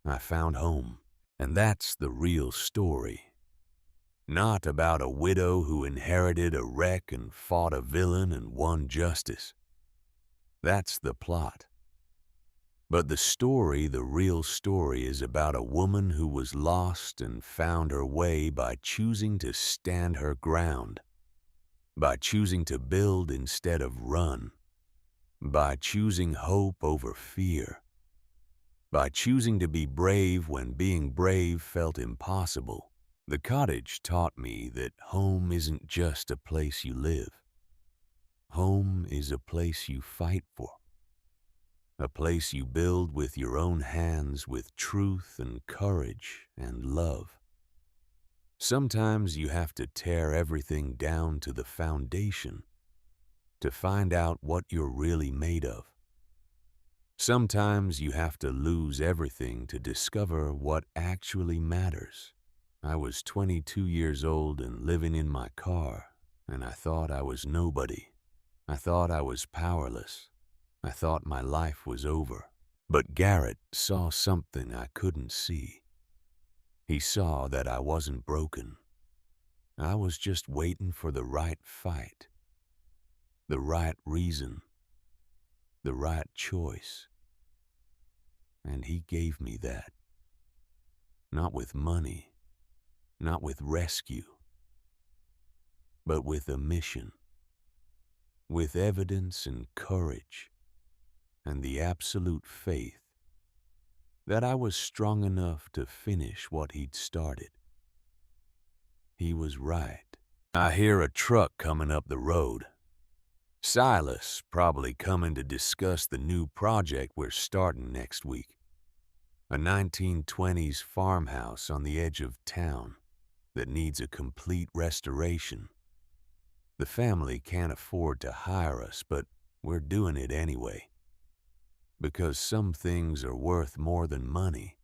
I found home. And that's the real story. Not about a widow who inherited a wreck and fought a villain and won justice. That's the plot. But the story, the real story, is about a woman who was lost and found her way by choosing to stand her ground, by choosing to build instead of run, by choosing hope over fear, by choosing to be brave when being brave felt impossible. The cottage taught me that home isn't just a place you live. Home is a place you fight for. A place you build with your own hands, with truth and courage and love. Sometimes you have to tear everything down to the foundation to find out what you're really made of. Sometimes you have to lose everything to discover what actually matters. I was 22 years old and living in my car, and I thought I was nobody. I thought I was powerless. I thought my life was over. But Garrett saw something I couldn't see. He saw that I wasn't broken. I was just waiting for the right fight, the right reason, the right choice. And he gave me that. Not with money, not with rescue, but with a mission, with evidence and courage, and the absolute faith that I was strong enough to finish what he'd started. He was right. I hear a truck coming up the road. Silas probably coming to discuss the new project we're starting next week. A 1920s farmhouse on the edge of town that needs a complete restoration. The family can't afford to hire us, but we're doing it anyway. Because some things are worth more than money.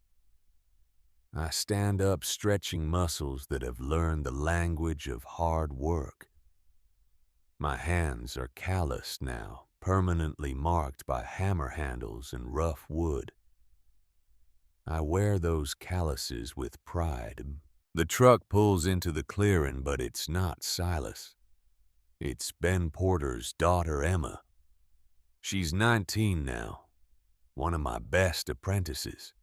I stand up stretching muscles that have learned the language of hard work. My hands are calloused now, permanently marked by hammer handles and rough wood. I wear those calluses with pride. The truck pulls into the clearing, but it's not Silas. It's Ben Porter's daughter, Emma. She's 19 now. One of my best apprentices.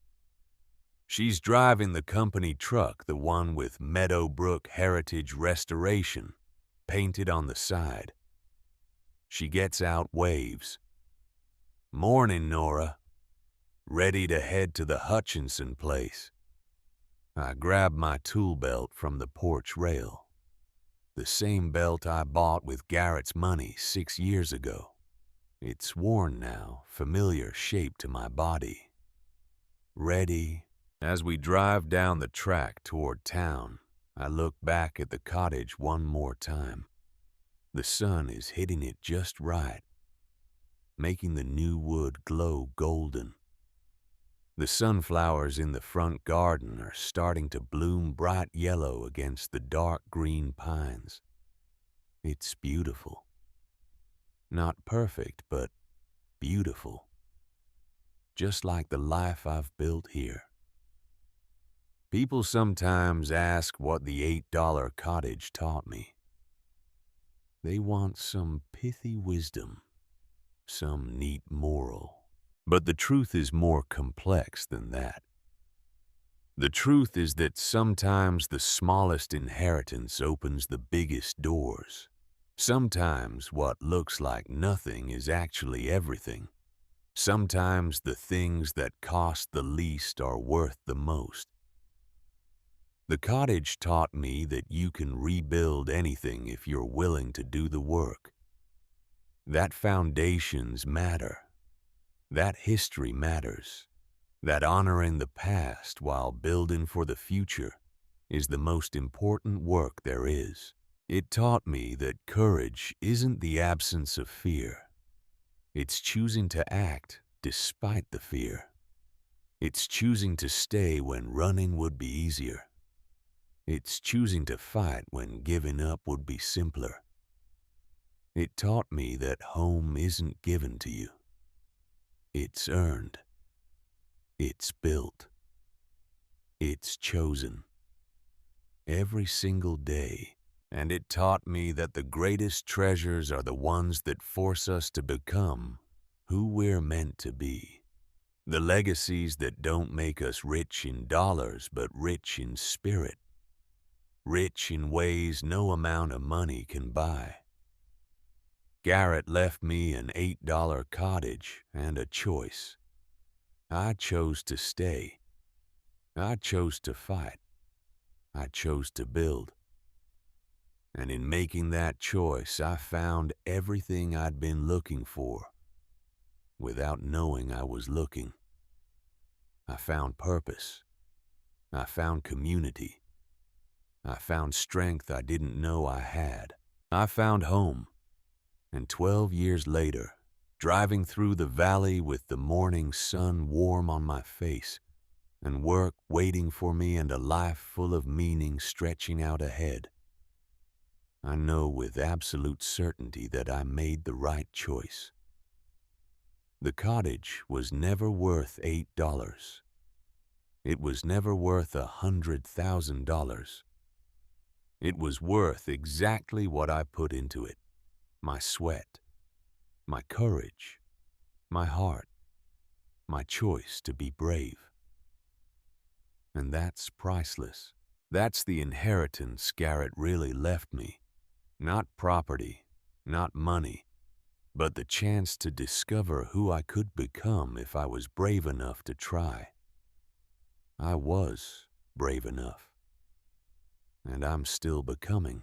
She's driving the company truck, the one with Meadowbrook Heritage Restoration painted on the side. She gets out, waves. "Morning, Nora." Ready to head to the Hutchinson place. I grab my tool belt from the porch rail. The same belt I bought with Garrett's money 6 years ago. It's worn now, familiar shape to my body. Ready. As we drive down the track toward town, I look back at the cottage one more time. The sun is hitting it just right, making the new wood glow golden. The sunflowers in the front garden are starting to bloom bright yellow against the dark green pines. It's beautiful. Not perfect, but beautiful. Just like the life I've built here. People sometimes ask what the $8 cottage taught me. They want some pithy wisdom, some neat moral. But the truth is more complex than that. The truth is that sometimes the smallest inheritance opens the biggest doors. Sometimes what looks like nothing is actually everything. Sometimes the things that cost the least are worth the most. The cottage taught me that you can rebuild anything if you're willing to do the work. That foundations matter. That history matters. That honoring the past while building for the future is the most important work there is. It taught me that courage isn't the absence of fear. It's choosing to act despite the fear. It's choosing to stay when running would be easier. It's choosing to fight when giving up would be simpler. It taught me that home isn't given to you. It's earned. It's built. It's chosen. Every single day. And it taught me that the greatest treasures are the ones that force us to become who we're meant to be. The legacies that don't make us rich in dollars, but rich in spirit. Rich in ways no amount of money can buy. Garrett left me an $8 cottage and a choice. I chose to stay. I chose to fight. I chose to build. And in making that choice, I found everything I'd been looking for without knowing I was looking. I found purpose. I found community. I found strength I didn't know I had. I found home. And 12 years later, driving through the valley with the morning sun warm on my face, and work waiting for me and a life full of meaning stretching out ahead, I know with absolute certainty that I made the right choice. The cottage was never worth $8. It was never worth $100,000. It was worth exactly what I put into it. My sweat, my courage, my heart, my choice to be brave. And that's priceless. That's the inheritance Garrett really left me. Not property, not money, but the chance to discover who I could become if I was brave enough to try. I was brave enough, and I'm still becoming.